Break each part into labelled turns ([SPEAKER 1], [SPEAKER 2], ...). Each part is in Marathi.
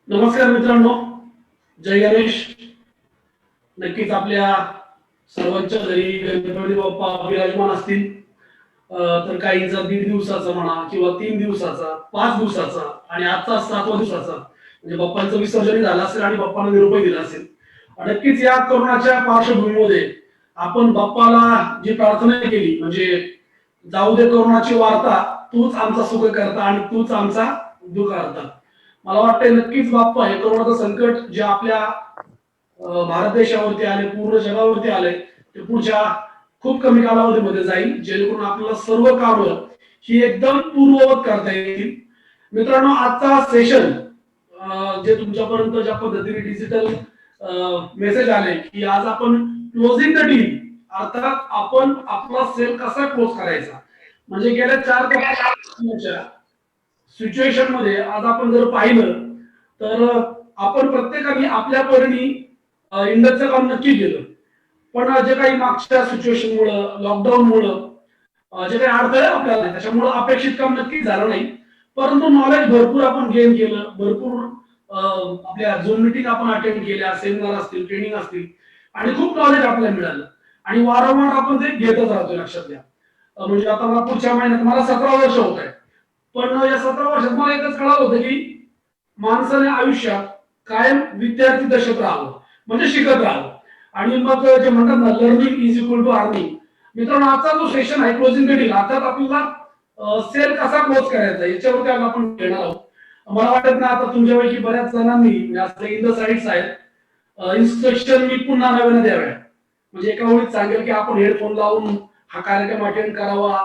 [SPEAKER 1] नमस्कार मित्रांनो, जय गणेश. नक्कीच आपल्या सर्वांच्या घरी गणपती बाप्पा विराजमान असतील. तर काहींचा 1.5 दिवसाचा म्हणा किंवा 3 दिवसाचा, 5 दिवसाचा आणि आजचा 7वा दिवसाचा म्हणजे बाप्पांचं विसर्जन झालं असेल आणि बाप्पांना निरोपही दिला असेल. नक्कीच या कोरोनाच्या पार्श्वभूमीमध्ये आपण बाप्पाला जी प्रार्थना केली म्हणजे जाऊ दे कोरोनाची वार्ता, तूच आमचा सुख करता आणि तूच आमचा दुःख करता. मला वाटतंय नक्कीच बाप्पा हे कोरोनाचं संकट जे आपल्या भारत देशावरती आले, पूर्ण जगावरती आले, ते पुढच्या खूप कमी कालावधीमध्ये जाईल, जेणेकरून आपल्याला सर्व कामं ही एकदम पूर्ववत करता येतील. मित्रांनो, आजचा सेशन जे तुमच्यापर्यंत ज्या पद्धतीने डिजिटल मेसेज आले की आज आपण क्लोजिंग द डील, अर्थात आपण आपला सेल कसा क्लोज करायचा, म्हणजे गेल्या 4 सिच्युएशन मध्ये आज आपण जर पाहिलं तर आपण प्रत्येकाने आपल्या परीने इंडस्ट्रीचं काम नक्की केलं. पण जे काही मागच्या सिच्युएशनमुळं, लॉकडाऊनमुळं जे काही अडथळे आपल्याला त्याच्यामुळं अपेक्षित काम नक्कीच झालं नाही. परंतु नॉलेज भरपूर आपण गेन केलं, भरपूर आपल्या झूम मीटिंग आपण अटेंड केल्या, सेमिनार असतील, ट्रेनिंग असतील आणि खूप नॉलेज आपल्याला मिळालं आणि वारंवार आपण ते घेतच राहतो. लक्षात घ्या, म्हणजे आता मला पुढच्या महिन्यात मला 17 वर्ष होत आहे. पण या 17 वर्षात मला एकच कळालं होतं की माणसाने आयुष्यात कायम विद्यार्थी दशेत राहावं, म्हणजे शिकत राहावं. आणि मग जे म्हणतात ना, learning is equal to earning. मित्रांनो, आजचा जो सेशन आहे क्लोजिंग द डील, अर्थात आपल्याला सेल कसा क्लोज करायचा याच्यावरती आज आपण घेणार आहोत. मला वाटत ना आता तुमच्यापैकी बऱ्याच जणांनी इन द साईट्स आहेत इन्स्ट्रक्शन मी पुन्हा नव्याने द्याव्या, म्हणजे एका वेळी सांगेल की आपण हेडफोन लावून हा कार्यक्रम अटेंड करावा,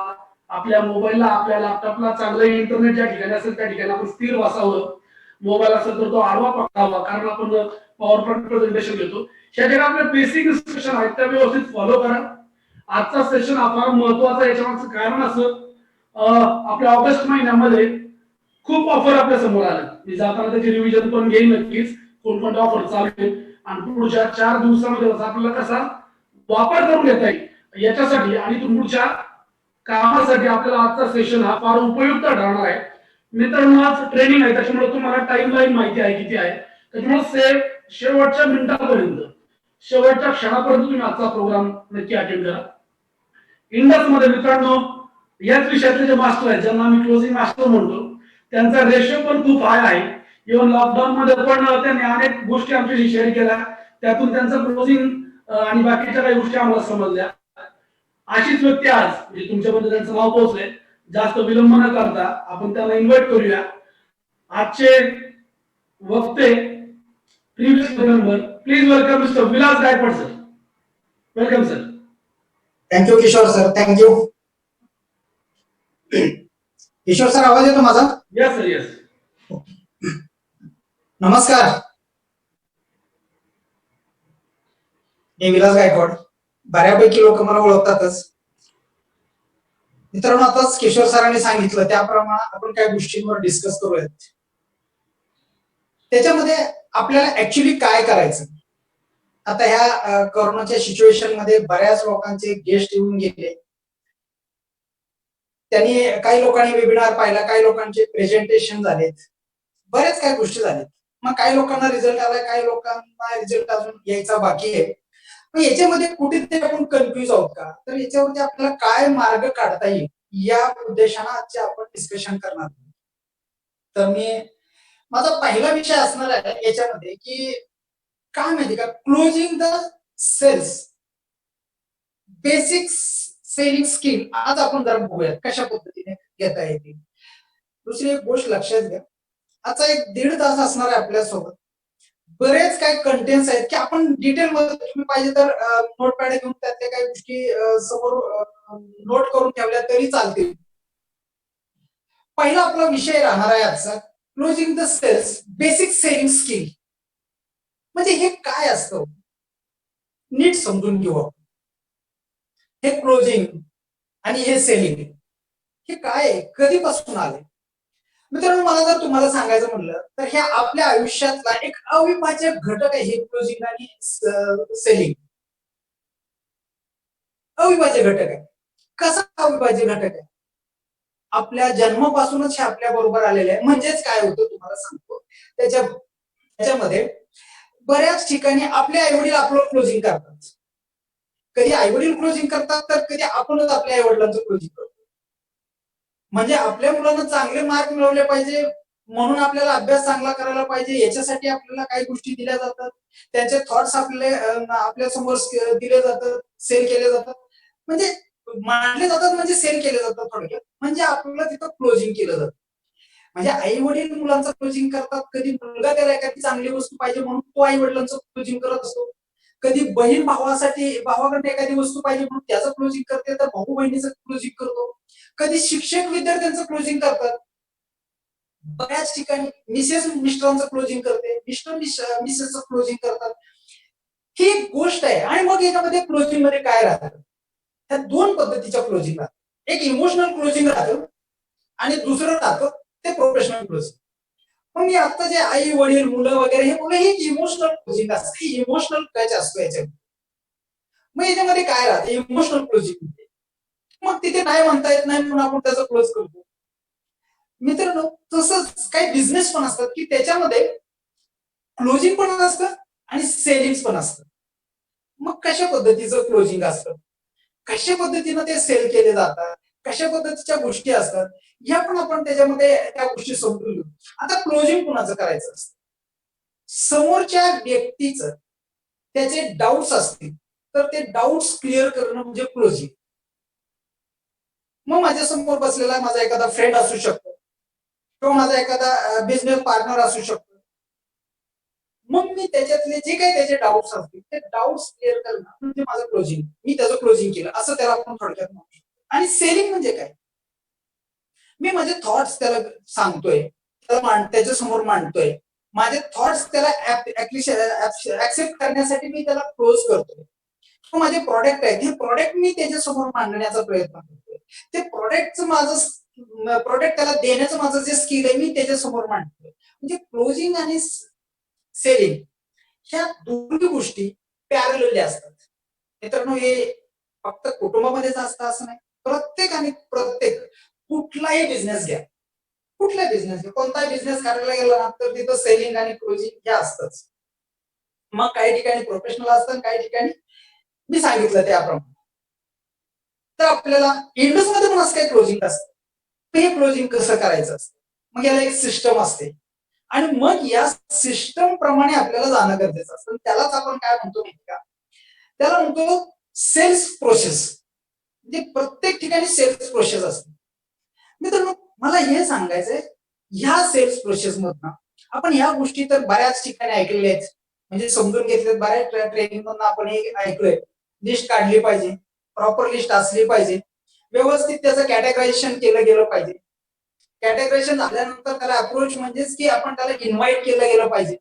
[SPEAKER 1] आपल्या मोबाईलला, आपल्या लॅपटॉपला चांगलं इंटरनेट ज्या ठिकाणी असेल त्या ठिकाणी आपण स्थिर बसावं, मोबाईल असेल तर तो आडवा पकडावा, कारण आपण पॉवर पॉईंट प्रेझेंटेशन घेतो. ह्या ज्या आपल्या बेसिक इन्स्ट्रक्शन आहेत त्या व्यवस्थित फॉलो करा. आजचा सेशन फार महत्वाचा, याच्यामागचं कारण असं आपल्या ऑगस्ट महिन्यामध्ये खूप ऑफर आपल्या समोर आल्या. मी जाताना त्याची रिव्हिजन पण घेईन नक्कीच, कोणकोणत्या ऑफर चालू आहेत आणि पुढच्या 4 दिवसामध्ये आपल्याला कसा वापर करून घेता येईल याच्यासाठी आणि पुढच्या कामासाठी आपल्याला आजचा सेशन हा फार उपयुक्त ठरणार आहे. मित्रांनो, आज ट्रेनिंग आहे त्याच्यामुळे तुम्हाला टाइम लाईन माहिती आहे किती आहे, त्याच्यामुळे शेवटच्या मिनिटापर्यंत, शेवटच्या क्षणापर्यंत तुम्ही आजचा प्रोग्राम नक्की अटेंड करा. इंडस मध्ये मित्रांनो याच विषयातले जे मास्टर आहेत, ज्यांना आम्ही क्लोजिंग मास्टर म्हणतो, त्यांचा रेशो पण खूप हाय आहे. इव्हन लॉकडाऊन मध्ये पण त्यांनी अनेक गोष्टी आमच्याशी शेअर केल्या, त्यातून त्यांचं क्लोजिंग आणि बाकीच्या काही गोष्टी आम्हाला समजल्या. अशीच व्यक्ती आज म्हणजे तुमच्यापर्यंत त्यांचं नाव पोहोचलंय, जास्त विलंब न करता आपण त्यांना इन्व्हाइट करूया. आजचे वक्ते, previous member, please welcome mister Vilas Gaikwad sir. Welcome sir.
[SPEAKER 2] Thank you Kishore sir, thank you. Kishore sir, आवाज येतो माझा?
[SPEAKER 1] Yes sir, yes.
[SPEAKER 2] नमस्कार, मी विलास गायकवाड. बऱ्यापैकी लोक मला ओळखतातच. मित्रांनो, आताच किशोर सरांनी सांगितलं त्याप्रमाणे आपण काही गोष्टींवर डिस्कस करूयात. त्याच्यामध्ये आपल्याला ऍक्च्युली काय करायचं. आता ह्या कोरोनाच्या सिच्युएशन मध्ये बऱ्याच लोकांचे गेस्ट येऊन गेले, त्यांनी काही लोकांनी वेबिनार पाहिला, काही लोकांचे प्रेझेंटेशन झालेत, बऱ्याच काही गोष्टी झाल्यात. मग काही लोकांना रिझल्ट आलाय, काही लोकांना रिझल्ट अजून यायचा बाकी आहे. मग याच्यामध्ये कुठेतरी आपण कन्फ्युज आहोत का, तर याच्यावरती आपल्याला काय मार्ग काढता येईल या उद्देशाने आजचे आपण डिस्कशन करणार. तर माझा पहिला विषय असणार आहे याच्यामध्ये की काय माहिती का, closing the sales basic selling skill आज आपण जरा बघूयात कशा पद्धतीने घेता येतील. दुसरी एक गोष्ट लक्षात घ्या, आजचा 1-1.5 तास असणार आहे आपल्यासोबत. बरेच काही कंटेंट्स आहेत की आपण डिटेल मध्ये तुम्ही पाहिजे तर नोटपॅड घेऊन त्यातल्या काही गोष्टी समोर नोट करून ठेवल्या तरी चालतील. पहिला आपला विषय राहणार आहे आजचा closing the sales basic selling skill. म्हणजे हे काय असतं नीट समजून घेऊ. हे क्लोजिंग आणि हे सेलिंग हे काय आहे, कधीपासून आले. मित्रांनो, मला जर तुम्हाला सांगायचं म्हणलं तर हे आपल्या आयुष्यातला एक अविभाज्य घटक आहे. हे क्लोजिंग आणि सेलिंग अविभाज्य घटक आहे. कसा अविभाज्य घटक आहे? आपल्या जन्मापासूनच हे आपल्या बरोबर आलेले आहे. म्हणजेच काय होतं तुम्हाला सांगतो, त्याच्या याच्यामध्ये बऱ्याच ठिकाणी आपले आईवडील आपलं क्लोजिंग करतात. कधी आईवडील क्लोजिंग करतात तर कधी आपणच आपल्या आईवडिलांचं क्लोजिंग करतो. म्हणजे आपल्या मुलांना चांगले मार्क मिळवले पाहिजे म्हणून आपल्याला अभ्यास चांगला करायला पाहिजे, याच्यासाठी आपल्याला काही गोष्टी दिल्या जातात, त्यांचे थॉट्स आपल्या समोर दिले जातात, सेल केले जातात, म्हणजे मांडले जातात, म्हणजे सेल केले जातात थोडक्यात, म्हणजे आपल्याला तिथं क्लोजिंग केलं जातं. म्हणजे आई वडील मुलांचं क्लोजिंग करतात, कधी मुलगा त्याला एखादी चांगली वस्तू पाहिजे म्हणून तो आई वडिलांचं क्लोजिंग करत असतो, कधी बहीण भावाकडे एखादी वस्तू पाहिजे म्हणून त्याचं क्लोजिंग करते, तर भाऊ बहिणीचं क्लोजिंग करतो, कधी शिक्षक विद्यार्थ्यांचं क्लोजिंग करतात, बऱ्याच ठिकाणी मिसेस मिस्टरांचं क्लोजिंग करते, मिस्टर मिसेसचं क्लोजिंग करतात. ही एक गोष्ट आहे. आणि मग याच्यामध्ये क्लोजिंग मध्ये काय राहतं, ह्या दोन पद्धतीच्या क्लोजिंग राहतात. एक इमोशनल क्लोजिंग राहतं आणि दुसरं राहतं ते प्रोफेशनल क्लोजिंग. मग मी आता जे आई वडील मुलं वगैरे हे मुलं, ही इमोशनल क्लोजिंग असते, इमोशनल टच असतो याच्यामध्ये. मग याच्यामध्ये काय राहतं इमोशनल क्लोजिंग, मग तिथे नाही म्हणता येत नाही म्हणून आपण त्याचं क्लोज करतो. मित्रांनो, तसंच काही बिझनेस पण असतात की त्याच्यामध्ये क्लोजिंग पण असतं आणि सेलिंग पण असतं. मग कशा पद्धतीचं क्लोजिंग असतं, कशा पद्धतीनं ते सेल केले जातात, कशा पद्धतीच्या गोष्टी असतात, या पण आपण त्याच्यामध्ये त्या गोष्टी समजून घेऊ. आता क्लोजिंग कुणाचं करायचं असतं, समोरच्या व्यक्तीचं त्याचे डाऊट्स असतील तर ते डाऊट्स क्लिअर करणं म्हणजे क्लोजिंग. मग माझ्या समोर बसलेला माझा एखादा फ्रेंड असू शकतो किंवा माझा एखादा बिझनेस पार्टनर असू शकतो, मग मी त्याच्यातले जे काही त्याचे डाऊट्स असतील ते डाऊट्स क्लिअर करणं म्हणजे माझं क्लोजिंग, मी त्याचं क्लोजिंग केलं असं त्याला आपण थोडक्यात म्हणू शकतो. आणि सेलिंग म्हणजे काय, मी माझे थॉट्स त्याला सांगतोय, त्याच्या समोर मांडतोय, माझे थॉट्स त्याला ऍक्सेप्ट करण्यासाठी मी त्याला क्लोज करतोय. माझे प्रॉडक्ट आहेत, हे प्रॉडक्ट मी त्याच्यासमोर मांडण्याचा प्रयत्न करतोय, ते प्रॉडक्ट त्याला देण्याचं माझं जे स्किल आहे मी त्याच्यासमोर मांडतोय. म्हणजे क्लोजिंग आणि सेलिंग ह्या दोन्ही गोष्टी पॅरलली असतात. मित्रांनो, हे फक्त कुटुंबामध्येच असतं असं नाही, प्रत्येक कुठलाही बिझनेस घ्या, कोणताही बिझनेस करायला गेला ना तर तिथं सेलिंग आणि क्लोजिंग हे असतंच. मग काही ठिकाणी प्रोफेशनल असतं, काही ठिकाणी मी सांगितलं त्याप्रमाणे. तर आपल्याला इंडस्ट्रीमध्ये पण असं काही क्लोजिंग असतं, हे क्लोजिंग कसं करायचं असतं, मग याला एक सिस्टम असते आणि मग या सिस्टम प्रमाणे आपल्याला जाणं गरजेचं असतं. त्यालाच आपण काय म्हणतो माहिती का, त्याला म्हणतो सेल्स प्रोसेस. म्हणजे प्रत्येक ठिकाणी सेल्स प्रोसेस असते. मित्रांनो, मला हे सांगायचंय, ह्या सेल्स प्रोसेस मधनं आपण ह्या गोष्टी तर बऱ्याच ठिकाणी ऐकलेल्या आहेत, म्हणजे समजून घेतलेत, बऱ्याच ट्रेनिंग मधून आपण हे ऐकलोय. लिस्ट काढली पाहिजे, प्रॉपर लिस्ट असली पाहिजे, व्यवस्थित त्याचं कॅटेगरायझेशन केलं गेलं पाहिजे. कॅटेगरायझेशन झाल्यानंतर त्याला अप्रोच म्हणजेच की आपण त्याला इन्व्हाइट केलं गेलं पाहिजे.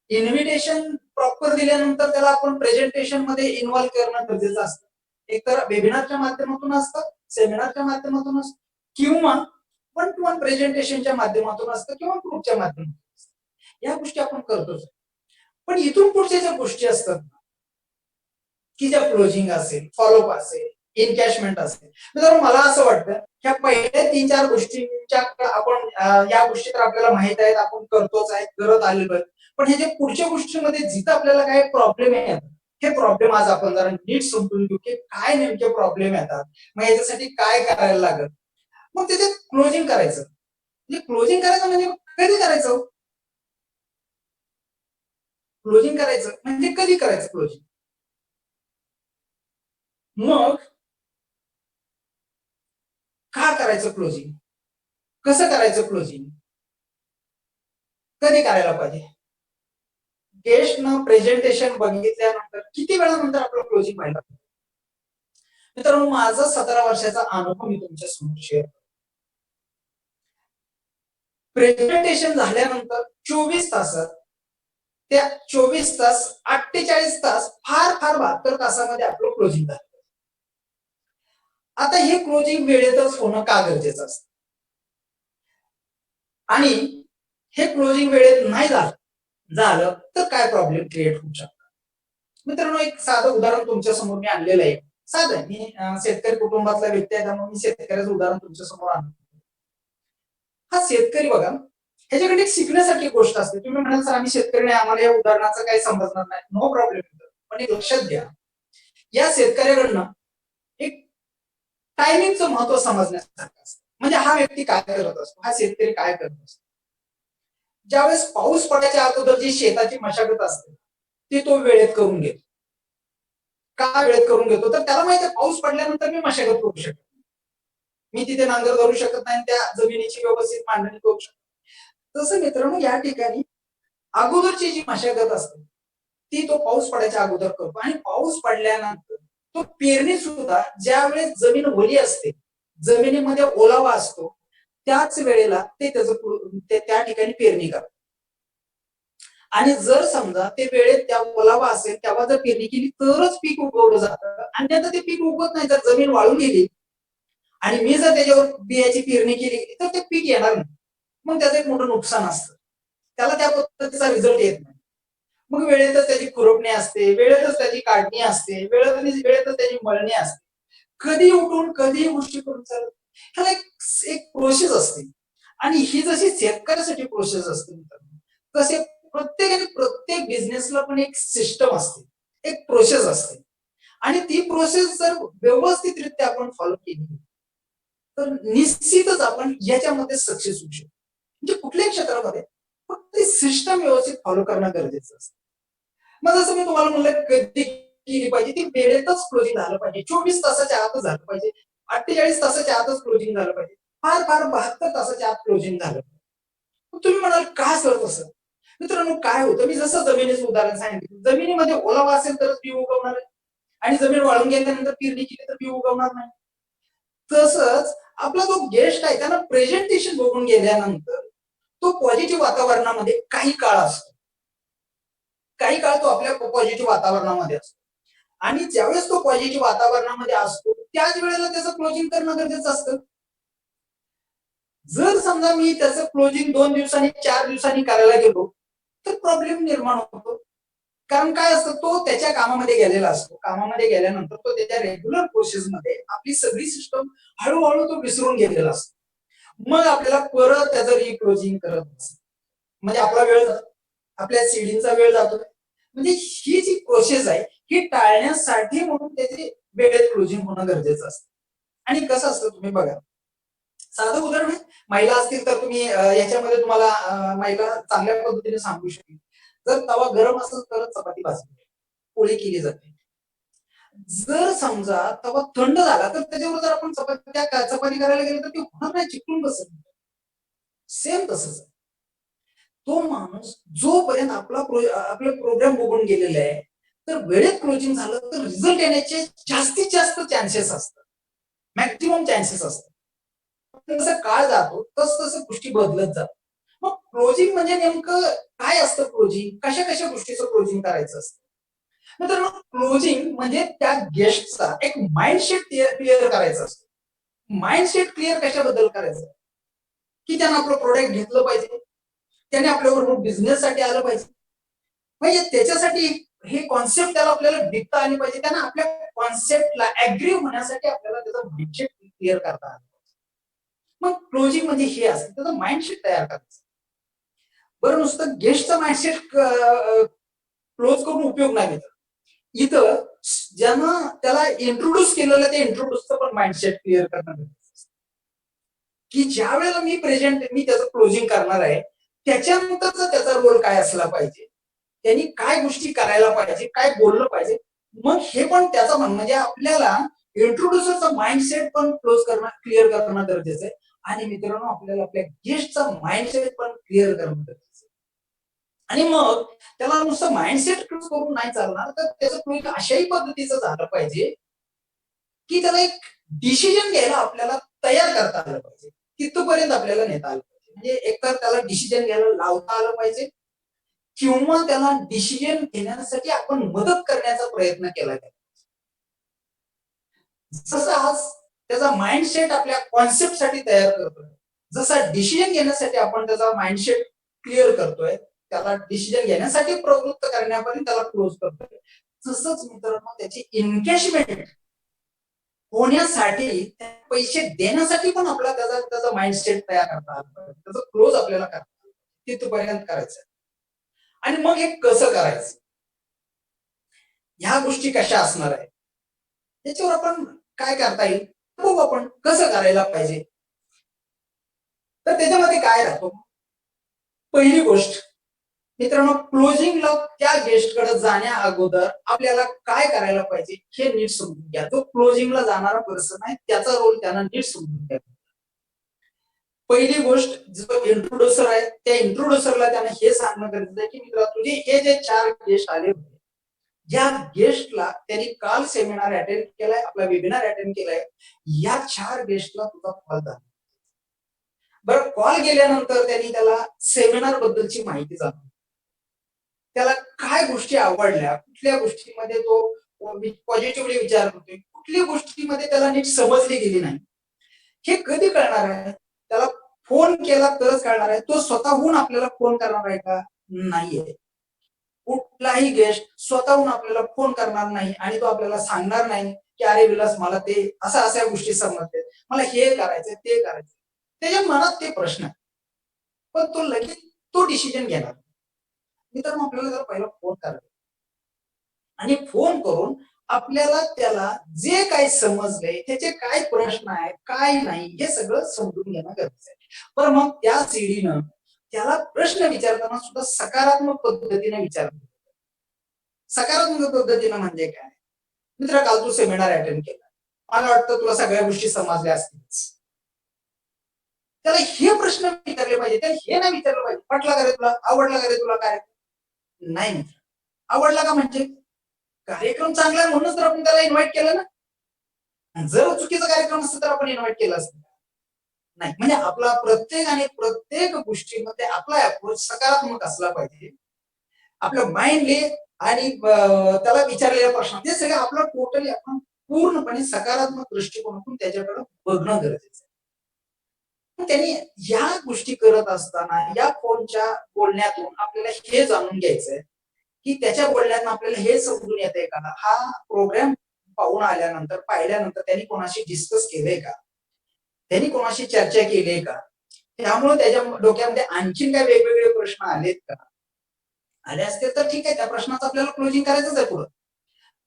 [SPEAKER 2] इन्व्हिटेशन प्रॉपर दिल्यानंतर त्याला आपण प्रेझेंटेशन मध्ये इन्व्हॉल्व करणं गरजेचं असतं. एकतर वेबिनारच्या माध्यमातून असतं, सेमिनारच्या माध्यमातून असतं, किंवा वन टू वन प्रेझेंटेशनच्या माध्यमातून असतं, किंवा ग्रुपच्या माध्यमातून असतं. या गोष्टी आपण करतोच. पण इथून पुढच्या ज्या गोष्टी असतात की ज्या क्लोजिंग असेल, फॉलोअप असेल, इनकॅशमेंट असेल, तर मला असं वाटतं ह्या पहिल्या 3-4 गोष्टींच्या आपण या गोष्टी तर आपल्याला माहित आहेत, आपण करतोच आहे, करत आलेलो आहे. पण हे जे पुढच्या गोष्टींमध्ये जिथं आपल्याला काही प्रॉब्लेम येतात, हे प्रॉब्लेम आज आपण जरा नीट समजून घेऊ की काय नेमके प्रॉब्लेम येतात, मग याच्यासाठी काय करायला लागत, मग त्याच्यात क्लोजिंग करायचं. म्हणजे क्लोजिंग करायचं म्हणजे कधी करायचं, क्लोजिंग करायचं म्हणजे कधी करायचं क्लोजिंग, मग का करायचं क्लोजिंग, कसं करायचं क्लोजिंग, कधी करायला पाहिजे, गेस्टनं प्रेझेंटेशन बघितल्यानंतर किती वेळानंतर आपलं क्लोजिंग व्हायला पाहिजे. मित्रांनो, माझा 17 वर्षाचा अनुभव मी तुमच्या समोर शेअर करतो. प्रेझेंटेशन झाल्यानंतर 24 तासात, त्या 24 तास 48 तास, फार फार 72 तासामध्ये आपलं क्लोजिंग झालं. आता हे क्लोजिंग वेळेतच होणं का गरजेचं असतं, आणि हे क्लोजिंग वेळेत नाही झालं तर काय प्रॉब्लेम क्रिएट होऊ शकतात. मित्रांनो, एक साधं उदाहरण तुमच्या समोर मी आणलेलं आहे. साधं, मी शेतकरी कुटुंबातला व्यक्ती आहे, त्यामुळे मी शेतकऱ्याचं उदाहरण तुमच्या समोर आणलं. हा शेतकरी बघा, ह्याच्याकडे एक शिकण्यासारखी गोष्ट असते. तुम्ही म्हणाल सर आम्ही शेतकरी नाही, आम्हाला या उदाहरणाचं काही समजणार नाही. No problem. पण एक लक्षात घ्या, या शेतकऱ्याकडनं एक टायमिंगचं महत्व समजण्यासारखं असतं. म्हणजे हा व्यक्ती काय करत असतो, हा शेतकरी काय करत असतो. ज्यावेळेस पाऊस पडायच्या अगोदर जी शेताची मशागत असते ती तो वेळेत करून घेतो. का वेळेत करून घेतो, तर त्याला माहिती आहे पाऊस पडल्यानंतर मी मशागत करू शकतो, मी तिथे नांगर धरू शकत नाही, त्या जमिनीची व्यवस्थित मांडणी करू शकतो. तसं मित्रांनो या ठिकाणी अगोदरची जी मशागत असते ती तो पाऊस पडायच्या अगोदर करतो. आणि पाऊस पडल्यानंतर तो पेरणी सुद्धा ज्या वेळेस जमीन ओली असते, जमिनीमध्ये ओलावा असतो, त्याच वेळेला ते त्या ठिकाणी पेरणी करतात. आणि जर समजा ते वेळेत त्या ओलावा असेल तेव्हा जर पेरणी केली तरच पीक उगवलं जातं, अन्यथा ते पीक उगवत नाही. जर जमीन वाळून गेली आणि मी जर त्याच्यावर बियाची पेरणी केली तर ते पीक येणार नाही. मग त्याचं एक मोठं नुकसान असतं, त्याला त्या पद्धतीचा रिझल्ट येत नाही. मग वेळेतच त्याची खुरपणी असते, वेळेतच त्याची काढणी असते, वेळेतच त्याची मळणी असते. कधी उठून कधी गोष्टी करून चालत, ह्याला एक प्रोसेस असते. आणि ही जशी शेतकऱ्यासाठी प्रोसेस असते तसे प्रत्येक बिझनेसला पण एक सिस्टम असते, एक प्रोसेस असते. आणि ती प्रोसेस जर व्यवस्थितरित्या आपण फॉलो केली तर निश्चितच आपण याच्यामध्ये सक्सेस होऊ शकतो. म्हणजे कुठल्याही क्षेत्रामध्ये फक्त सिस्टम व्यवस्थित फॉलो करणं गरजेचं असतं. मग जसं मी तुम्हाला म्हणलं कधी केली पाहिजे, ती वेळेतच क्लोजिंग झालं पाहिजे, 24 तासाच्या आतच झालं पाहिजे, 48 तासाच्या आतच क्लोजिंग झालं पाहिजे, फार फार 72 तासाच्या आत क्लोजिंग झालं पाहिजे. तुम्ही म्हणाल का सर तसं? मित्रांनो काय होतं, मी जसं जमिनीचं उदाहरण सांगितलं, जमिनीमध्ये ओलावा असेल तरच बी उगवणार आहे, आणि जमीन वाळून गेल्यानंतर पेरणी केली तर बी उगवणार नाही. तसंच आपला जो गेस्ट आहे त्याला प्रेझेंटेशन बघून गेल्यानंतर तो पॉझिटिव्ह वातावरणामध्ये काही काळ असतो, काही काळ तो आपल्या पॉझिटिव्ह वातावरणामध्ये असतो. आणि ज्यावेळेस तो पॉझिटिव्ह वातावरणामध्ये असतो त्याच वेळेला त्याचं क्लोजिंग करणं गरजेचं असतं. जर समजा मी त्याचं क्लोजिंग 2 दिवसांनी 4 दिवसांनी करायला गेलो तर प्रॉब्लेम निर्माण होतो. कारण काय असतं, तो त्याच्या कामामध्ये गेलेला असतो, कामामध्ये गेल्यानंतर तो त्याच्या रेग्युलर प्रोसेसमध्ये आपली सगळी सिस्टम हळूहळू तो विसरून गेलेला असतो. मग आपल्याला परत त्याचं रिक्लोजिंग करत असतं. म्हणजे आपला वेळ जातो, आपल्या सीडिंगचा वेळ जातो. म्हणजे ही जी प्रोसेस आहे ही टाळण्यासाठी म्हणून त्याची वेळेत क्लोजिंग होणं गरजेचं असतं. आणि कसं असतं तुम्ही बघा, साधं उदाहरण आहे, महिला असतील तर तुम्ही याच्यामध्ये तुम्हाला महिला चांगल्या पद्धतीने सांगू शकेल. जर तवा गरम असेल तरच चपाती भाजली पोळी केली जाते. जर समजा तवा थंड झाला तर त्याच्यावर जर आपण चपाती करायला गेलो तर ती होणार नाही, चिकटून बसेल. सेम तसंच तो माणूस जोपर्यंत आपले प्रोग्राम बघून गेलेला आहे तर वेळेत क्लोजिंग झालं तर रिझल्ट येण्याचे जास्तीत जास्त चान्सेस असतात, मॅक्झिमम चान्सेस असतात. जसं काळ जातो तस तसं गोष्टी बदलत जातात. मग क्लोजिंग म्हणजे नेमकं काय असतं, क्लोजिंग कशा कशा गोष्टीचं क्लोजिंग करायचं असतं. मित्रांनो क्लोजिंग म्हणजे त्या गेस्टचा एक माइंडसेट क्लिअर करायचा असतो. माइंडसेट क्लिअर कशाबद्दल करायचं, की त्यानं आपलं प्रोडक्ट घेतलं पाहिजे, त्याने आपल्याबरोबर बिझनेस साठी आलं पाहिजे, म्हणजे त्याच्यासाठी हे कॉन्सेप्ट त्याला आपल्याला विकता आली पाहिजे, त्यांना आपल्या कॉन्सेप्टला अग्री होण्यासाठी आपल्याला त्याचा माइंडसेट क्लिअर करता आलं. मग क्लोजिंग म्हणजे हे असतं, त्याचा माइंडसेट तयार करायचं. बरं नुसतं गेस्टचा माइंडसेट क्लोज करून उपयोग नाही मित्र. इथं ज्यानं त्याला इंट्रोड्यूस केलेलं ते इंट्रोड्यूसचं पण माइंडसेट क्लिअर करणं गरजेचं असतं. की ज्या वेळेला मी त्याचं क्लोजिंग करणार आहे त्याच्यानंतरचा त्याचा रोल काय असला पाहिजे, त्यांनी काय गोष्टी करायला पाहिजे, काय बोललं पाहिजे. मग हे पण त्याचं म्हणजे आपल्याला इंट्रोड्युसरचा माइंडसेट पण क्लिअर करणं गरजेचं आहे. आणि मित्रांनो आपल्याला आपल्या गेस्टचा माइंडसेट पण क्लिअर करणं गरजेचं आहे. आणि मग त्याला नुसतं माइंडसेट करून नाही चालणार, तर त्याचं क्लोजिंग अशाही पद्धतीचं झालं पाहिजे की त्याला एक डिसिजन घ्यायला आपल्याला तयार करता आलं पाहिजे, तिथपर्यंत आपल्याला नेता आलं पाहिजे. म्हणजे एकतर त्याला डिसिजन घ्यायला लावता आलं पाहिजे किंवा त्याला डिसिजन घेण्यासाठी आपण मदत करण्याचा प्रयत्न केला पाहिजे. जसं आज त्याचा माइंडसेट आपल्या कॉन्सेप्टसाठी तयार करतोय, जसा डिसिजन घेण्यासाठी आपण त्याचा माइंडसेट क्लिअर करतोय, त्याला डिसिजन घेण्यासाठी प्रवृत्त करण्यापर्यंत त्याला क्लोज करतोय, तसंच मित्रांनो त्याची एन्गेजमेंट होण्यासाठी पैसे देण्यासाठी पण आपला त्याचा माइंडसेट तयार करता आला पाहिजे, त्याचा क्लोज आपल्याला करता. तिथपर्यंत करायचं आणि मग हे कसं करायचं, ह्या गोष्टी कशा असणार आहेत, त्याच्यावर आपण काय करता येईल बघू आपण कसं करायला पाहिजे. तर त्याच्यामध्ये काय राहतो, पहिली गोष्ट मित्रांनो, क्लोजिंगला त्या गेस्टकडे जाण्या अगोदर आपल्याला काय करायला पाहिजे हे नीट समजून घ्या. जो क्लोजिंगला जाणारा पर्सन आहे त्याचा रोल त्यांना नीट समजून घ्या. पहिली गोष्ट, जो इंट्रोड्युसर आहे त्या इंट्रोड्युसरला त्याने हे सांगणं गरजेचं आहे की मित्रा, तुझे हे जे 4 गेस्ट आले होते, ज्या गेस्टला त्यांनी काल सेमिनार अटेंड केलाय, आपला वेबिनार अटेंड केलाय, या 4 गेस्टला तुझा कॉल झाला. बरं, कॉल गेल्यानंतर त्यांनी त्याला सेमिनार बद्दलची माहिती जाणून, त्याला काय गोष्टी आवडल्या, कुठल्या गोष्टीमध्ये तो पॉझिटिव्हली विचार करतोय, कुठल्या गोष्टीमध्ये त्याला नीट समजली गेली नाही, हे कधी कळणार आहे, त्याला फोन केला तरच कळणार आहे. तो स्वतःहून आपल्याला फोन करणार आहे का, नाहीये. कुठलाही गेस्ट स्वतःहून आपल्याला फोन करणार नाही आणि तो आपल्याला सांगणार नाही की अरे विलास, मला ते अशा अशा गोष्टी समजते, मला हे करायचंय ते करायचंय. त्याच्या मनात ते प्रश्न आहे, पण तो लगेच तो डिसिजन घेणार. मित्रांनो, आपल्याला जर पहिला फोन करायचा आणि फोन करून आपल्याला त्याला जे काही समजलंय, त्याचे काय प्रश्न आहेत, काय नाही, हे सगळं समजून घेणं गरजेचं आहे. पण मग त्या सीडीनं त्याला प्रश्न विचारताना सुद्धा सकारात्मक पद्धतीने विचारतो. सकारात्मक पद्धतीनं म्हणजे काय, मित्र, काल तू सेमिनार अटेंड केला, मला वाटतं तुला सगळ्या गोष्टी समजल्या असतील. त्याला हे प्रश्न विचारले पाहिजे, त्याला हे नाही विचारलं पाहिजे पटला का रे तुला, आवडला का रे तुला, काय नाही मित्र. आवडला का म्हणजे कार्यक्रम चांगला आहे म्हणूनच तर आपण त्याला इन्व्हाइट केलं ना. जर चुकीचा कार्यक्रम असतं तर आपण इन्व्हाइट केलं असतं नाही. म्हणजे आपला प्रत्येक गोष्टीमध्ये आपला अप्रोच सकारात्मक असला पाहिजे. आपलं माइंडली आणि त्याला विचारलेल्या प्रश्न ते सगळं आपलं टोटली आपण पूर्णपणे सकारात्मक दृष्टिकोनातून त्याच्याकडे बघणं गरजेचं आहे. त्यांनी या गोष्टी करत असताना या फोनच्या बोलण्यातून आपल्याला हे जाणून घ्यायचंय की त्याच्या बोलण्यातून आपल्याला हे समजून येतंय का, हा प्रोग्राम पाहिल्यानंतर त्यांनी कोणाशी डिस्कस केलंय का, त्यांनी कोणाशी चर्चा केलीय का, त्यामुळे त्याच्या डोक्यामध्ये आणखीन काय वेगवेगळे प्रश्न आलेत का, आले असतील तर ठीक आहे, त्या प्रश्नाचं आपल्याला क्लोजिंग करायचंच आहे पुढं.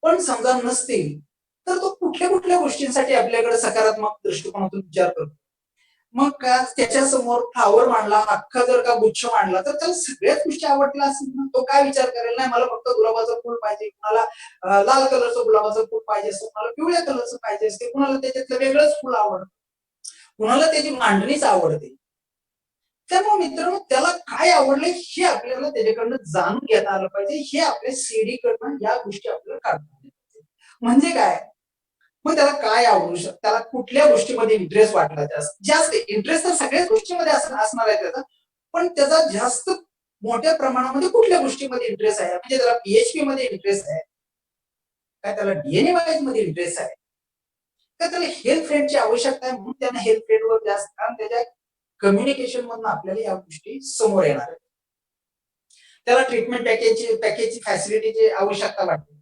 [SPEAKER 2] पण समजा नसतील तर तो कुठल्या कुठल्या गोष्टींसाठी आपल्याकडे सकारात्मक दृष्टिकोनातून विचार करतो. मग का त्याच्या समोर फ्लावर मांडला, अख्खा जर का गुच्छ मांडला तर त्याला सगळ्याच गोष्टी आवडतील असं ना, तो काय विचार करेल, नाही मला फक्त गुलाबाचं फुल पाहिजे, कुणाला लाल कलरचं गुलाबाचं फुल पाहिजे असतं, कुणाला पिवळ्या कलरचं पाहिजे असते, कुणाला त्याच्यातलं वेगळंच फुल आवडतं, कुणाला त्याची मांडणीच आवडते. त्यामुळे मित्रांनो, त्याला काय आवडलंय हे आपल्याला त्याच्याकडनं जाणून घेता आलं पाहिजे. हे आपल्या सीडी कडनं या गोष्टी आपल्याला काढता. म्हणजे काय, मग त्याला काय आवडू शकतं, त्याला कुठल्या गोष्टीमध्ये इंटरेस्ट वाटला, जास्त इंटरेस्ट तर सगळ्याच गोष्टीमध्ये असणार आहे त्याचा, पण त्याचा जास्त मोठ्या प्रमाणामध्ये कुठल्या गोष्टीमध्ये इंटरेस्ट आहे, म्हणजे त्याला पीएचपी मध्ये इंटरेस्ट आहे काय, त्याला डीएनए वाईज मध्ये इंटरेस्ट आहे का, त्याला हेल्थ फ्रेंडची आवश्यकता आहे म्हणून त्याने हेल्थ फ्रेंडवर जास्त, कारण त्याच्या कम्युनिकेशन मधून आपल्याला या गोष्टी समोर येणार आहेत. त्याला ट्रीटमेंट पॅकेजची फॅसिलिटीची आवश्यकता वाटते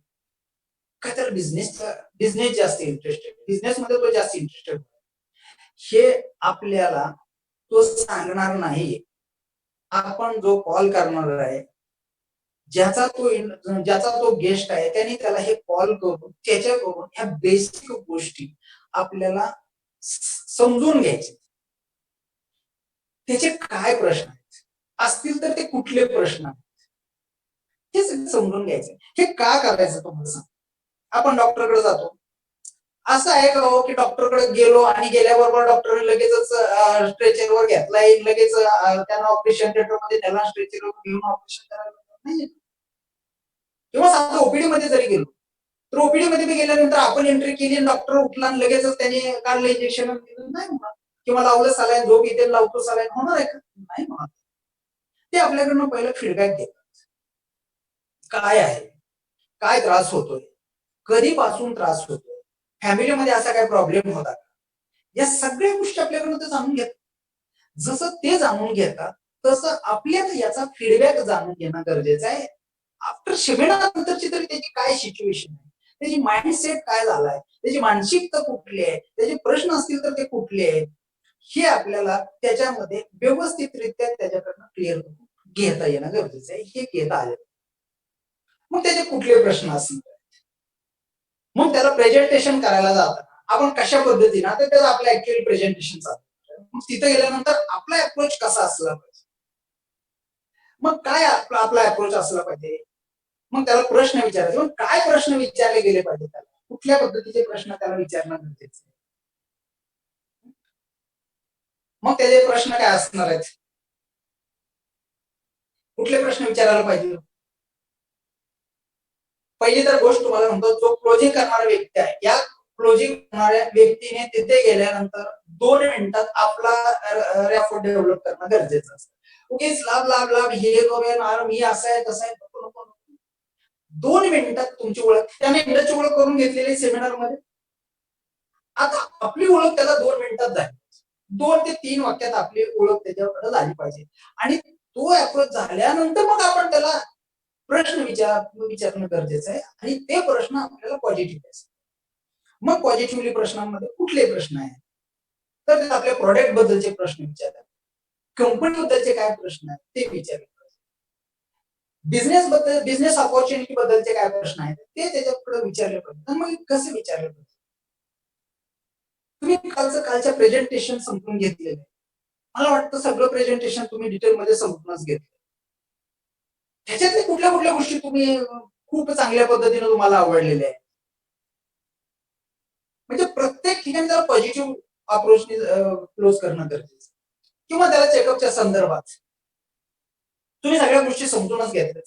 [SPEAKER 2] का, त्याला बिझनेस जास्त इंटरेस्टेड, बिझनेसमध्ये तो जास्त इंटरेस्टेड, हे आपल्याला तो सांगणार नाही. आपण जो कॉल करणार आहे, ज्याचा तो गेस्ट आहे, त्याने त्याला हे कॉल करून त्याच्याकडून ह्या बेसिक गोष्टी आपल्याला समजून घ्यायचे. त्याचे काय प्रश्न आहेत, असतील तर ते कुठले प्रश्न आहेत, हे सगळं समजून घ्यायचं. हे का करायचं तुम्हाला सांग. आपण डॉक्टरकडे जातो, असं आहे का हो की डॉक्टरकडे गेलो आणि गेल्याबरोबर डॉक्टरने लगेचच स्ट्रेचरवर घेतलाय, लगेच त्यांना ऑपरेशन थिएटरमध्ये त्याला स्ट्रेचरवर घेऊन ऑपरेशन करायला नाही. किंवा साधं ओपीडी मध्ये जरी गेलो तर ओपीडी मध्ये गेल्यानंतर आपण एंट्री केली आणि डॉक्टर उठला आणि लगेचच त्याने काढलं इंजेक्शन, नाही होणार. किंवा लावलं सलाईन, झोप येते लावतो सलाईन, होणार आहे का, नाही होणार. ते आपल्याकडनं पहिलं फीडबॅक घेतात, काय आहे, काय त्रास होतोय, कधीपासून त्रास होतोय, फॅमिलीमध्ये असा काय प्रॉब्लेम होता, या सगळ्या गोष्टी आपल्याकडनं ते जाणून घेतात. जसं ते जाणून घेतात तसं आपल्याला याचा फीडबॅक जाणून घेणं गरजेचं आहे. आफ्टर सेमिनार नंतरची तरी त्याची काय सिच्युएशन आहे, त्याची माइंडसेट काय झालाय, त्याची मानसिकता कुठली आहे, त्याचे प्रश्न असतील तर ते कुठले आहेत, हे आपल्याला त्याच्यामध्ये व्यवस्थितरित्या त्याच्याकडनं क्लिअर घेता येणं गरजेचं आहे, हे घेता आलं. मग त्याचे कुठले प्रश्न असणार, मग त्याला प्रेझेंटेशन करायला जाताना आपण कशा पद्धतीनं, आता त्याचं आपलं ऍक्च्युअली प्रेझेंटेशन चालतं, मग तिथे गेल्यानंतर आपला अप्रोच कसा असला पाहिजे, मग काय आपला अप्रोच असला पाहिजे, मग त्याला प्रश्न विचारायचे, मग काय प्रश्न विचारले गेले पाहिजे, त्याला कुठल्या पद्धतीचे प्रश्न त्याला विचारणं गरजेचं आहे. मग त्याचे प्रश्न काय असणार आहेत, कुठले प्रश्न विचारायला पाहिजे. पहिली तर गोष्ट तुम्हाला म्हणतो, जो क्लोजिंग करणारा व्यक्ती आहे, या क्लोजिंग करणाऱ्या व्यक्तीने तिथे गेल्यानंतर 2 मिनिटात आपला रॅपो डेव्हलप करणं गरजेचं असतं. उगीच लाभ लाभ लाभ हे करूया, मी असं आहे तसं आहे, नको नको नको. 2 मिनिटात तुमची ओळख, त्याने इंडस्ट्री ओळख करून घेतलेली सेमिनार मध्ये, आता आपली ओळख त्याला 2 मिनिटात झाली, 2 ते 3 वाक्यात आपली ओळख त्याच्याकडे झाली पाहिजे. आणि तो अप्रोच झाल्यानंतर मग आपण त्याला प्रश्न विचारणं गरजेचं आहे, आणि ते प्रश्न आपल्याला पॉझिटिव्ह असतात. मग पॉझिटिव्हली प्रश्नांमध्ये कुठले प्रश्न आहेत, तर ते आपल्या प्रॉडक्ट बद्दलचे प्रश्न विचारतात, कंपनी बद्दलचे काय प्रश्न आहेत ते विचारले, बिझनेस बद्दल, बिझनेस ऑपॉर्च्युनिटी बद्दलचे काय प्रश्न आहेत ते त्याच्याकडे विचारले पाहिजे. मग कसे विचारले पाहिजे, तुम्ही कालच्या प्रेझेंटेशन संपून घेतलेलं, मला वाटतं सगळं प्रेझेंटेशन तुम्ही डिटेलमध्ये संपूनच घेतलं, त्याच्यातल्या कुठल्या कुठल्या गोष्टी तुम्ही खूप चांगल्या पद्धतीने तुम्हाला आवडलेल्या आहेत, म्हणजे प्रत्येक ठिकाणी त्याला पॉझिटिव्ह अप्रोचने क्लोज करणं गरजेचं, किंवा त्याला चेकअपच्या संदर्भात तुम्ही सगळ्या गोष्टी समजूनच घेतल्या,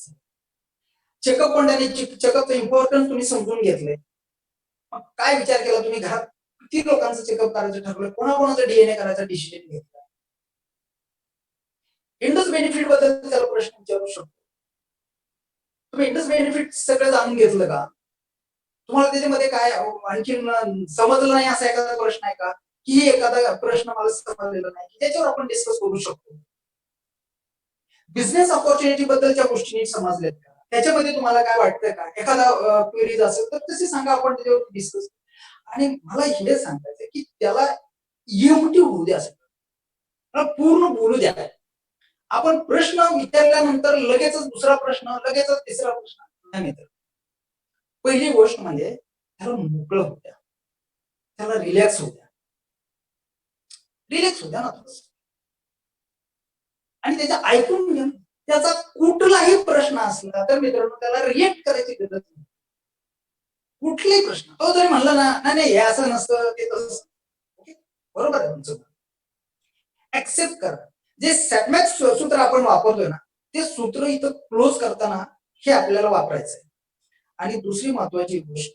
[SPEAKER 2] चेकअप पण त्याने चेकअपचं इम्पॉर्टन्स तुम्ही समजून घेतलंय, मग काय विचार केला तुम्ही, घरात किती लोकांचं चेकअप करायचं ठरवलं, कोणाकोणाचं डीएनए करायचा डिसिजन घेतला, इंडस बेनिफिट बद्दल त्याला प्रश्न विचारू शकतो, तुम्ही इंडस बेनिफिट सगळं जाणून घेतलं का, तुम्हाला त्याच्यामध्ये काय आणखीन समजलं नाही असा एखादा प्रश्न आहे का, की एखादा प्रश्न मला समजलेला नाही, त्याच्यावर आपण डिस्कस करू शकतो. बिझनेस ऑपॉर्च्युनिटी बद्दलच्या गोष्टी नीट समजल्यात का, त्याच्यामध्ये तुम्हाला काय वाटतं का, एखादा क्वेरीज असेल तर तसे सांगा, आपण त्याच्यावर डिस्कस. आणि मला हे सांगायचं की त्याला एमटी होऊ द्या, पूर्ण बोलू द्या. आपण प्रश्न विचारल्यानंतर लगेचच दुसरा प्रश्न, लगेचच तिसरा प्रश्न नाही मित्र. पहिली गोष्ट म्हणजे त्याला मोकळं होऊ द्या, त्याला रिलॅक्स होऊ द्या, रिलॅक्स होऊ द्या ना थोडंसं. आणि त्याचं ऐकून घ्या. त्याचा कुठलाही प्रश्न असला तर मित्रांनो त्याला रिएक्ट करायची गरज नाही. कुठलाही प्रश्न, तो जरी म्हणला ना, नाही नाही हे असं नसतं ते तसं, ओके बरोबर आहे तुमचं, ऍक्सेप्ट करा. जे सॅटमॅक सूत्र आपण वापरतोय ना, ते सूत्र इथं क्लोज करताना हे आपल्याला वापरायचं आहे. आणि दुसरी महत्वाची गोष्ट,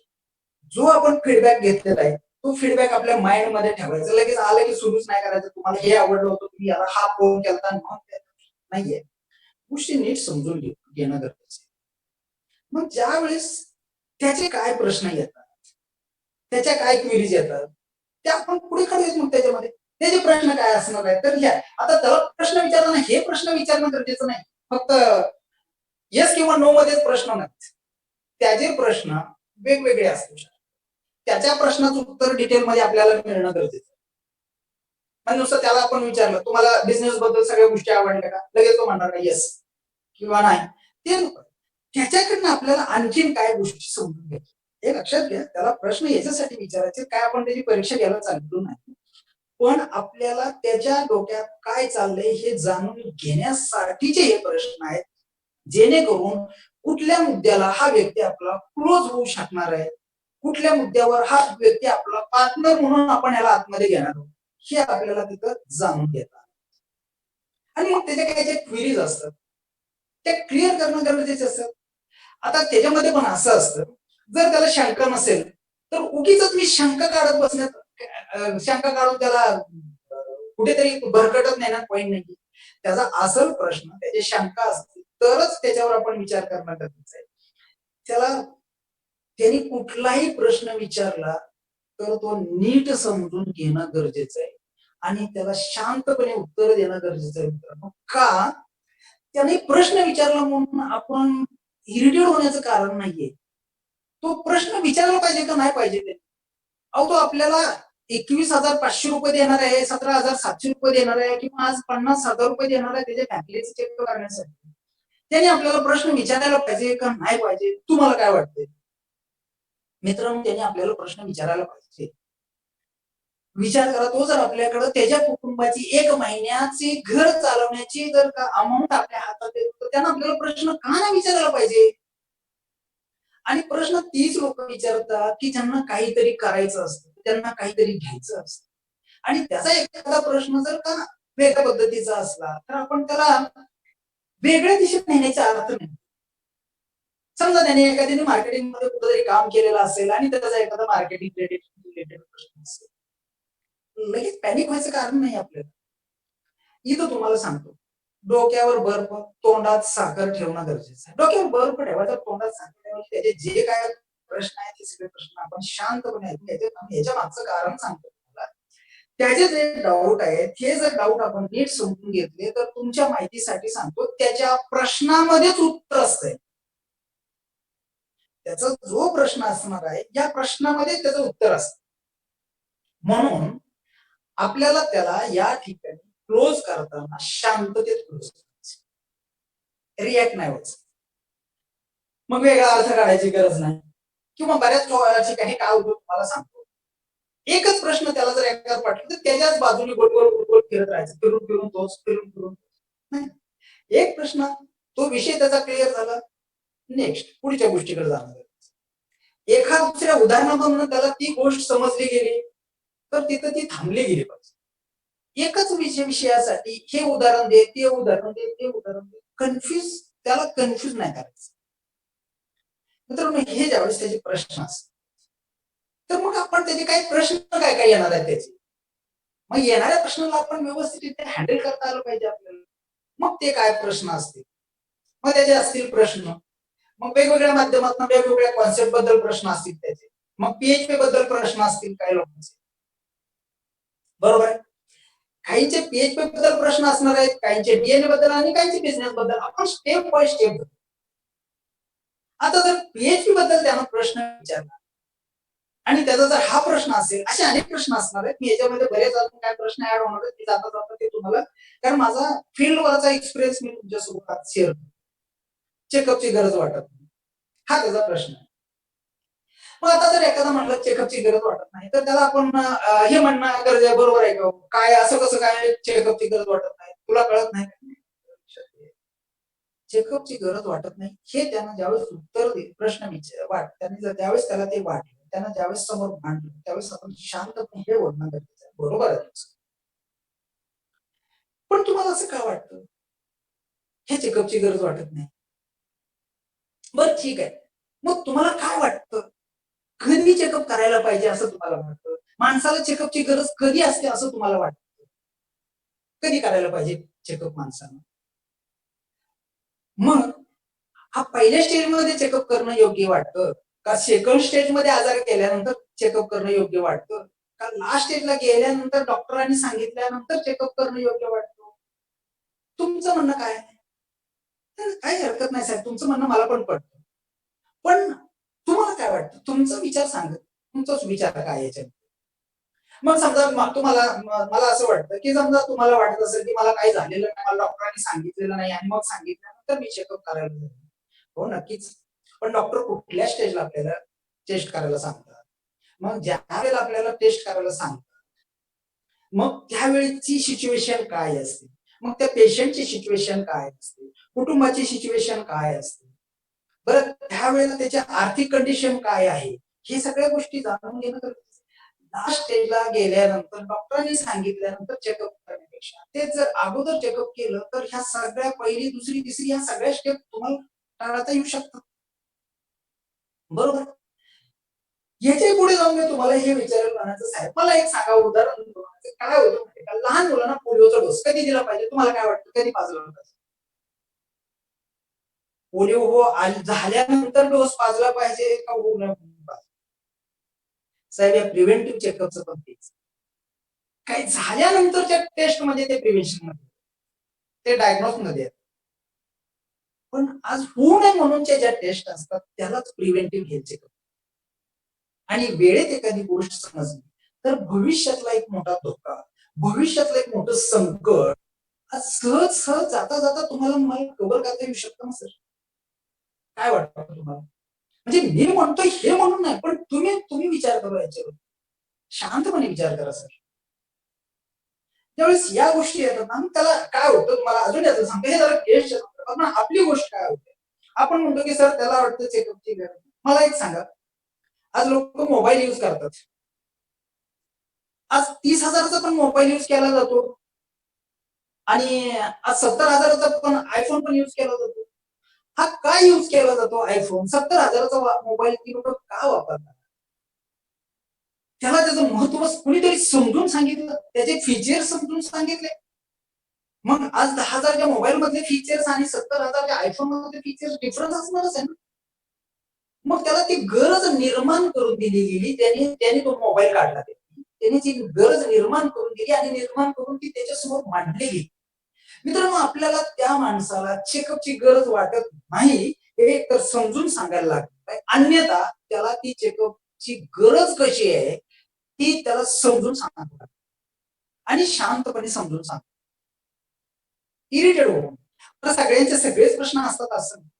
[SPEAKER 2] जो आपण फीडबॅक घेतलेला आहे तो फीडबॅक आपल्या माइंड मध्ये ठेवायचा, लगेच आलं की सुरूच नाही करायचं, तुम्हाला हे आवडलं होतं, तुम्ही याला हा फोन केलता नाहीये, गोष्टी नीट समजून घेणं गरजेचं आहे. मग ज्या वेळेस त्याचे काय प्रश्न येतात, त्याच्या काय क्वेरीज येतात, ते आपण पुढे काढूयात. मग त्याच्यामध्ये त्याचे प्रश्न काय असणार आहे, तर घ्या. आता त्याला प्रश्न विचारताना हे प्रश्न विचारणं गरजेचं नाही, फक्त येस किंवा नो मध्येच प्रश्न नाहीत, त्याचे प्रश्न वेगवेगळे असू शकतात, त्याच्या प्रश्नाचं उत्तर डिटेलमध्ये आपल्याला मिळणं गरजेचं आहे. आणि नुसतं त्याला आपण विचारलं तुम्हाला बिझनेस बद्दल सगळ्या गोष्टी आवडल्या का, लगेच तो म्हणणार नाही येस किंवा नाही, ते नको. त्याच्याकडनं आपल्याला आणखीन काय गोष्टी समजून घ्यायच्या, हे लक्षात घ्या. त्याला प्रश्न याच्यासाठी विचारायचे काय, आपण त्याची परीक्षा घ्यायला चाललो नाही, पण आपल्याला त्याच्या डोक्यात काय चाललंय हे जाणून घेण्यासाठीचे हे प्रश्न आहेत, जेणेकरून कुठल्या मुद्द्याला हा व्यक्ती आपला क्लोज होऊ शकणार आहे, कुठल्या मुद्द्यावर हा व्यक्ती आपला पार्टनर म्हणून आपण याला आतमध्ये घेणार आहोत, हे आपल्याला तिथं जाणून घेतात. आणि मग त्याच्या काही ज्या क्वेरीज असतात त्या क्लिअर करणं गरजेचं असतं. आता त्याच्यामध्ये पण असं असतं, जर त्याला शंका नसेल तर उगीच मी शंका काढत बसण्यात, शंका काढून त्याला कुठेतरी भरकटत नाही ना, पॉईंट नाही. त्याचा असल प्रश्न, त्याची शंका असते तरच त्याच्यावर आपण विचार करणं गरजेचं आहे. त्याला त्यांनी कुठलाही प्रश्न विचारला तर तो नीट समजून घेणं गरजेचं आहे आणि त्याला शांतपणे उत्तर देणं गरजेचं आहे मित्रांनो. का, त्याने प्रश्न विचारला म्हणून आपण इरिटेट होण्याचं कारण नाहीये. तो प्रश्न विचारला पाहिजे का नाही पाहिजे ते, अहो तो आपल्याला 21,500 रुपये देणार आहे, 17,700 रुपये देणार आहे किंवा आज 50,000 रुपये देणार आहे त्याच्या फॅमिलीचे चेक करण्यासाठी, त्याने आपल्याला प्रश्न विचारायला पाहिजे का नाही पाहिजे? तुम्हाला काय वाटतंय? मित्रांनो, त्याने आपल्याला प्रश्न विचारायला पाहिजे. विचार करा, तो जर आपल्याकडे त्याच्या कुटुंबाची 1 महिन्याची घर चालवण्याची जर का अमाउंट आपल्या हातात येतो, तर त्यानं आपल्याला प्रश्न का नाही विचारायला पाहिजे? आणि प्रश्न तीच लोक विचारतात की ज्यांना काहीतरी करायचं असतं, त्यांना काहीतरी घ्यायचं असतं. आणि त्याचा एखादा प्रश्न जर का वेगळ्या पद्धतीचा असला तर आपण त्याला वेगळ्या दिशेत नेण्याचा अर्थ नाही. समजा त्याने एखाद्याने मार्केटिंग मध्ये कुठेतरी काम केलेलं असेल आणि त्याचा एखादा मार्केटिंग रिलेटेड प्रश्न असेल, लगेच पॅनिक व्हायचं कारण नाही आपल्याला. इथं तुम्हाला सांगतो, डोक्यावर बर्फ, तोंडात साखर ठेवणं गरजेचं आहे. डोक्यावर बर्फ ठेवायचा, तोंडात साखर ठेवायची, त्याचे जे काय प्रश्न आहेत ते सगळे प्रश्न आपण शांतपणे ऐकून घ्यायचे. ह्याच्या मागचं कारण सांगतो तुम्हाला. त्याचे जे डाऊट आहेत, हे जर डाऊट आपण नीट समजून घेतले तर तुमच्या माहितीसाठी सांगतो, त्याच्या प्रश्नामध्येच उत्तर असतंय. त्याचा जो प्रश्न असणार आहे, या प्रश्नामध्ये त्याचं उत्तर असतं. म्हणून आपल्याला त्याला या ठिकाणी क्लोज करताना शांततेत क्लोज करायचं, रिॲक्ट नाही व्हायचं. मग वेगळा अर्थ काढायची गरज नाही. किंवा बऱ्याच ठिकाणी काय होतं तुम्हाला सांगतो, एकच प्रश्न त्याला जर एकाच वाटलं तर त्याच्याच बाजूने गोल गोल गोल गोल फिरत राहायचं, फिरून फिरून तोच, फिरून फिरून नाही. एक प्रश्न, तो विषय त्याचा क्लिअर झाला, नेक्स्ट पुढच्या गोष्टीकडे जाणार. एखाद दुसऱ्या उदाहरणामधून त्याला ती गोष्ट समजली गेली तर तिथं ती थांबली गेली पाहिजे. एकच विषयासाठी हे उदाहरण दे, ते उदाहरण दे, ते उदाहरण दे, त्याला कन्फ्यूज नाही करायचं. मित्रांनो, हे ज्यावेळेस त्याचे प्रश्न असतात तर मग आपण त्याचे काही प्रश्न काय काय येणार आहेत त्याचे, मग येणाऱ्या प्रश्नाला आपण व्यवस्थितरित्या हँडल करता आलं पाहिजे आपल्याला. मग ते काय प्रश्न असतील, मग त्याचे असतील प्रश्न, मग वेगवेगळ्या माध्यमातून वेगवेगळ्या कॉन्सेप्ट बद्दल प्रश्न असतील त्याचे, मग पीएचपी बद्दल प्रश्न असतील काही लोकांचे, बरोबर आहे. काहींचे पीएचपी बद्दल प्रश्न असणार आहेत, काहींचे डीएनए बद्दल आणि काहींचे बिझनेस बद्दल. आपण स्टेप बाय स्टेप. आता जर पीएचपी बद्दल त्यानं प्रश्न विचारला आणि त्याचा जर हा प्रश्न असेल, असे अनेक प्रश्न असणार आहेत. मी याच्यामध्ये बरेच अजून काय प्रश्न ऍड होणार आहेत, मी जाता जाता ते तुम्हाला, कारण माझा फील्डवरचा एक्सपिरियन्स मी तुमच्यासोबत शेअर करतो. चेकअपची गरज वाटत नाही, हा त्याचा प्रश्न आहे. मग आता जर एखादा म्हणलं चेकअपची गरज वाटत नाही, तर त्याला आपण हे म्हणणं गरज आहे, बरोबर आहे का? काय असं कसं काय चेकअपची गरज वाटत नाही, तुला कळत नाही? चेकअपची गरज वाटत नाही हे त्यानं ज्यावेळेस उत्तर प्रश्न ज्यावेळेस त्याला ते वाटलं, त्यानं ज्यावेळेस समोर मांडलं, त्यावेळेस आपण शांतपणे हे बोलणं गरजेचं आहे, बरोबर आहे. पण तुम्हाला असं का वाटतं हे चेकअपची गरज वाटत नाही? बरं ठीक आहे, मग तुम्हाला काय वाटतं कधी चेकअप करायला पाहिजे असं तुम्हाला वाटतं? माणसाला चेकअपची गरज कधी असते असं तुम्हाला वाटतं? कधी करायला पाहिजे चेकअप माणसानं? मग हा पहिल्या स्टेजमध्ये चेकअप करणं योग्य वाटतं का सेकंड स्टेजमध्ये आजार केल्यानंतर चेकअप करणं योग्य वाटतं का लास्ट स्टेजला गेल्यानंतर डॉक्टरांनी सांगितल्यानंतर चेकअप करणं योग्य वाटतं? तुमचं म्हणणं काय आहे? काही हरकत नाही साहेब, तुमचं म्हणणं मला पण पडतं. पण तुम्हाला काय वाटतं? तुमचा विचार सांगा, तुमचाच विचार काय याच्यात? मग समजा मला असं वाटतं की समजा तुम्हाला वाटत असेल की मला काही झालेलं नाही, मला डॉक्टरांनी सांगितलेलं नाही आणि मग सांगितल्यानंतर मी चेकअप करायला जाईल. हो नक्कीच. पण डॉक्टर कुठल्या स्टेजला आपल्याला टेस्ट करायला सांगतात? मग ज्या वेळेला आपल्याला टेस्ट करायला सांगतात, मग त्यावेळेची सिच्युएशन काय असते? मग त्या पेशंटची सिच्युएशन काय असते? कुटुंबाची सिच्युएशन काय असते? बरं त्यावेळेला त्याची आर्थिक कंडिशन काय आहे? हे सगळ्या गोष्टी जाणून घेणं गरजेचं आहे. लास्ट स्टेजला गेल्यानंतर डॉक्टरांनी सांगितल्यानंतर चेकअप करण्यापेक्षा ते जर अगोदर चेकअप केलं तर ह्या सगळ्या पहिली, दुसरी, तिसरी ह्या सगळ्या स्टेप तुम्हाला टाळता येऊ शकतात. बरोबर. याच्या पुढे जाऊन मी तुम्हाला हे विचारेल म्हणायचं साहेब, मला एक सांगा उदाहरण काय होतं माहिती का? लहान मुलांना पोलिओचा डोस कधी दिला पाहिजे? तुम्हाला काय वाटतं? कधी पाजला पाहिजे? पोलिओ झाल्यानंतर डोस पाजला पाहिजे का साहेब, या प्रिव्हेंटिव्ह चेकअपचं पण तेच. काही झाल्यानंतरच्या टेस्ट मध्ये ते प्रिव्हेन्शन मध्ये, ते डायग्नोस मध्ये. पण आज होऊ नये म्हणूनच्या ज्या टेस्ट असतात त्यालाच प्रिव्हेंटिव्ह हेल्थ चेकअप. आणि वेळेत एखादी गोष्ट समजली तर भविष्यातला एक मोठा धोका, भविष्यातलं एक मोठं संकट आज सहज सहज जाता जाता तुम्हाला मला कव्हर करता येऊ शकतं ना सर? काय वाटतं तुम्हाला? म्हणजे मी म्हणतोय हे म्हणून नाही, पण तुम्ही तुम्ही विचार करा याच्यावर. शांतपणे विचार करा सर. ज्यावेळेस या गोष्टी येतात ना, मग त्याला काय होतं तुम्हाला अजून याचं सांगतो, हे जरा केसच्या संदर्भात ना आपली गोष्ट काय होते? आपण म्हणतो की सर त्याला वाटतं चेकअपची गरज नाही. मला एक सांगा, आज लोक मोबाईल यूज करतात. आज 30,000चा पण मोबाईल यूज केला जातो आणि आज 70,000चा पण आयफोन पण यूज केला जातो. हा काय यूज केला जातो आयफोन? 70,000चा मोबाईल ती लोक का वापरतात? त्याला त्याचं महत्व कुणीतरी समजून सांगितलं, त्याचे फीचर समजून सांगितले. मग आज 10,000च्या मोबाईल मधले फीचर्स आणि 70,000च्या आयफोन मधले फीचर्स डिफरन्स असणारच आहे ना. मग त्याला ती गरज निर्माण करून दिली गेली, त्याने तो मोबाईल काढला. त्याने ती गरज निर्माण करून दिली आणि निर्माण करून ती त्याच्यासमोर मांडली गेली. मित्रांनो, आपल्याला त्या माणसाला चेकअपची गरज वाटत नाही हे तर समजून सांगायला लागतं. अन्यथा त्याला ती चेकअपची गरज कशी आहे ती त्याला समजून सांगायला आणि शांतपणे समजून सांग. इरिटेट होऊन तर सगळ्यांचे सगळेच प्रश्न असतात असं नाही.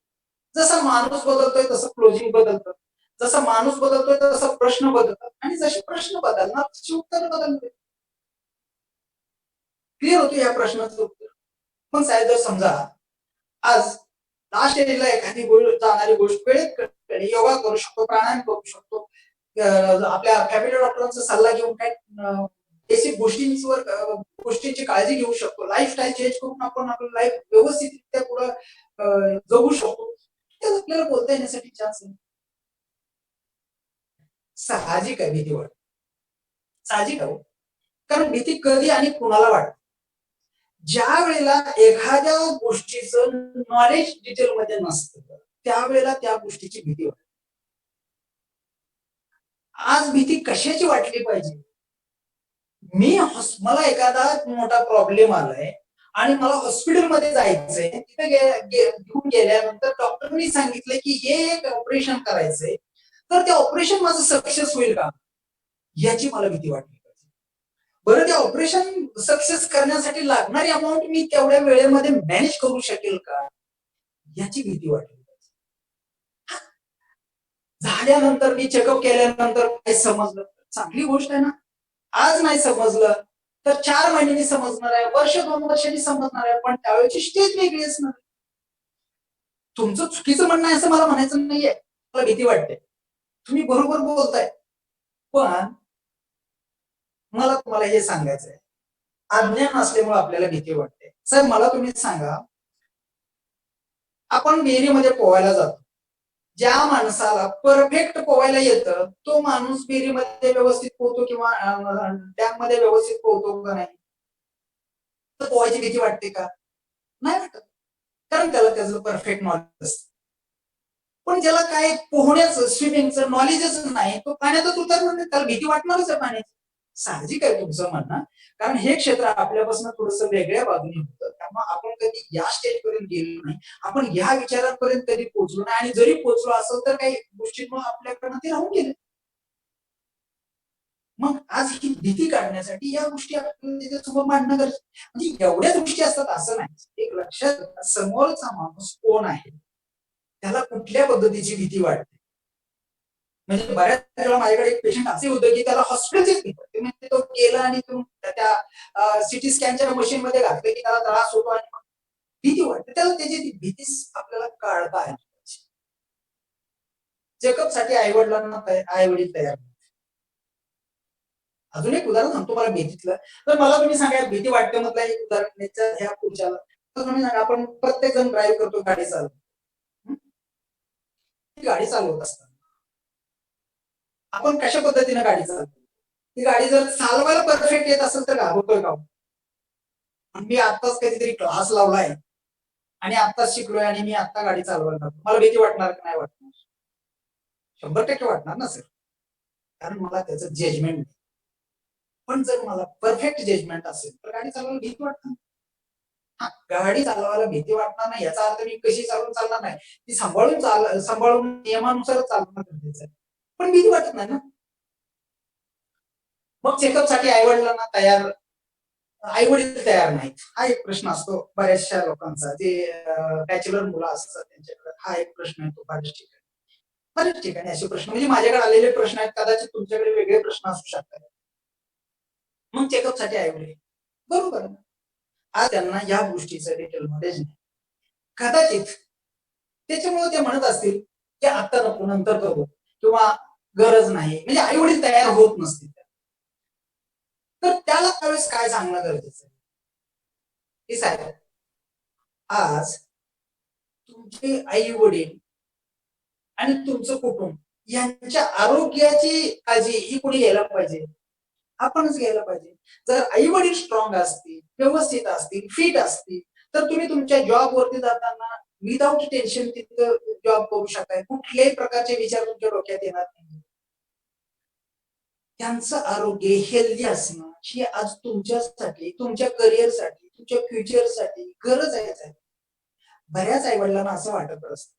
[SPEAKER 2] जसा माणूस बदलतोय तसं क्लोजिंग बदलतं, जसा माणूस बदलतोय तसं प्रश्न बदलतात आणि जसे प्रश्न बदलणार तशी उत्तर बदलते. क्लिअर होतो या प्रश्नाचं उत्तर. मग साहेब जर समजा आज लास्ट एजला एखादी जाणारी गोष्ट वेळेत योगा करू शकतो, प्राणायाम करू शकतो, आपल्या फॅमिली डॉक्टरांचा सल्ला घेऊन काय बेसिक गोष्टींची काळजी घेऊ शकतो, लाईफस्टाईल चेंज करून आपण आपलं लाईफ व्यवस्थितरित्या पुढे जगू शकतो, तर आपल्याला बोलता येण्यासाठी चान्स आहे. साहजिक आहे भीती वाटते, साहजिक आहे. कारण भीती कधी आणि कुणाला वाटते? ज्या वेळेला एखाद्या गोष्टीचं नॉलेज डिटेलमध्ये नसतं त्यावेळेला त्या गोष्टीची भीती वाटते. आज भीती कशाची वाटली पाहिजे? मला एखादा मोठा प्रॉब्लेम आलाय आणि मला हॉस्पिटलमध्ये जायचंय, तिथे घेऊन गेल्यानंतर डॉक्टरनी सांगितलं की हे एक ऑपरेशन करायचंय, तर ते ऑपरेशन माझं सक्सेस होईल का याची मला भीती वाटली पाहिजे. बरं, ते ऑपरेशन सक्सेस करण्यासाठी लागणारी अमाऊंट मी तेवढ्या वेळेमध्ये मॅनेज करू शकेल का याची भीती वाटली पाहिजे. झाल्यानंतर मी चेकअप केल्यानंतर काही समजलं चांगली गोष्ट आहे ना. आज नाही समजलं तर 4 महिन्यांनी समजणार आहे, वर्ष 2 वर्षांनी समजणार आहे, पण त्यावेळेची स्टेज वेगळी असणार. तुमचं चुकीचं म्हणणं आहे असं मला म्हणायचं नाहीये, मला भीती वाटते, तुम्ही बरोबर बोलताय, पण मला तुम्हाला हे सांगायचंय, अज्ञान असल्यामुळे आपल्याला भीती वाटते. सर मला तुम्ही सांगा, आपण विहिरीमध्ये पोहायला जातो, ज्या माणसाला परफेक्ट पोहायला येतं तो माणूस विहिरीमध्ये व्यवस्थित पोहतो किंवा डॅम मध्ये व्यवस्थित पोहतो का नाही? तर पोहायची भीती वाटते का? नाही वाटत, कारण त्याला त्याचं परफेक्ट नॉलेज असतं. पण ज्याला काय पोहण्याचं स्विमिंगचं नॉलेजच नाही तो पाण्यातच उतरणार नाही, त्याला भीती वाटणारच आहे पाण्याची. साहजिक आहे तुमचं म्हणणं, कारण हे क्षेत्र आपल्यापासून थोडंसं वेगळ्या बाजूने होतं, त्यामुळे आपण कधी या स्टेज पर्यंत गेलो नाही, आपण ह्या विचारांपर्यंत कधी पोहोचलो नाही, आणि जरी पोहोचलो असेल तर काही गोष्टींमुळे आपल्याकडनं ते राहून गेले. मग आज ही भीती काढण्यासाठी या गोष्टी आपल्याला त्याच्यासमोर मांडणं गरजेचं. म्हणजे एवढ्याच गोष्टी असतात असं नाही. एक लक्षात घ्या, समोरचा माणूस कोण आहे, त्याला कुठल्या पद्धतीची भीती वाटते. म्हणजे बऱ्याच वेळा माझ्याकडे एक पेशंट असे होतं की त्याला हॉस्पिटलचीच भीती वाटते. म्हणजे तो गेला आणि त्या सिटी स्कॅनच्या मशीन मध्ये घातलं की त्याला त्रास होतो आणि मग भीती वाटते. त्याला त्याची ती भीतीच आपल्याला काढता आली पाहिजे. चेकअप साठी आई वडील तयार. अजून एक उदाहरण सांगतो मला भीतीतलं. तर मला तुम्ही सांगा भीती वाटते मधलं एक उदाहरण ह्या पुढच्याला. तर तुम्ही सांगा, आपण प्रत्येक जण ड्राईव्ह करतो, गाडी चालवतो. गाडी चालवत असताना आपण कशा पद्धतीने गाडी चालवतो? ती गाडी जर चालवायला परफेक्ट येत असेल तर घाबरतोय का? मी आत्ताच कधीतरी क्लास लावलाय आणि आत्ताच शिकलोय आणि मी आत्ता गाडी चालवायला लागलो, मला भीती वाटणार की नाही वाटणार? 100% वाटणार ना सर, कारण मला त्याचं जजमेंट. पण जर मला परफेक्ट जजमेंट असेल तर गाडी चालवायला भीती वाटणार. हा, गाडी चालवायला भीती वाटणार नाही याचा अर्थ मी कशी चालवून चालणार नाही, ती सांभाळून नियमानुसार चालवणं गरजेचं आहे, पण भीती वाटत नाही ना. मग चेकअपसाठी आईवडिलांना आईवडील तयार नाहीत. हा एक प्रश्न असतो बऱ्याचशा लोकांचा, जे बॅचलर मुलं असतात त्यांच्याकडे हा एक प्रश्न येतो बऱ्याच ठिकाणी असे प्रश्न, म्हणजे माझ्याकडे आलेले प्रश्न आहेत, कदाचित तुमच्याकडे वेगळे प्रश्न असू शकतात. मग चेकअपसाठी आईवडील बरोबर आहे. आज त्यांना या गोष्टीचं डिटेल नॉलेज नाही. कदाचित त्याच्यामुळे ते म्हणत असतील की आता नको नंतर करू, किंवा गरज नाही, म्हणजे आई वडील तयार होत नसतील. तर त्याला त्यावेळेस काय सांगणं गरजेचं आहे की साहेब, आज तुमचे आई वडील आणि तुमचं कुटुंब यांच्या आरोग्याची काळजी ही कोणी घ्यायला पाहिजे? आपणच घ्यायला पाहिजे. जर आई वडील स्ट्रॉंग असतील, व्यवस्थित असतील, फिट असतील, तर तुम्ही तुमच्या जॉब वरती जाताना विदाउट टेन्शन तिथं जॉब करू शकताय. कुठल्याही प्रकारचे विचार तुमच्या डोक्यात येणार नाही. त्यांचं आरोग्य हेल्दी असणं ही आज तुमच्यासाठी, तुमच्या करिअरसाठी, तुमच्या फ्युचरसाठी गरज आहे. बऱ्याच आई वडिलांना असं वाटत असतं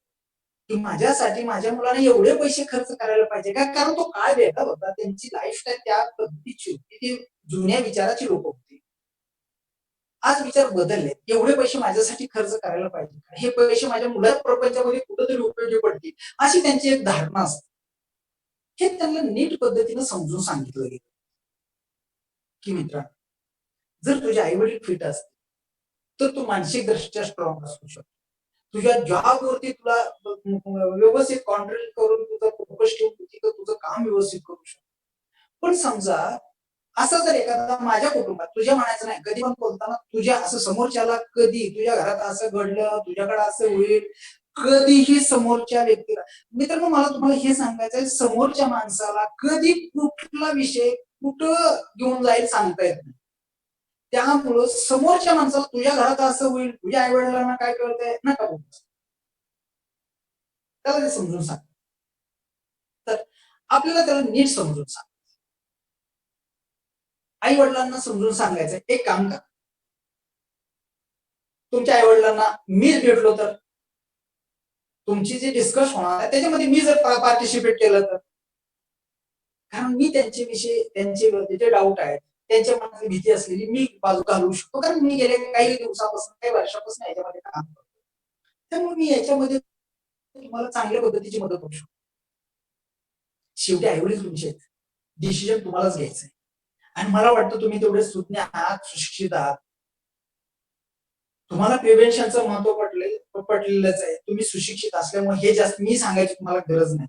[SPEAKER 2] की माझ्यासाठी माझ्या मुलाने एवढे पैसे खर्च करायला पाहिजे का? कारण तो काळ वेगळा होता, त्यांची लाईफस्टाईल त्या पद्धतीची होती, ती जुन्या विचाराची लोक होती. आज विचार बदलले, एवढे पैसे माझ्यासाठी खर्च करायला पाहिजे, हे पैसे माझ्या मुलाच्या प्रपंचामध्ये कुठेतरी उपयोगी पडतील, अशी त्यांची एक धारणा असते. हे त्यांना नीट पद्धतीने समजून सांगितलं गेलं की मित्रा, जर तुझे आई वडील फिट असतील तर तू मानसिक दृष्ट्या स्ट्रॉंग असू शकतो. तुझ्या जॉब वरती तुला व्यवस्थित कॉन्ट्रोल करून तुझा फोकस ठेवून तिथं तुझं काम व्यवस्थित करू शकतो. पण समजा असं जर एखादा माझ्या कुटुंबात, तुझ्या म्हणायचं नाही, कधी पण बोलताना तुझ्या असं समोरच्याला, कधी तुझ्या घरात असं घडलं, तुझ्याकडे असं होईल, कधीही समोरच्या व्यक्तीला, मित्रांनो मला तुम्हाला हे सांगायचंय, समोरच्या माणसाला कधी कुठला विषय कुठं घेऊन जाईल सांगता येत नाही. त्यामुळं समोरच्या माणसाला तुझ्या घरात असं होईल, तुझ्या आई वडिलांना काय कळतंय, नका बोलू, त्याला ते समजून सांग. तर आपल्याला त्याला नीट समजून सांग. आई वडिलांना समजून सांगायचं, एक काम करा, तुमच्या आई वडिलांना मीच भेटलो तर, तुमची जी डिस्कस होणार आहे त्याच्यामध्ये मी जर पार्टिसिपेट केलं तर, कारण मी त्यांचे विषय, त्यांचे जे डाऊट आहेत, त्यांच्या मनातली भीती असलेली मी बाजू घालवू शकतो, कारण मी गेल्या काही दिवसापासून, काही वर्षापासून याच्यामध्ये काम करतो. त्यामुळे मी याच्यामध्ये तुम्हाला चांगल्या पद्धतीची मदत करू शकतो. शेवटी आईवडील तुमचे आहेत, डिसिजन तुम्हालाच घ्यायचं आहे. आणि मला वाटतं तुम्ही तेवढे सुज्ञ आहात, सुशिक्षित आहात, तुम्हाला प्रिव्हेन्शनचं महत्व पटलेलंच आहे. तुम्ही सुशिक्षित असल्यामुळे हे जास्त मी सांगायची तुम्हाला गरज नाही.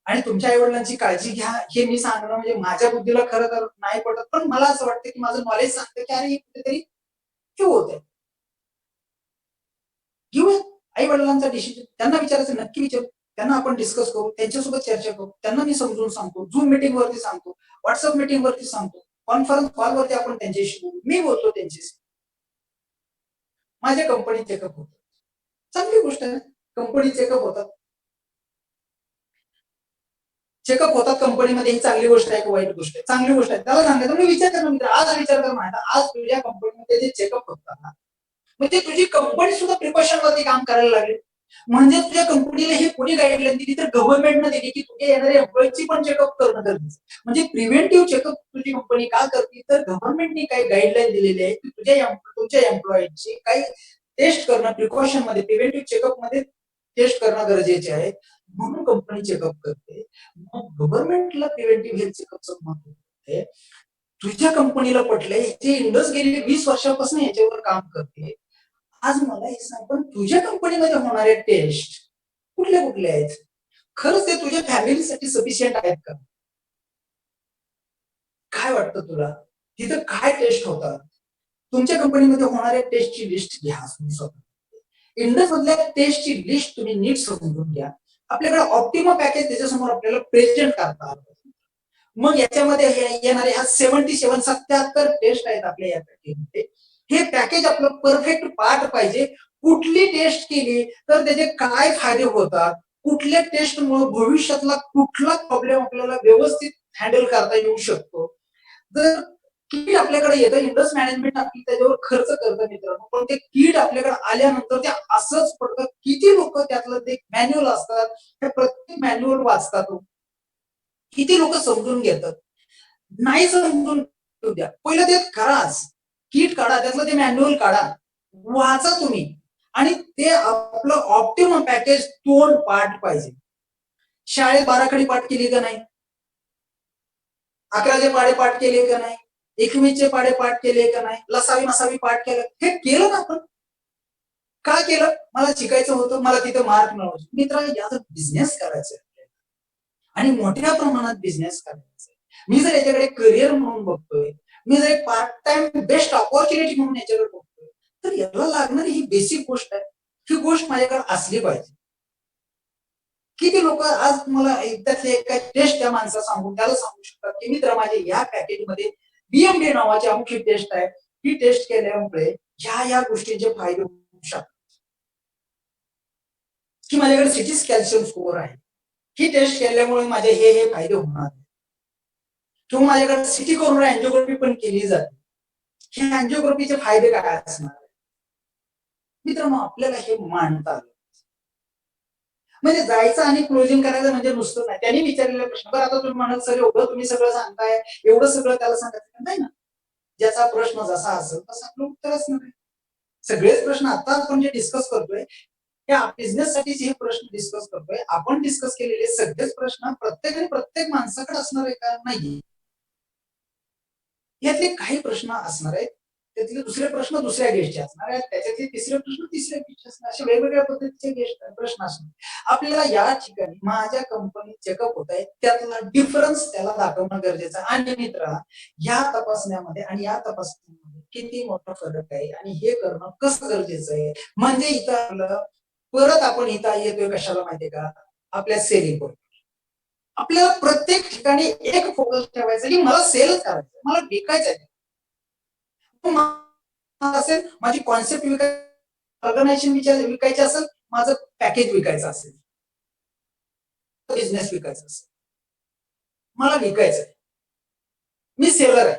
[SPEAKER 2] आणि तुमच्या आई वडिलांची काळजी घ्या, हे मी सांगणं म्हणजे माझ्या बुद्धीला खरं तर नाही पडत, पण मला असं वाटतं की माझं नॉलेज सांगतं की अरे कुठेतरी हे होत आहे. घेऊया आई वडिलांचा डिसिजन, त्यांना विचारायचं, नक्की विचारू, त्यांना आपण डिस्कस करू, त्यांच्यासोबत चर्चा करू, त्यांना मी समजून सांगतो, झूम मीटिंग वरती सांगतो, व्हॉट्सअप मीटिंग वरती सांगतो, कॉन्फरन्स कॉल वरती आपण त्यांच्याशी बोलू, मी बोलतो त्यांच्याशी. माझ्या कंपनीत चेकअप होतं, चांगली गोष्ट आहे. कंपनी चेकअप होतात, कंपनीमध्ये, ही चांगली गोष्ट आहे की वाईट गोष्ट आहे? चांगली गोष्ट आहे. त्याला सांगायचं, मी विचार कर मित्र, आज विचार कर माझा, आज तुझ्या कंपनीमध्ये जे चेकअप होतात ना, म्हणजे तुझी कंपनी सुद्धा प्रिकॉशन वरती काम करायला लागली. म्हणजे तुझ्या कंपनीला ही कोणी गाईडलाईन दिली तर गव्हर्नमेंटने दिली की तुझ्या येणाऱ्या एम्प्लॉईची पण चेकअप करणं गरजेचं. म्हणजे प्रिव्हेंटिव्ह चेकअप तुझी कंपनी का करते, तर गव्हर्नमेंटने काही गाईडलाईन दिलेली आहे की तुमच्या एम्प्लॉईची काही टेस्ट करणं, प्रिकॉशन मध्ये, प्रिव्हेंटिव्ह चेकअप मध्ये टेस्ट करणं गरजेचे आहे, म्हणून कंपनी चेकअप करते. मग गव्हर्नमेंटला प्रिव्हेंटिव्ह हेल्थ चेकअपचं महत्व आहे. तुझ्या कंपनीला पटलंय, ते इंडस गेली 20 वर्षापासून याच्यावर काम करते. आज मला हे सांग, पण तुझ्या कंपनीमध्ये होणारे टेस्ट कुठले कुठले आहेत? खरंच ते तुझ्या फॅमिलीसाठी सफिशियंट आहेत का? काय वाटतं तुला? तिथं काय टेस्ट होतात? तुमच्या कंपनीमध्ये होणाऱ्या टेस्टची लिस्ट घ्या तुम्ही स्वतः. इंडस मधल्या टेस्टची लिस्ट तुम्ही नीट समजून घ्या. आपल्याकडे ऑप्टिमम पॅकेज त्याच्यासमोर आपल्याला प्रेझेंट करता आलं. मग याच्यामध्ये येणारे ह्या 77 टेस्ट आहेत आपल्या या पॅकेजमध्ये. हे पॅकेज आपलं परफेक्ट पार्ट पाहिजे. कुठली टेस्ट केली तर त्याचे काय फायदे होतात, कुठल्या टेस्टमुळे भविष्यातला कुठला प्रॉब्लेम आपल्याला व्यवस्थित हँडल करता येऊ शकतो. जर किट आपल्याकडे येतं, इंडस मॅनेजमेंट आपली त्याच्यावर खर्च करतं मित्रांनो, पण ते किट आपल्याकडे आल्यानंतर ते असंच पडतं. किती लोक त्यातलं ते मॅन्युअल असतात, त्या प्रत्येक मॅन्युअल वाचतात, किती लोक समजून घेतात. नाही समजून घेऊ द्या. पहिलं ते कराच, किट काढा, त्यातलं ते मॅन्युअल काढा, वाचा तुम्ही आणि ते आपलं ऑप्टिमम पॅकेज तोंड पाठ पाहिजे. शाळेत बाराखडी पाठ केली का नाही? 11चे पाढे पाठ केले का नाही? 21चे पाढे पाठ केले का नाही? लसावी मसावी पाठ केलं, हे केलं ना आपण? का केलं? मला शिकायचं होतं, मला तिथं मार्क मिळवायचे. मित्र, याचा बिझनेस करायचा आहे आणि मोठ्या प्रमाणात बिझनेस करायचा आहे. मी जर याच्याकडे करिअर म्हणून बघतोय, मी जर एक पार्ट टाइम बेस्ट अपॉर्च्युनिटी म्हणून याच्याकडे बघतोय, तर याला लागणारी ही बेसिक गोष्ट आहे. ही गोष्ट माझ्याकडे असली पाहिजे. किती लोक आज तुम्हाला त्यातले एका टेस्ट त्या माणसाला सांगून त्याला सांगू शकतात की मित्र, माझे या पॅकेजमध्ये बीएमडी नावाची अमुक ही टेस्ट आहे, ही टेस्ट केल्यामुळे ह्या गोष्टींचे फायदे होऊ शकतात, की माझ्याकडे सिटी कॅल्शियम स्कोअर आहे, ही टेस्ट केल्यामुळे माझे हे फायदे होणार, किंवा माझ्याकडे सिटी कॉर्नर अँजिओग्राफी पण केली जाते, हे अँजिओग्राफीचे फायदे काय असणार. मित्रांनो, आपल्याला हे मांडता आलं म्हणजे जायचं आणि क्लोजिंग करायचं म्हणजे नुसतं नाही. त्यांनी विचारलेला प्रश्न, बरं आता तुम्ही म्हणाल सर एवढं तुम्ही सगळं सांगताय, एवढं सगळं त्याला सांगायचं नाही ना. ज्याचा प्रश्न जसा असेल तसं आपलं उत्तर असणार आहे. सगळेच प्रश्न आता आपण जे डिस्कस करतोय त्या बिझनेस साठीच हे प्रश्न डिस्कस करतोय. आपण डिस्कस केलेले सगळेच प्रश्न प्रत्येक माणसाकडे असणार आहे का? नाही. यातले काही प्रश्न असणार आहेत, त्यातले दुसरे प्रश्न दुसऱ्या गेस्टचे असणार आहेत, त्याच्यातले तिसरे प्रश्न तिसऱ्या गेस्टचे असणार, असे वेगवेगळ्या पद्धतीचे गेस्ट प्रश्न असणार. आपल्याला या ठिकाणी माझ्या कंपनीत चेकअप होत आहे त्यातला डिफरन्स त्याला दाखवणं गरजेचं आहे. आणि मित्र, या तपासण्यामध्ये आणि या तपासण्यामध्ये किती मोठा फरक आहे आणि हे करणं कसं गरजेचं आहे. म्हणजे इथं आपलं परत आपण इथं येतोय कशाला माहितीये का? आपल्या सेलिंग पॉईंट. आपल्याला प्रत्येक ठिकाणी एक फोकस ठेवायचा की मला सेलच करायचं, मला विकायचं आहे. असेल माझी कॉन्सेप्ट विकायची, ऑर्गनायझेशन विकायची असेल, माझं पॅकेज विकायचं असेल, बिझनेस विकायचा असेल, मला विकायचं आहे. मी सेलर आहे.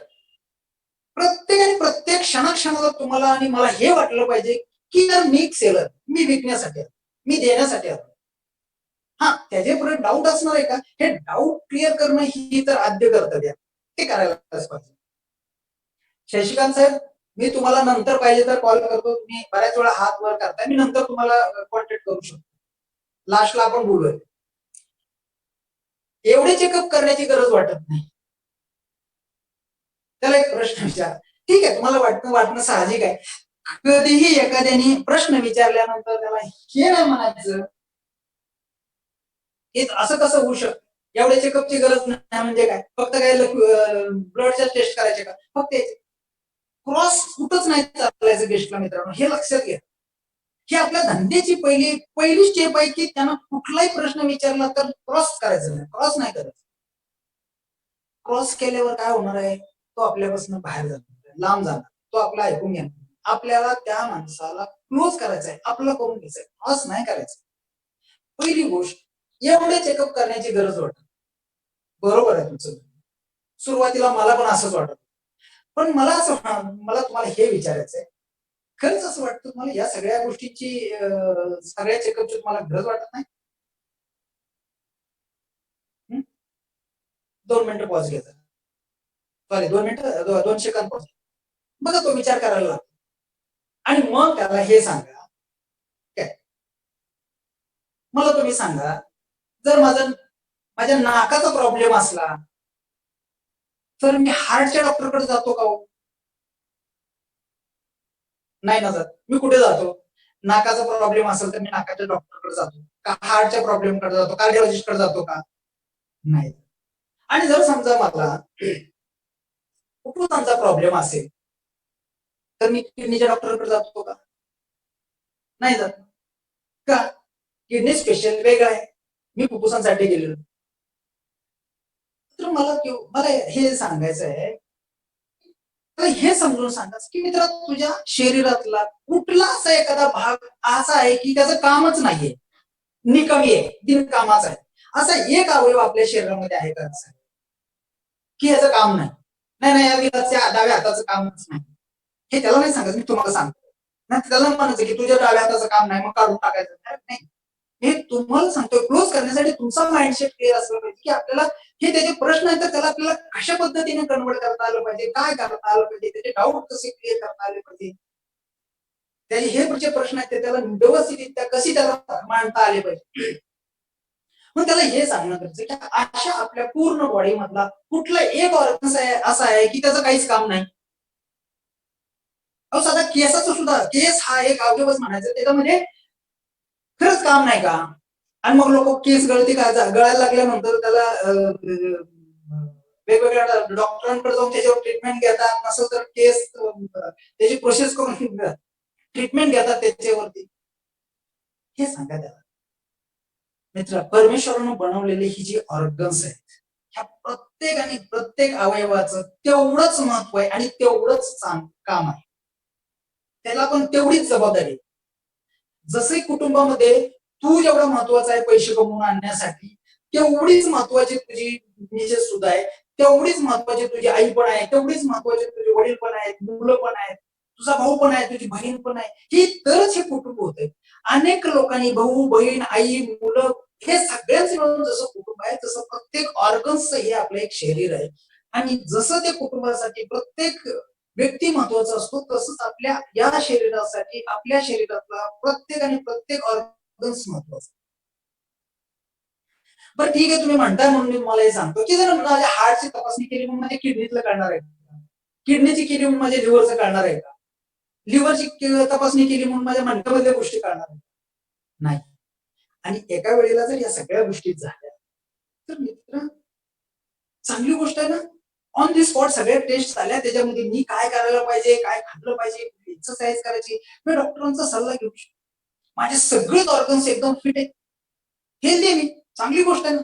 [SPEAKER 2] प्रत्येक क्षणाक्षणाला तुम्हाला आणि मला हे वाटलं पाहिजे की तर मी सेलर, मी विकण्यासाठी आलो, मी देण्यासाठी आलो. हा, त्याचे पुढे डाऊट असणार आहे का? हे डाऊट क्लिअर करणं ही तर आद्य कर्तव्य, ते करायलाच पाहिजे. शशिकांत साहेब, मी तुम्हाला नंतर पाहिजे तर कॉल करतो, तुम्ही बऱ्याच वेळा हात वर करताय, मी नंतर तुम्हाला कॉन्टॅक्ट करू शकतो, लास्टला आपण बोलूया. एवढे चेकअप करण्याची गरज वाटत नाही. त्याला एक प्रश्न विचार, ठीक आहे, तुम्हाला वाटणं साहजिक आहे. कधीही एखाद्याने प्रश्न विचारल्यानंतर त्याला हे नाही म्हणायचं हे असं कसं होऊ शकतं, एवढ्या चेकअपची गरज नाही म्हणजे काय, फक्त काय ब्लडच्या टेस्ट करायचे का, फक्त क्रॉस कुठंच नाही चालायचं गेस्टला. मित्रांनो, हे लक्षात घ्या, ही आपल्या धंद्याची पहिली स्टेप आहे की त्यांना कुठलाही प्रश्न विचारला तर क्रॉस करायचं नाही, क्रॉस नाही करायचं. क्रॉस केल्यावर काय होणार आहे, तो आपल्यापासून बाहेर जाणार, लांब जाणार, तो आपला ऐकून घेणार. आपल्याला त्या माणसाला क्लोज करायचं आहे, आपलं करून घ्यायचंय, क्रॉस नाही करायचं. पहिली गोष्ट, एवढे चेकअप करण्याची गरज वाटत, बरोबर आहे तुमचं. सुरुवातीला मला पण असंच वाटत, पण मला तुम्हाला हे विचारायचंय, खरंच असं वाटतं तुम्हाला या सगळ्या गोष्टीची सगळ्या चेकअपची तुम्हाला गरज वाटत नाही? 2 मिनिटं पॉज घ्यायचा, सॉरी 2 मिनिटं 2 सेकंद पॉज. बघा, तो विचार करायला लागतो आणि मग त्याला हे सांगा, काय मला तुम्ही सांगा, जर माझ्या नाकाचा प्रॉब्लेम असला तर मी हार्टच्या डॉक्टरकडे जातो का हो? नाही ना जात. मी कुठे जातो? नाकाचा प्रॉब्लेम असेल तर मी नाकाच्या डॉक्टरकडे जातो का, हार्टच्या प्रॉब्लेमकडे जातो, कार्डिओलॉजिस्टकडे जातो का? नाही. आणि जर समजा मला फुफ्फुसांचा प्रॉब्लेम असेल तर मी किडनीच्या डॉक्टरकडे जातो का? नाही जात. का? किडनी स्पेशल वेगळा आहे, मी फुफ्फुसांसाठी गेलेलो. तर मला हे सांगायचं आहे, तर हे समजून सांगायचं की मित्रा, तुझ्या शरीरातला कुठला असा एखादा भाग असा आहे की त्याचं कामच नाहीये, निकमी आहे, बिनकामाचा आहे, असा एक अवयव आपल्या शरीरामध्ये आहे का की याचं काम नाही? नाही नाही, या डाव्या हाताचं कामच नाही, हे त्याला नाही सांगायचं, मी तुम्हाला सांगतो. नाही त्याला म्हणायचं की तुझ्या डाव्या हाताचं काम नाही, मग काढून टाकायचं नाही. हे तुम्हाला सांगतोय क्लोज करण्यासाठी तुमचा माइंडसेट क्लिअर असला पाहिजे की आपल्याला हे त्याचे प्रश्न आहेत तर त्याला आपल्याला कशा पद्धतीने कन्वर्ट करता आलं पाहिजे, काय करता आलं पाहिजे, त्याचे डाऊट कसे क्लिअर करता आले पाहिजे, त्याचे हे जे प्रश्न आहेत ते त्याला व्यवस्थितरित्या कशी त्याला मांडता आले पाहिजे. मग त्याला हे सांगणं गरजेचं की अशा आपल्या पूर्ण बॉडी मधला कुठला एक ऑर्गन्स आहे असा आहे की त्याचं काहीच काम नाही. अहो साधा केसाचं सुद्धा, केस हा एक अवयवच म्हणायचं, त्याच्यामध्ये खरंच काम नाही का? आणि मग लोक केस गळती गळायला लागल्यानंतर त्याला वेगवेगळ्या डॉक्टरांकडे जाऊन त्याच्यावर ट्रीटमेंट घेतात, नसं तर केस त्याची प्रोसेस करून ट्रीटमेंट घेतात त्याच्यावरती. हे सांगा त्याला मित्र, परमेश्वरानं बनवलेली ही जी ऑर्गन्स आहेत ह्या प्रत्येक आणि प्रत्येक अवयवाचं तेवढंच महत्व आहे आणि तेवढंच काम आहे, त्याला पण तेवढीच जबाबदारी. जसे कुटुंबामध्ये तू जेवढा महत्वाचा आहे पैसे कमवून आणण्यासाठी, तेवढीच महत्वाची तुझी मिसेस सुद्धा आहे, तेवढीच महत्वाची तुझी आई पण आहे, तेवढीच महत्वाचे तुझे वडील पण आहेत, मुलं पण आहेत, तुझा भाऊ पण आहे, तुझी बहीण पण आहे. ही तरच हे कुटुंब होतंय. अनेक लोकांनी भाऊ बहीण आई मुलं हे सगळ्यांच मिळून जसं कुटुंब आहे तसं प्रत्येक ऑर्गन्स हे आपलं एक शरीर आहे. आणि जसं ते कुटुंबासाठी प्रत्येक व्यक्ती महत्वाचा असतो तसंच आपल्या या शरीरासाठी आपल्या शरीरातला प्रत्येक आणि प्रत्येक ऑर्गन्स महत्वाचा. बरं ठीक आहे, तुम्ही म्हणताय म्हणून मी तुम्हाला हे सांगतो की जर माझ्या हार्टची तपासणी केली म्हणून माझ्या किडनीतलं कळणार आहे का? किडनीची केली म्हणून माझ्या लिव्हरचं कळणार आहे का? लिव्हरची तपासणी केली म्हणून माझ्या मणक्यामधल्या गोष्टी कळणार आहे? नाही. आणि एका वेळेला जर या सगळ्या गोष्टी झाल्या तर मित्र चांगली गोष्ट आहे ना. ऑन दी स्पॉट सगळ्या टेस्ट झाल्या, त्याच्यामध्ये मी काय करायला पाहिजे, काय खाल्लं पाहिजे, एक्सरसाइज करायची, मी डॉक्टरांचा सल्ला घेऊ शकतो. माझे सगळेच ऑर्गन्स एकदम फिट आहेत, हेल्दी आहे मी, चांगली गोष्ट आहे ना.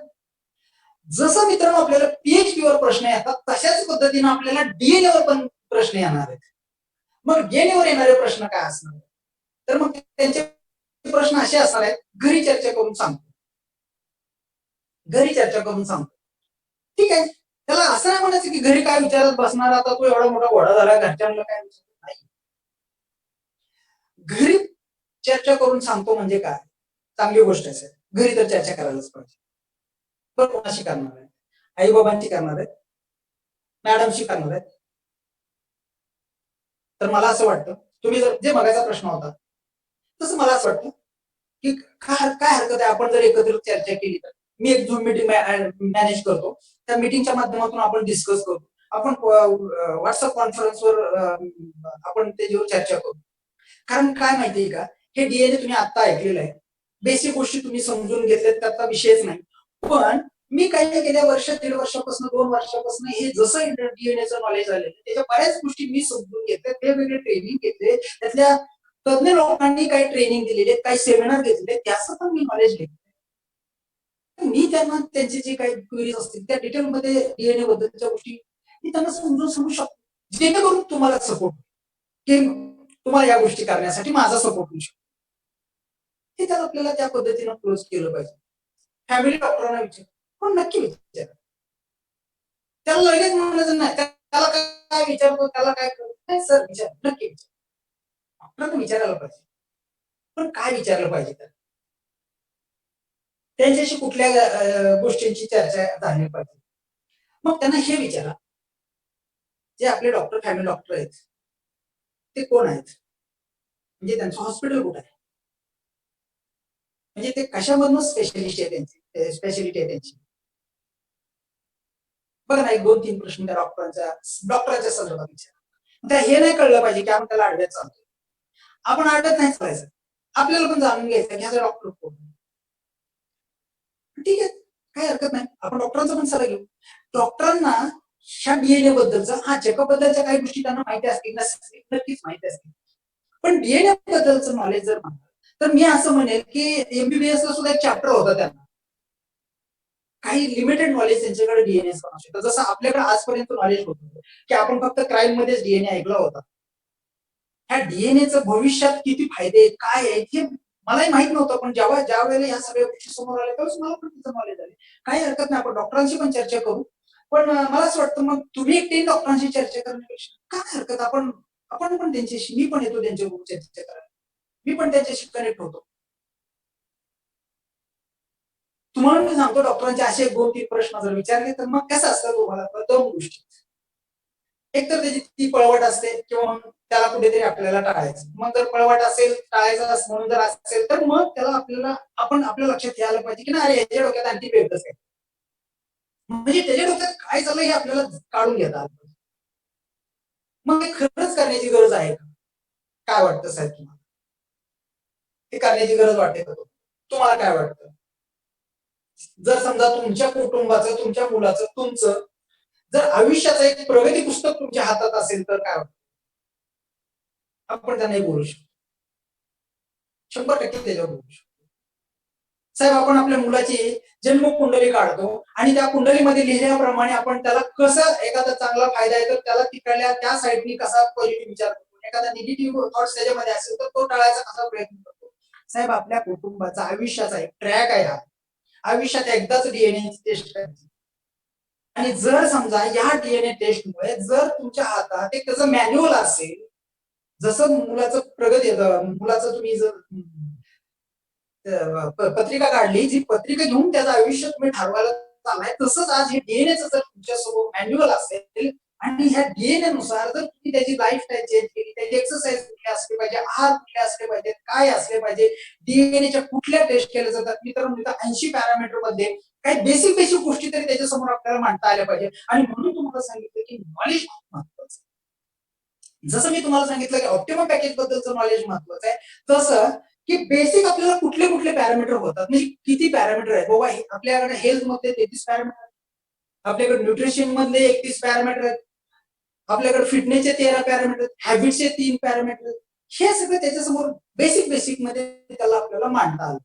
[SPEAKER 2] जसं मित्रांनो आपल्याला पीएचडी वर प्रश्न येतात तशाच पद्धतीने आपल्याला डीएनए वर पण प्रश्न येणार आहेत. मग डीएनए वर येणारे प्रश्न काय असणार? तर मग त्यांचे प्रश्न असे असणार आहेत, घरी चर्चा करून सांगतो. घरी चर्चा करून सांगतो. ठीक आहे, त्याला असं नाही म्हणायचं की घरी काय विचारत बसणार, आता तू एवढा मोठा घोडा झाला घरच्यांना काय नाही. घरी चर्चा करून सांगतो म्हणजे काय? चांगली गोष्ट आहे. घरी तर चर्चा करायलाच पाहिजे. पण कोणाशी करणार आहे? आई बाबांची करणार आहे, मॅडमशी करणार आहे. तर मला असं वाटतं, तुम्ही जर जे बघायचा प्रश्न होता तसं मला असं वाटतं की काय हरकत आहे आपण जर एकत्र चर्चा केली तर. मी एक झूम मीटिंग मॅनेज करतो, त्या मीटिंगच्या माध्यमातून आपण डिस्कस करतो, आपण व्हॉट्सअप कॉन्फरन्सवर आपण त्याच्यावर चर्चा करू. कारण काय माहितीये का, हे डीएनए तुम्ही आता ऐकलेलं आहे, बेसिक गोष्टी तुम्ही समजून घेतल्यात त्याचा विषयच नाही. पण मी काही गेल्या वर्ष 1.5 वर्षापासून 2 वर्षापासून हे जसं डीएनएचं नॉलेज आलेलं त्याच्या बऱ्याच गोष्टी मी समजून घेतल्या, वेगवेगळे ट्रेनिंग घेतले, त्यातल्या तज्ञ लोकांनी काही ट्रेनिंग दिलेले, काही सेमिनार घेतले, त्याचं पण मी नॉलेज घेतलं. मी त्यांना त्यांचे जे काही क्वेरीज असतील त्या डिटेलमध्ये डीएनए बद्दलच्या गोष्टी मी त्यांना समजून सांगू शकतो, जेणेकरून तुम्हाला सपोर्ट की तुम्हाला या गोष्टी करण्यासाठी माझा सपोर्ट होऊ शकतो. हे तर आपल्याला त्या पद्धतीनं क्लोज केलं पाहिजे. फॅमिली डॉक्टरांना विचार, पण नक्की विचारा. त्याला लगेच म्हणायचं नाही, त्याला काय विचारतो, त्याला काय करतो, नाही सर विचार, नक्की विचार. डॉक्टरांना विचारायला पाहिजे. पण काय विचारलं पाहिजे तर त्यांच्याशी कुठल्या गोष्टींची चर्चा झाली पाहिजे. मग त्यांना हे विचारा, जे आपले डॉक्टर फॅमिली डॉक्टर आहेत ते कोण आहेत, म्हणजे त्यांचं हॉस्पिटल कुठं आहे, म्हणजे ते कशामधून स्पेशलिस्ट आहे, त्यांची स्पेशालिटी आहे त्यांची. बघा ना, एक 2-3 प्रश्न त्या डॉक्टरांच्या संदर्भात विचारा. त्या हे नाही कळलं पाहिजे की आपण त्याला आडव्यात चालतो. आपण आडव्यात नाही चालायचं, आपल्याला पण जाणून घ्यायचं की ह्याचा डॉक्टर कोण. ठीक आहे, काही हरकत नाही, आपण डॉक्टरांचा पण सल्ला घेऊ. डॉक्टरांना ह्या डीएनए बद्दलचा हा चेकअप बद्दलच्या काही गोष्टी त्यांना माहिती असतील, नक्कीच माहिती असतील. पण डीएनए बद्दलचं नॉलेज जर म्हणलं तर मी असं म्हणेल की एमबीबीएस ला सुद्धा एक चॅप्टर होता त्यांना. काही लिमिटेड नॉलेज त्यांच्याकडे डीएनए असू शकतं, जसं आपल्याकडे आजपर्यंत नॉलेज होतं की आपण फक्त क्राईम मध्येच डीएनए ऐकला होता. ह्या डीएनएचं भविष्यात किती फायदे आहेत, काय आहेत हे मलाही माहित नव्हतं, पण ज्या वेळेला ह्या सगळ्या गोष्टी समोर आल्या त्यावेळेस मला पण त्याचं नॉलेज आले. काही हरकत नाही, आपण डॉक्टरांशी पण चर्चा करू. पण मला असं वाटतं मग तुम्ही एकटे डॉक्टरांशी चर्चा करण्यापेक्षा काय हरकत, आपण आपण पण त्यांच्याशी, मी पण येतो त्यांच्याबरोबर चर्चा करायला, मी पण त्यांच्याशी कनेक्ट होतो. तुम्हाला मी सांगतो डॉक्टरांचे असे 2-3 प्रश्न जर विचारले तर मग कसं असतं तुम्हाला 2 गोष्टी. एक तर त्याची ती पळवाट असते किंवा मग त्याला कुठेतरी आपल्याला टाळायचं. मग जर पळवाट असेल, टाळायचं म्हणून जर असेल तर मग त्याला आपण आपल्या लक्षात यायला पाहिजे की नाही याच्या डोक्यात आणखी वेगळंच आहे. म्हणजे त्याच्या डोक्यात काय चाललंय हे आपल्याला काढून घेता आलं पाहिजे. मग हे खरंच करण्याची गरज आहे का? काय वाटतं साहेब तुम्हाला? हे करण्याची गरज वाटते का तुम्हाला काय वाटतं? जर समजा तुमच्या कुटुंबाचं, तुमच्या मुलाचं, तुमचं जर आयुष्याचं एक प्रगती पुस्तक तुमच्या हातात असेल तर काय वाटतं? आपण त्यांना बोलू शकतो. 100% त्याच्यावर बोलू शकतो. साहेब आपण आपल्या मुलाची जन्मकुंडली काढतो आणि त्या कुंडलीमध्ये लिहिल्याप्रमाणे आपण त्याला कसं एखादा चांगला फायदा आहे तर त्याला तिकडल्या त्या साईडनी कसा पॉझिटिव्ह विचार करतो. एखादा निगेटिव्ह थॉट्स त्याच्यामध्ये असेल तर तो टाळायचा कसा प्रयत्न करतो. साहेब आपल्या कुटुंबाचा आयुष्याचा एक ट्रॅक आहे हा. आयुष्यात एकदाच डीएनए टेस्ट करायची. आणि जर समजा या डीएनए टेस्टमुळे जर तुमच्या हातात एक त्याचं मॅन्युअल असेल, जसं मुलाचं प्रगती मुलाचं तुम्ही जर पत्रिका काढली, जी पत्रिका घेऊन त्याचं आयुष्य तुम्ही ठरवायला चाललाय, तसंच आज हे डीएनएचं जर तुमच्यासमोर मॅन्युअल असेल आणि ह्या डीएनए नुसार जर तुम्ही त्याची लाईफस्टाईल चेंज केली, त्याची एक्सरसाइज कुठल्या असले पाहिजे, आहार कुठले असले पाहिजे, काय असले पाहिजे, डीएनएच्या कुठल्या टेस्ट केल्या जातात, मित्रांनो 80 पॅरामीटर मध्ये काही बेसिक बेसिक गोष्टी तरी त्याच्यासमोर आपल्याला मांडता आल्या पाहिजे आणि म्हणून तुम्हाला सांगितलं की नॉलेज खूप महत्वाचं. जसं मी तुम्हाला सांगितलं की ऑप्टिमम पॅकेज बद्दलचं नॉलेज महत्वाचं आहे, तसं की बेसिक आपल्याला कुठले कुठले पॅरामीटर होतात म्हणजे किती पॅरामीटर आहेत बाबा आपल्याकडे हेल्थ मध्ये 33 पॅरामीटर, आपल्याकडे न्यूट्रिशन मधले 31 पॅरामीटर आहेत, आपल्याकडे फिटनेसचे 13 पॅरामीटर, हॅबिटचे 3 पॅरामीटर, हे सगळं त्याच्यासमोर बेसिक बेसिक मध्ये त्याला आपल्याला मांडता आलं.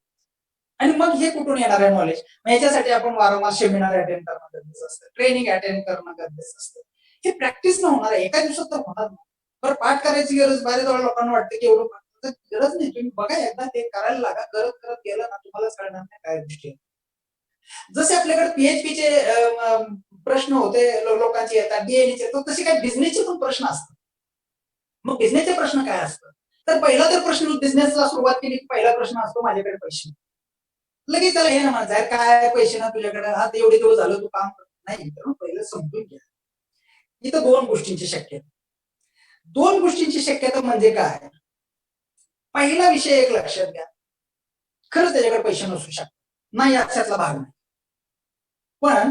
[SPEAKER 2] आणि मग हे कुठून येणार आहे नॉलेज? याच्यासाठी आपण वारंवार सेमिनार अटेंड करणं गरजेचं असतं, ट्रेनिंग अटेंड करणं गरजेचं असतं. हे प्रॅक्टिस न होणार आहे, एका दिवसात तर होणार नाही. बरं पाठ करायची गरज बऱ्याच वेळा लोकांना वाटतं की एवढं गरज नाही, तुम्ही बघा एकदा ते करायला लागा, करत करत गेलं ना तुम्हालाच कळणार नाही काय गोष्टी. जसे आपल्याकडे पीएचपीचे प्रश्न होते लोकांचे येतात, डीएनएचे तर तसे काही बिझनेसचे पण प्रश्न असतात. मग बिझनेसचे प्रश्न काय असतात? तर पहिला तर प्रश्न बिझनेसला सुरुवात केली की पहिला प्रश्न असतो माझ्याकडे पैसे. लगेच त्याला हे ना म्हणायचं काय पैसे ना तुझ्याकडे, हा एवढे दिवस झालं तू काम करत नाही, पहिलं समजून घ्या. इथं 2 गोष्टींची शक्यता. 2 गोष्टींची शक्यता म्हणजे काय? पहिला विषय एक लक्षात घ्या. खरंच त्याच्याकडे पैसे नसू शकतात. नाही अशातला भाग नाही. पण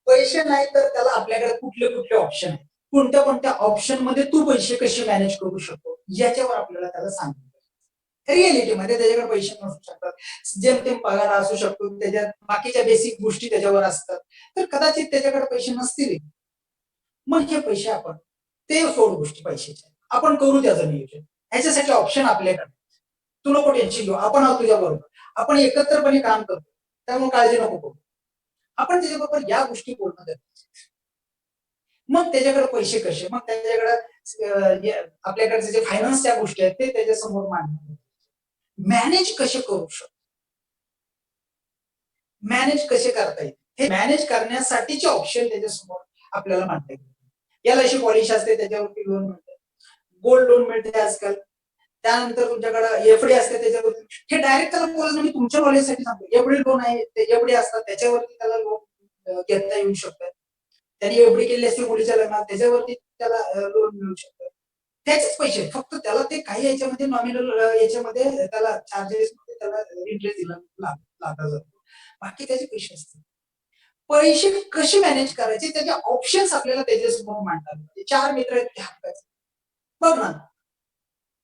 [SPEAKER 2] पैसे नाही तर त्याला आपल्याकडे कुठले कुठले ऑप्शन आहेत. कोणत्या कोणत्या ऑप्शन मध्ये तू पैसे कसे मॅनेज करू शकतो याच्यावर आपल्याला त्याला सांगितलं. रिअलिटीमध्ये त्याच्याकडे पैसे नसू शकतात, जेमतेम पगार असू शकतो, त्याच्यात बाकीच्या बेसिक गोष्टी त्याच्यावर असतात, तर कदाचित त्याच्याकडे पैसे नसतील. मग हे पैसे आपण ते सोड गोष्टी पैशाच्या आपण करू त्याचं नियोजन. ह्याच्यासाठी ऑप्शन आपल्याकडे. तू नको टेन्शन घेऊ, आपण आहोत तुझ्या बरोबर, आपण एकत्रपणे काम करतो, त्यामुळे काळजी नको करू. आपण त्याच्याबरोबर या गोष्टी बोलणं गरजेचं. मग त्याच्याकडे पैसे कसे, मग त्याच्याकडे आपल्याकडे जे फायनान्सच्या गोष्टी आहेत ते त्याच्यासमोर मांडणं, मॅनेज कसे करू शकतो, मॅनेज कसे करता येईल, हे मॅनेज करण्यासाठीचे ऑप्शन त्याच्यासमोर आपल्याला मांडता येईल. एलआयसी पॉलिसी असते त्याच्यावरती लोन मिळते, गोल्ड लोन मिळते आजकाल, त्यानंतर तुमच्याकडे एफडी असते त्याच्यावरती. हे डायरेक्ट त्याला बोलायचं मी तुमच्या नॉलेजसाठी सांगतो, एफडी लोन आहे ते एफडी असतात त्याच्यावरती त्याला लोन घेता येऊ शकतं. त्यांनी एफडी केली असते मुलीच्या लग्नात त्याच्यावरती त्याला लोन मिळू शकतं. त्याचेच पैसे फक्त त्याला ते काही याच्यामध्ये नॉमिनल याच्यामध्ये त्याला चार्जेस त्याला इंटरेस्ट दिला जातो, बाकी त्याचे पैसे असतात. पैसे कसे मॅनेज करायचे त्याचे ऑप्शन्स आपल्याला त्याच्यासमोर मांडतात. 4 मित्र आहेत ते हाताचे बघ ना,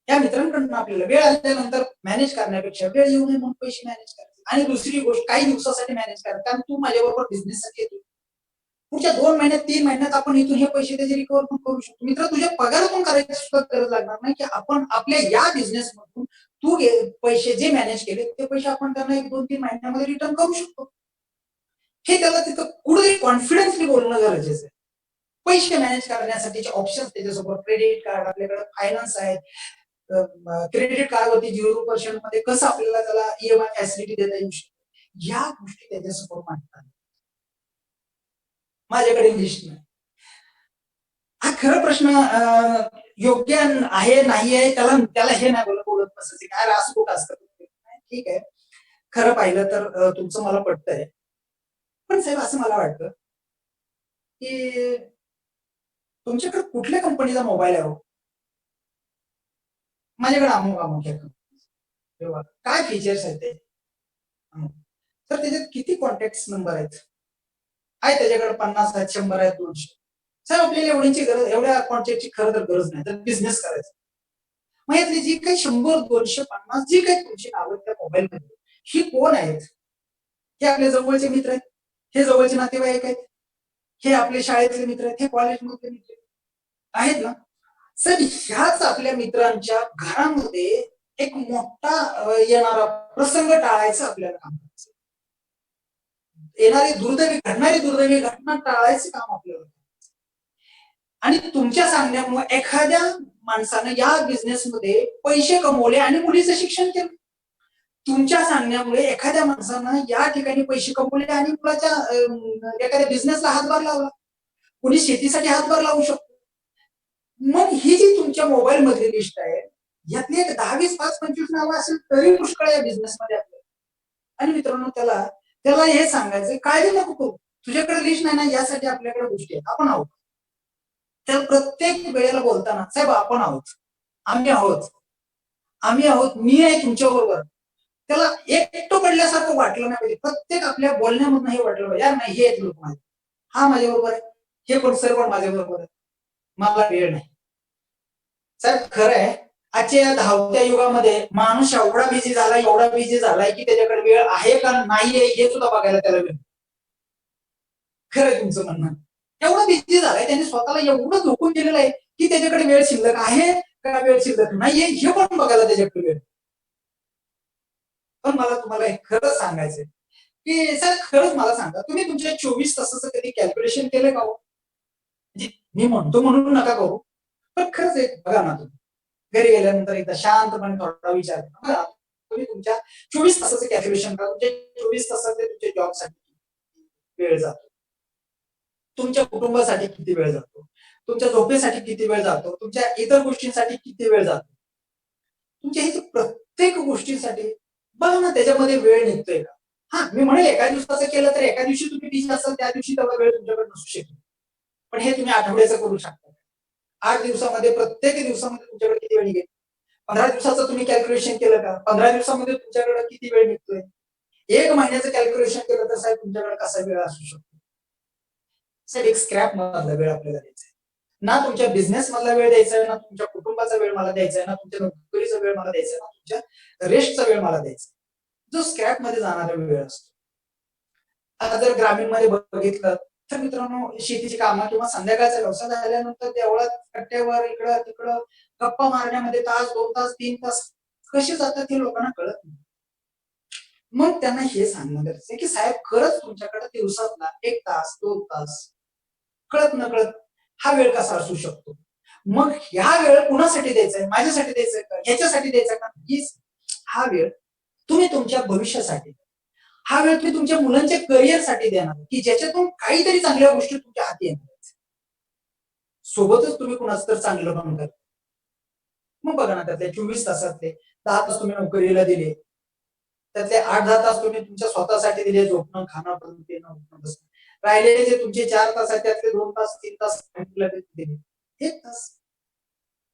[SPEAKER 2] त्या मित्रांकडून आपल्याला वेळ आल्यानंतर मॅनेज करण्यापेक्षा वेळ येऊ नये म्हणून पैसे मॅनेज करायचे. आणि दुसरी गोष्ट काही दिवसासाठी मॅनेज करा, कारण तू माझ्याबरोबर बिझनेससाठी येतो. पुढच्या 2 महिन्यात 3 महिन्यात आपण इथून हे पैसे त्याचे रिकव्हर पण करू शकतो. मित्र तुझ्या पगारातून करायची सुद्धा गरज लागणार नाही की आपण आपल्या या बिझनेस मधून तू पैसे जे मॅनेज केले ते पैसे आपण त्यांना 1-2-3 महिन्यामध्ये रिटर्न करू शकतो. हे त्याला तिथं कुठेतरी कॉन्फिडन्सली बोलणं गरजेचं आहे. पैसे मॅनेज करण्यासाठीचे ऑप्शन्स त्याच्यासोबत क्रेडिट कार्ड, आपल्याकडे फायनान्स आहे, क्रेडिट कार्डवरती 0% मध्ये कसं आपल्याला त्याला ईएमआय फॅसिलिटी देता येऊ शकते, या गोष्टी त्याच्यासमोर मांडतात. माझ्याकडे लिस्ट नाही. हा खरं प्रश्न योग्य आहे नाही आहे त्याला त्याला हे नाही बोलत बसायचं काय रास कुठं असतं. ठीक आहे, खरं पाहिलं तर तुमचं मला पटतंय. पण साहेब असं मला वाटतं, की तुमच्याकडे कुठल्या कंपनीचा मोबाईल आहे हो? माझ्याकडे अमुक अमुक आहे. तेव्हा काय फीचर्स आहेत ते? अमुक. तर त्याच्यात किती कॉन्टॅक्ट नंबर आहेत? आहे त्याच्याकडे 50 आहेत, 100 आहेत, 200. साहेब आपल्याला एवढ्याची गरज, एवढ्या कॉन्टॅक्टची खरं तर गरज नाही. तर बिझनेस करायचा. मग यातली जी काही 100, 200, 50 जी काही तुमची नावं त्या मोबाईलमध्ये, ही कोण आहेत? हे आपले जवळचे मित्र आहेत, हे जवळचे नातेवाईक आहेत, हे आपले शाळेतले मित्र आहेत, हे कॉलेजमधले मित्र आहेत ना. सर ह्याच आपल्या मित्रांच्या घरामध्ये एक मोठा येणारा प्रसंग टाळायचा आपल्याला काम करायचं. घडणारी दुर्दैवी घटना टाळायचं काम आपल्याला. आणि तुमच्या सांगण्यामुळे एखाद्या माणसानं या बिझनेसमध्ये पैसे कमवले आणि मुलीचं शिक्षण केलं. तुमच्या सांगण्यामुळे एखाद्या माणसानं या ठिकाणी पैसे कमवले आणि मुलाच्या एखाद्या बिझनेसला हातभार लावला. कुणी शेतीसाठी हातभार लावू शकतो. मग ही जी तुमच्या मोबाईल मधली लिस्ट आहे, यातली एक 10, 20, 5, 25 नावं असेल तरी पुष्कळ या बिझनेसमध्ये आपल्याला. आणि मित्रांनो त्याला त्याला हे सांगायचं, काळजी नको करू. तुझ्याकडे लिस्ट नाही ना, यासाठी आपल्याकडे गोष्टी आहेत. आपण आहोत. त्या प्रत्येक वेळेला बोलताना, साहेब आपण आहोत. आम्ही आहोत. आम्ही आहोत. मी आहे तुमच्या बरोबर. त्याला एकटं पडल्यासारखं वाटलं नाही पाहिजे. प्रत्येक आपल्या बोलण्यामधून हे वाटलं पाहिजे, यार नाही हे आहेत लोक माझे. हा माझ्या बरोबर आहे. हे कोण सर पण माझ्या बरोबर आहे. मला वेळ नाही. साहेब खरं आहे, आजच्या या धावत्या युगामध्ये माणूस एवढा बिझी झालाय की त्याच्याकडे वेळ आहे का नाहीये हे सुद्धा बघायला त्याला वेळ. खरं आहे तुमचं म्हणणं. एवढा बिझी झालाय, त्याने स्वतःला एवढं झोकून दिलेलं आहे की त्याच्याकडे वेळ शिल्लक आहे का वेळ शिल्लक नाहीये हे पण बघायला त्याच्याकडे वेळ. पण मला तुम्हाला एक खरं सांगायचंय, की सर खरंच मला सांगा, तुम्ही तुमच्या 24 तासाचं कधी कॅल्क्युलेशन केलंय का हो? म्हणजे मी म्हणतो म्हणून नका करू. पण खरंच एक बघा ना तुम्ही. घरी गेल्यानंतर एकदा शांतपणे थोडा विचार करा. बघा, तुम्ही तुमच्या 24 तासाचं कॅल्क्युलेशन करा. तुमच्या 24 तासाचे तुमच्या जॉबसाठी वेळ जातो. तुमच्या कुटुंबासाठी किती वेळ जातो? तुमच्या झोपेसाठी किती वेळ जातो? तुमच्या इतर गोष्टींसाठी किती वेळ जातो? तुमच्या ह्या प्रत्येक गोष्टीसाठी बघा ना त्याच्यामध्ये वेळ निघतोय का? हा मी म्हणेल एका दिवसाचं केलं तर एका दिवशी तुम्ही बिझी असाल, त्या दिवशी तेवढा वेळ तुमच्याकडे नसू शकेल. पण हे तुम्ही आठवड्याचं करू शकता. 8 दिवसामध्ये प्रत्येक दिवसामध्ये तुमच्याकडे किती वेळ निघेल? 15 दिवसाचं तुम्ही कॅल्क्युलेशन केलं का? 15 दिवसामध्ये तुमच्याकडे किती वेळ निघतोय? 1 महिन्याचं कॅल्क्युलेशन केलं तर साहेब तुमच्याकडे कसा वेळ असू शकतो? साहेब एक स्क्रॅप मधला वेळ आपल्याला द्यायचा आहे. ना तुमच्या बिझनेस मधला वेळ द्यायचा आहे, ना तुमच्या कुटुंबाचा वेळ मला द्यायचा आहे, ना तुमच्या नोकरीचा वेळ मला द्यायचा आहे, ना तुमच्या रेस्टचा वेळ मला द्यायचा आहे. जो स्क्रॅप मध्ये जाणारा वेळ असतो. आता जर ग्रामीण मध्ये बघितलं तर मित्रांनो शेतीची कामं किंवा संध्याकाळचा व्यवसाय झाल्यानंतर देवळात कट्ट्यावर इकडं तिकडं गप्पा मारण्यामध्ये तास 2 तास 3 तास कसे जातात हे लोकांना कळत नाही. मग त्यांना हे सांगणं गरजेचं आहे की साहेब खरंच तुमच्याकडे दिवसातला 1 तास 2 तास कळत नकळत हा वेळ कसा असू शकतो. मग ह्या वेळ कुणासाठी द्यायचा आहे? माझ्यासाठी द्यायचा का? ह्याच्यासाठी द्यायचा का? हा वेळ तुम्ही तुमच्या भविष्यासाठी, हा वेळ तुम्ही तुमच्या मुलांच्या करिअरसाठी देणार की ज्याच्यातून काहीतरी चांगल्या गोष्टी तुमच्या हाती येणार. सोबतच तुम्ही कुणाचं तर चांगलं पण करा. मग बघा ना त्यातले 24 तासातले 10 तास तुम्ही नोकरीला दिले. त्यातले 8-10 तास तुम्ही तुमच्या स्वतःसाठी दिले, झोपणं, खाणं, पिणं, उठणं, बसणं. राहिलेले जे तुमचे 4 तास आहेत त्यातले 2 तास 3 तास फॅमिलीला दिले. 1 तास.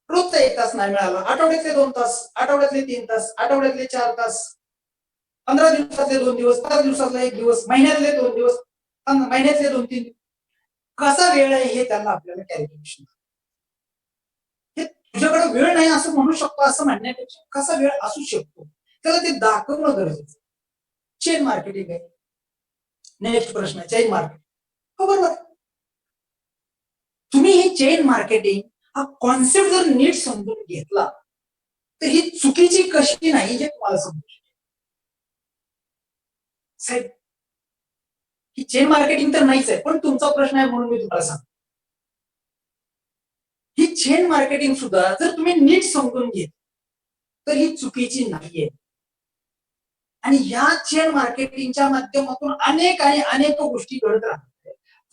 [SPEAKER 2] रोजचा 1 तास नाही मिळाला. आठवड्यातले 2 तास, आठवड्यातले 3 तास, आठवड्यातले 4 तास, 15 दिवसातले 2 दिवस, 5 दिवसातला 1 दिवस, महिन्यातले 2 दिवस, महिन्यातले 2-3 कसा वेळ आहे हे त्यांना आपल्याला कॅल्क्युलेशन. हे तुझ्याकडे वेळ नाही असं म्हणू शकतो असं म्हणण्यापेक्षा कसा वेळ असू शकतो त्याला ते दाखवणं गरजेचं. चेन मार्केटिंग आहे. नेक्स्ट प्रश्न चेन मार्केटिंग. हो बरोबर. तुम्ही ही चेन मार्केटिंग हा कॉन्सेप्ट जर नीट समजून घेतला तर ही चुकीची कशी नाही हे तुम्हाला समजू. साहेब ही चेन मार्केटिंग तर नाहीच आहे, पण तुमचा प्रश्न आहे म्हणून मी तुम्हाला सांगतो. ही चेन मार्केटिंग सुद्धा जर तुम्ही नीट समजून घेत तर ही चुकीची नाहीये. आणि या चेन मार्केटिंगच्या माध्यमातून अनेक गोष्टी घडत राहतात.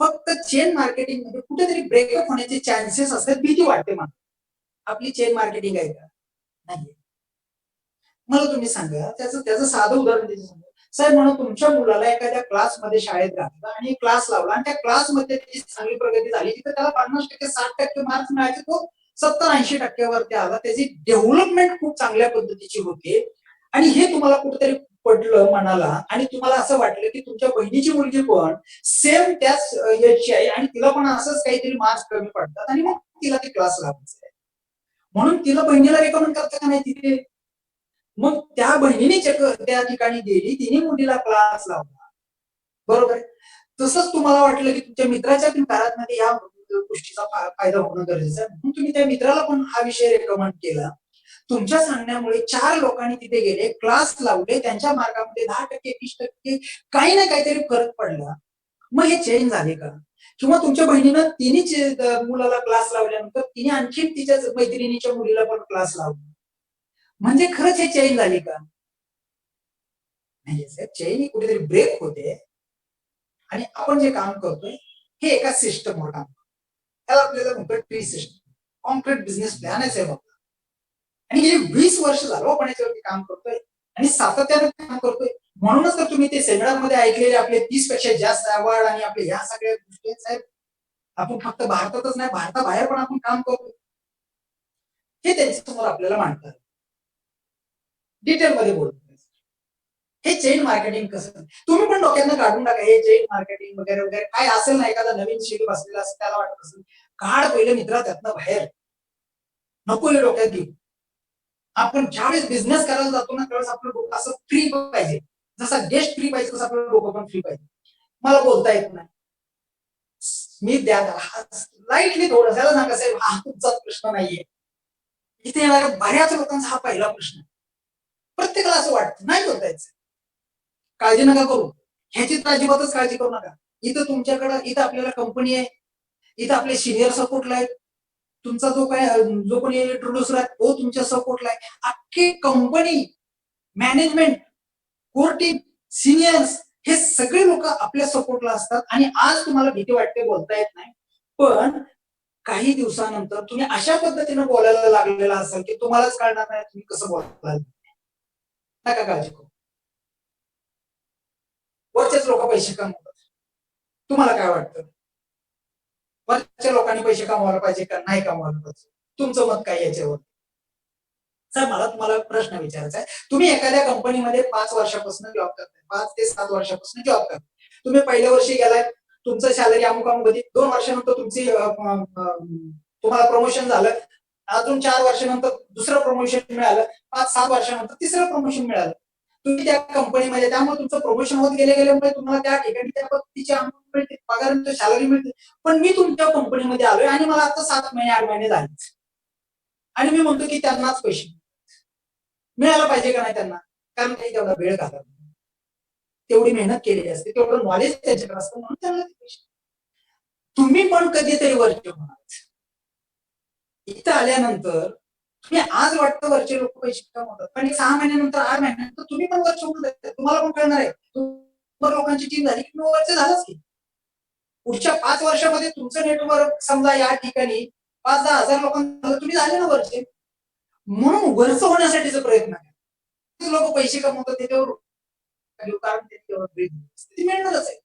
[SPEAKER 2] फक्त चेन मार्केटिंग मध्ये कुठेतरी ब्रेकअप होण्याचे चान्सेस असतात, भीती वाटते मला. आपली चेन मार्केटिंग आहे का? नाही. मला तुम्ही सांगा त्याचं साधं उदाहरण द्यायचं सांगा. साहेब म्हणून तुमच्या मुलाला एखाद्या क्लासमध्ये शाळेत घातलं आणि क्लास लावला आणि त्या क्लासमध्ये त्याची चांगली प्रगती झाली तिथे त्याला 50% 60% मार्क्स मिळायचे, तो 70-80% आला, त्याची डेव्हलपमेंट खूप चांगल्या पद्धतीची होते आणि हे तुम्हाला कुठेतरी पडलं मनाला आणि तुम्हाला असं वाटलं की तुमच्या बहिणीची मुलगी पण सेम त्याच याची आहे आणि तिला पण असंच काहीतरी मार्क्स कमी पडतात आणि मग तिला ते क्लास लावायचं आहे म्हणून तिला बहिणीला रेकमेंड करता का नाही तिथे. मग त्या बहिणीने त्या ठिकाणी गेली, तिने मुलीला क्लास लावला, बरोबर आहे. तसंच तुम्हाला वाटलं की तुमच्या मित्राच्या पण घरामध्ये या गोष्टीचा फायदा होणं गरजेचं आहे म्हणून तुम्ही त्या मित्राला पण हा विषय रेकमेंड केला. तुमच्या सांगण्यामुळे 4 लोकांनी तिथे गेले, क्लास लावले, त्यांच्या मार्गामध्ये 10% 20% काही ना काहीतरी फरक पडला. मग हे चेंज झाले का? किंवा तुमच्या बहिणीनं तिने मुलाला क्लास लावल्यानंतर तिने आणखी तिच्या मैत्रिणीच्या मुलीला पण क्लास लावला. म्हणजे खरंच हे चेंज झाली का? नाही साहेब, चेन ही कुठेतरी ब्रेक होते आणि आपण जे काम करतोय हे एका सिस्टमवर काम करतो. त्याला आपल्याला म्हणतोय tree system, concrete business plan आहे साहेब आपला. आणि गेली 20 वर्ष झालं आपण याच्यावरती काम करतोय आणि सातत्यानं काम करतोय. म्हणूनच तर तुम्ही ते सेमिनार मध्ये ऐकलेले आपले 30 पेक्षा जास्त अवॉर्ड आणि आपले ह्या सगळ्या गोष्टी साहेब, आपण फक्त भारतातच नाही भारताबाहेर पण आपण काम करतो, हे त्यांच्यासमोर आपल्याला मांडतात, डिटेलमध्ये बोलतो. हे चेन मार्केटिंग कसं तुम्ही पण डोक्यातनं काढून टाका. हे चेन मार्केटिंग वगैरे वगैरे काय असेल ना, एखादा नवीन शिक बसलेला असेल त्याला वाटत असेल, काढ पहिलं मित्रा त्यातनं बाहेर, नको हे डोक्यात घेऊ. आपण ज्यावेळेस बिझनेस करायला जातो ना त्यावेळेस आपलं डोकं असं फ्री पाहिजे, जसा गेस्ट फ्री पाहिजे तसं आपलं डोकं पण फ्री पाहिजे. मला बोलता येत नाही, मी द्या लाईटली थोडं त्याला सांगा साहेब हा तुमचाच प्रश्न नाहीये. इथे येणाऱ्या बऱ्याच लोकांचा हा पहिला प्रश्न, प्रत्येकाला असं वाटतं नाही बोलता यायचं. काळजी नका करू, ह्याची तर अजिबातच काळजी करू नका. इथं तुमच्याकडे इथं आपल्याला कंपनी आहे, इथं आपले सिनियर सपोर्टला आहेत, तुमचा जो कोणी इंट्रोड्युसर आहे तो तुमच्या सपोर्टला आहे. अख्खी company, management, core team, seniors हे सगळे लोक आपल्या सपोर्टला असतात आणि आज तुम्हाला भीती वाटते, बोलता येत नाही, पण काही दिवसानंतर तुम्ही अशा पद्धतीने बोलायला लागलेला असाल की तुम्हालाच कळणार नाही तुम्ही कसं बोलायला. नका काळजी करू, वरचेच लोक पैसे कमवतात. तुम्हाला काय वाटतं, वरच्या लोकांनी पैसे कमवायला पाहिजे का नाही कमवायला पाहिजे? तुमचं मत काय याच्यावर? सर मला तुम्हाला प्रश्न विचारायचा आहे. तुम्ही एखाद्या कंपनीमध्ये 5 वर्षापासून जॉब करताय, 5 ते 7 वर्षापासून जॉब करताय. तुम्ही पहिल्या वर्षी गेलाय, तुमचं सॅलरी अमुक अमुक होती, 2 वर्षानंतर तुमची तुम्हाला प्रमोशन झालं, अजून 4 वर्षानंतर दुसरं प्रमोशन मिळालं, 5-7 वर्षानंतर तिसरं प्रमोशन मिळालं. तुम्ही त्या कंपनीमध्ये, त्यामुळे तुमचं प्रमोशन होत गेल्यामुळे तुम्हाला त्या ठिकाणी त्या पद्धतीची अमाऊंट मिळते, पगार सॅलरी मिळते. पण मी तुमच्या कंपनीमध्ये आलोय आणि मला आता 7 महिने 8 महिने झाले आणि मी म्हणतो की त्यांनाच पैसे मिळायला पाहिजे का नाही त्यांना, कारण काही तेवढा वेळ घालत, तेवढी मेहनत केलेली असते, तेवढं नॉलेज त्यांच्याकडे असतं म्हणून त्यांना पैसे. तुम्ही पण कधीतरी वरचे होणार. इथं आल्यानंतर तुम्ही आज वाटतं वरचे लोक पैसे कमवतात, पण 6 महिन्यानंतर 8 महिन्यानंतर तुम्ही पण वरचे होऊन जातात, तुम्हाला पण कळणार आहे. लोकांची टीम झाली की वरचे झालंच की. पुढच्या 5 वर्षामध्ये तुमचं नेटवर्क समजा या ठिकाणी 5-10 हजार लोकांना तुम्ही झाले ना वरचे, म्हणून वरचं होण्यासाठीचा प्रयत्न आहे. लोक पैसे कमवतात त्याच्यावर कारण ते मिळणारच आहे.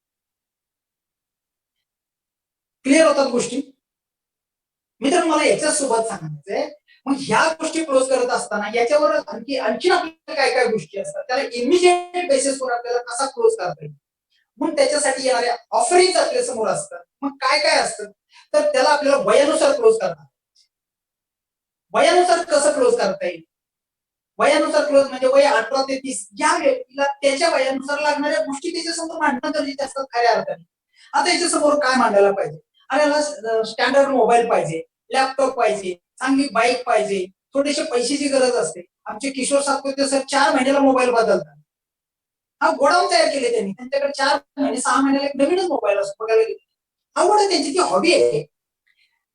[SPEAKER 2] क्लिअर होतात गोष्टी? मित्रांनो मला याच्यासोबत सांगायचंय, मग ह्या गोष्टी क्लोज करत असताना याच्यावर आणखी आपल्याला काय काय गोष्टी असतात, त्याला इमिजिएट बेसिसवर आपल्याला कसा क्लोज करता येईल, मग त्याच्यासाठी येणाऱ्या ऑफरिंग आपल्या समोर असतात. मग काय काय असतं, तर त्याला आपल्याला वयानुसार क्लोज करता. वयानुसार कसं क्लोज करता येईल? वयानुसार क्लोज म्हणजे वय 18 ते 30 या व्यक्तीला त्याच्या वयानुसार लागणाऱ्या गोष्टी त्याच्यासमोर मांडणं गरजेचं असतात खऱ्या अर्थाने. आता याच्यासमोर काय मांडायला पाहिजे? अरे याला स्टँडर्ड मोबाईल पाहिजे, लॅपटॉप पाहिजे, चांगली बाईक पाहिजे, थोडेसे पैशाची गरज असते. आमचे किशोर सातपुते सर 4 महिन्याला मोबाईल बदलतात. हा गोडाऊन तयार केले त्यांनी, त्यांच्याकडे 4 महिने 6 महिन्याला एक नवीनच मोबाईल असतो बघायला गेले. आवड आहे त्यांची, ती हॉबी आहे.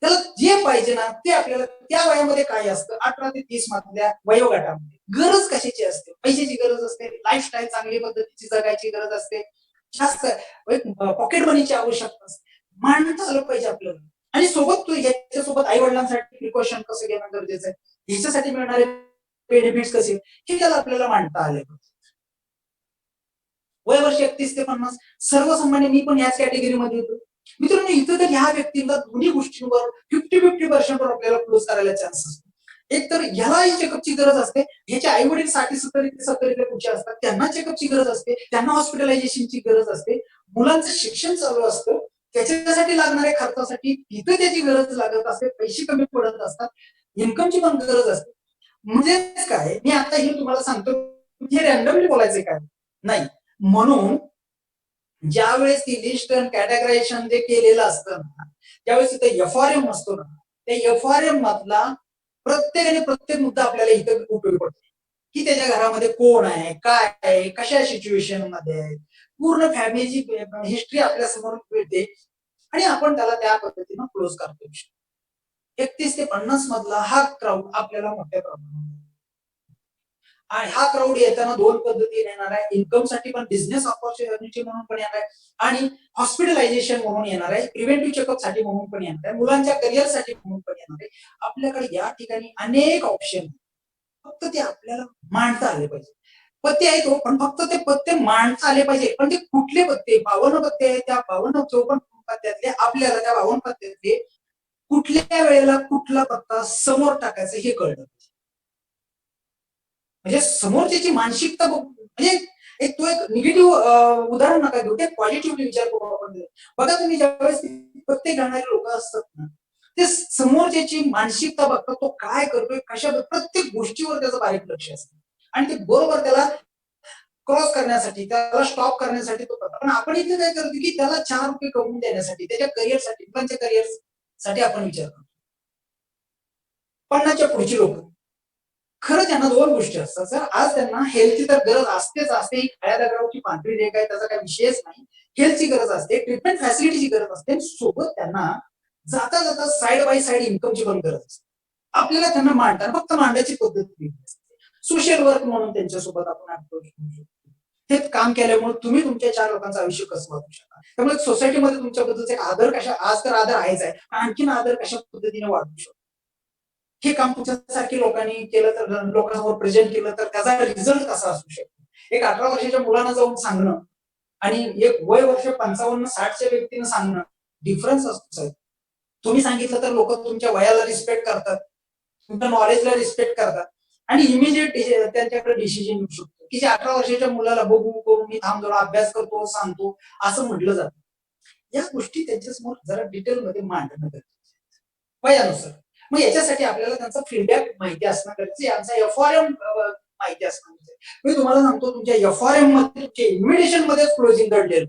[SPEAKER 2] त्याला जे पाहिजे ना ते आपल्याला त्या वयामध्ये काय असतं, 18 ते 30 मधल्या वयोगटामध्ये गरज कशाची असते? पैशाची गरज असते, लाईफस्टाईल चांगली पद्धतीची जगायची गरज असते, जास्त पॉकेट मनीची आवश्यकता असते. मांडता आलं पाहिजे आपल्याला. आणि सोबत तू याच्यासोबत आई वडिलांसाठी प्रिकॉशन कसं घेणं गरजेचं आहे, ह्याच्यासाठी मिळणारे बेनिफिट्स कसे, हे त्याला आपल्याला मांडता आले. वर्ष 31 ते 50 सर्वसामान्य मी पण ह्याच कॅटेगरीमध्ये येतो. मित्रांनो इथं तर ह्या व्यक्तीला दोन्ही गोष्टींवर 50-50% वर आपल्याला क्लोज करायला चान्स असतो. एक तर ह्यालाही चेकअपची गरज असते, ह्याचे आई वडील 60-70 पुढचे असतात, त्यांना चेकअपची गरज असते, त्यांना हॉस्पिटलायझेशनची गरज असते, मुलांचं शिक्षण चालू असतं, त्याच्यासाठी लागणाऱ्या खर्चासाठी तिथं त्याची गरज लागत असते, पैसे कमी पडत असतात, इन्कमची पण गरज असते. म्हणजेच काय मी आता हे तुम्हाला सांगतो हे रॅन्डमली बोलायचे काय नाही. म्हणून ज्यावेळेस ती लिस्ट कॅटेगरायझेशन जे केलेलं असतं ना, त्यावेळेस तिथे FRM असतो ना, त्या FRM मधला प्रत्येकाने प्रत्येक मुद्दा आपल्याला इथं उपयोगी पडतो, की त्याच्या घरामध्ये कोण आहे, काय आहे, कशा सिच्युएशन मध्ये आहे, पूर्ण फॅमिलीची हिस्ट्री आपल्या समोर मिळते आणि आपण त्याला त्या पद्धतीनं क्लोज करतो. 31 ते 50 मधला हा क्राऊड आपल्याला मोठ्या प्रमाणात आणि हा क्राऊड येताना दोन पद्धतीने येणार आहे. इन्कम साठी पण बिझनेस ऑपॉर्च्युनिटी म्हणून पण येणार आहे आणि हॉस्पिटलायझेशन म्हणून येणार आहे, प्रिव्हेंटिव्ह चेकअप साठी म्हणून पण येणार आहे, मुलांच्या करिअर साठी म्हणून पण येणार आहे. आपल्याकडे या ठिकाणी अनेक ऑप्शन, फक्त ते आपल्याला मांडता आले पाहिजे. पत्ते आहेत हो, पण फक्त ते पत्ते मांडता आले पाहिजे. पण ते कुठले पत्ते? 52 पत्ते आहेत, त्या 52-54 पत्त्यातले आपल्याला त्या 52 पत्त्यातले कुठल्या वेळेला कुठला पत्ता समोर टाकायचा हे कळलं. म्हणजे समोरच्याची मानसिकता म्हणजे एक तो एक निगेटिव्ह उदाहरण नका घेऊ, ते पॉझिटिव्हली विचार करू आपण. बघा तुम्ही ज्यावेळेस प्रत्येक घडणारे लोक असतात ना, ते समोरच्याची मानसिकता बघतात, तो काय करतोय, कशा प्रत्येक गोष्टीवर त्याचं बारीक लक्ष असतं आणि ते बरोबर त्याला क्रॉस करण्यासाठी, त्याला स्टॉप करण्यासाठी तो करतो. पण आपण इथे काय करतो की त्याला 4 रुपये कमवून देण्यासाठी, त्याच्या करिअरसाठी, मुलांच्या करिअर साठी आपण विचार करतो. 50च्या पुढची लोक खरं त्यांना दोन गोष्टी असतात. सर आज त्यांना हेल्थची तर गरज असतेच असते, ही काळ्या दगडावरची पांढरी रेख आहे, त्याचा काही विषयच नाही. हेल्थची गरज असते, ट्रीटमेंट फॅसिलिटीची गरज असते, सोबत त्यांना जाता जाता साइड बाय साइड इन्कमची पण गरज असते. आपल्याला त्यांना मांडताना फक्त मांडायची पद्धत वेगळी असते. सोशल वर्क म्हणून त्यांच्यासोबत आपण अप्रोच करू शकतो. हे काम केल्यामुळे तुम्ही तुमच्या 4 लोकांचं आयुष्य कसं वाचू शकता. त्यामुळे सोसायटीमध्ये तुमच्याबद्दलचा एक आदर कशा, आज तर आदर आहेच आहे, आणखीन आदर कशा पद्धतीने वाढवू शकतो. हे काम तुमच्यासारखी लोकांनी केलं तर, लोकांसमोर प्रेझेंट केलं तर त्याचा रिझल्ट कसा असू शकतो. एक 18 वर्षाच्या मुलांना जाऊन सांगणं आणि एक वय वर्ष 55-60च्या व्यक्तीनं सांगणं, डिफरन्स असतो साहेब. तुम्ही सांगितलं तर लोक तुमच्या वयाला रिस्पेक्ट करतात, तुमच्या नॉलेजला रिस्पेक्ट करतात आणि इमिजिएट त्यांच्याकडे डिसिजन घेऊ शकतो. की जे 18 वर्षाच्या मुलाला बघू करून मी थांब जरा अभ्यास करतो सांगतो असं म्हटलं जातं. या गोष्टी त्यांच्यासमोर जरा डिटेलमध्ये मांडणं गरजेचं आहे वयानुसार. मग याच्यासाठी आपल्याला त्यांचा फीडबॅक माहिती असणं गरजेचं आहे, यांचा FRM माहिती असणं गरजेचं आहे. मी तुम्हाला सांगतो तुमच्या FRM मध्ये, तुमच्या इन्व्हिटेशन मध्येच क्लोजिंग दडलेलं.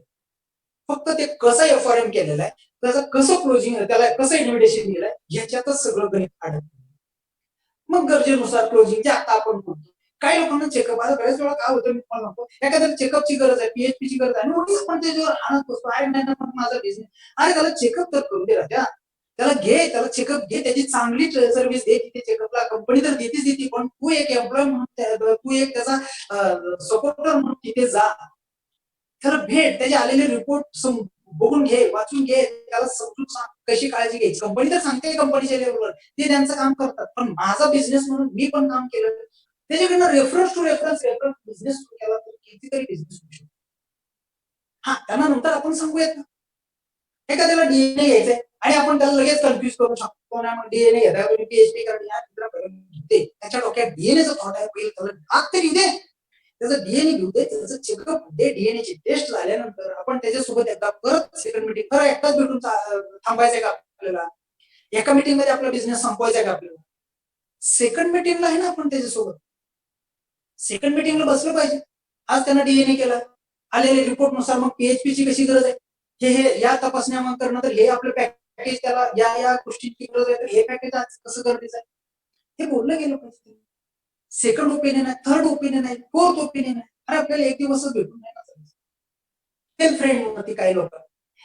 [SPEAKER 2] फक्त ते कसं FRM केलेलं आहे, त्याचं कसं क्लोजिंग, त्याला कसं इन्व्हिटेशन दिलंय, ह्याच्यातच सगळं गणित अडकतं. मग गरजेनुसार क्लोजिंग जे आता आपण करतो. काही लोकांना चेकअप, आता बऱ्याच वेळा काय होतं मी तुम्हाला म्हणतो, एखाद्याला चेकअपची गरज आहे, PHPची गरज आहे आणि उगीच आपण त्याच्यावर आणत बसतो, अरे नाही ना माझा बिझनेस. अरे त्याला चेकअप तर करू दे राजा, त्याला घे, त्याला चेकअप घे, त्याची चांगली सर्व्हिस दे. तिथे चेकअपला कंपनी तर देतीच देते, पण तू एक एम्प्लॉय म्हणून, तू एक त्याचा सपोर्टर म्हणून तिथे जा, त्याला भेट, त्याचे आलेले रिपोर्ट बघून घे, वाचून घे, त्याला समजून सांग कशी काळजी घ्यायची. कंपनी तर सांगते कंपनीच्या लेवलवर, ते त्यांचं काम करतात, पण माझा बिझनेस म्हणून मी पण काम केलं, त्याच्याकडनं रेफरन्स टू रेफरन्स बिझनेस केला तर कितीतरी बिझनेस होऊ शकतो. हा त्यांना नंतर आपण सांगूयात ना, एखाद्याला DNA घ्यायचंय आणि आपण त्याला लगेच कन्फ्युज करू शकतो ना, मग DNA घेता तुम्ही PhD करते, त्याच्या डोक्यात DNAचा थॉट आहे, पहिले त्याला आग तरी दे, त्याचं DNA घेऊ दे, त्याचं चेकअप दे, DNAची टेस्ट झाल्यानंतर आपण त्याच्यासोबत एकदा परत सेकंड मीटिंग, खरं एकटाच भेटून थांबायचंय का आपल्याला, एका मीटिंग मध्ये आपला बिझनेस संपवायचा का आपल्याला, सेकंड मीटिंगला आहे ना आपण त्याच्यासोबत, सेकंड मीटिंगला बसलं पाहिजे. आज त्यांना DNA केला, आलेल्या रिपोर्ट नुसार मग PHPची कशी गरज आहे, हे या तपासण्या मग करणं, तर हे आपलं पॅकेज, त्याला या या गोष्टींची गरज आहे, तर हे पॅकेज आज कसं गरजेचं आहे हे बोललं गेलं पाहिजे. सेकंड ओपिनियन आहे, थर्ड ओपिनियन आहे, फोर्थ ओपिनियन आहे. अरे आपल्याला एक दिवसच भेटून नाही ना, फ्रेंड होती काही लोक,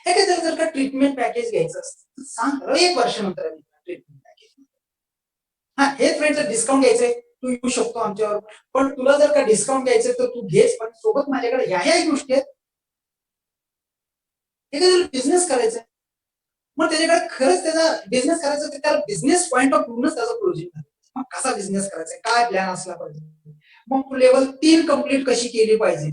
[SPEAKER 2] एखाद्याला जर का ट्रीटमेंट पॅकेज घ्यायचं असतं सांग, 1 वर्षानंतर ट्रीटमेंट पॅकेज, हा हे फ्रेंडचं डिस्काउंट घ्यायचंय, तू येऊ शकतो आमच्यावर, पण तुला जर का डिस्काउंट घ्यायचंय तर तू घेच, पण सोबत माझ्याकडे ह्याही गोष्टी आहेत. एखाद्याला बिझनेस करायचा, मग त्याच्याकडे खरंच त्याचा बिझनेस करायचा, तर त्याला बिझनेस पॉईंट ऑफ व्ह्यूनच त्याचा क्लोजिंग करायचं. मग कसा बिझनेस करायचा, काय प्लॅन असला पाहिजे, मग तू लेवल 3 कंप्लीट कशी केली पाहिजे,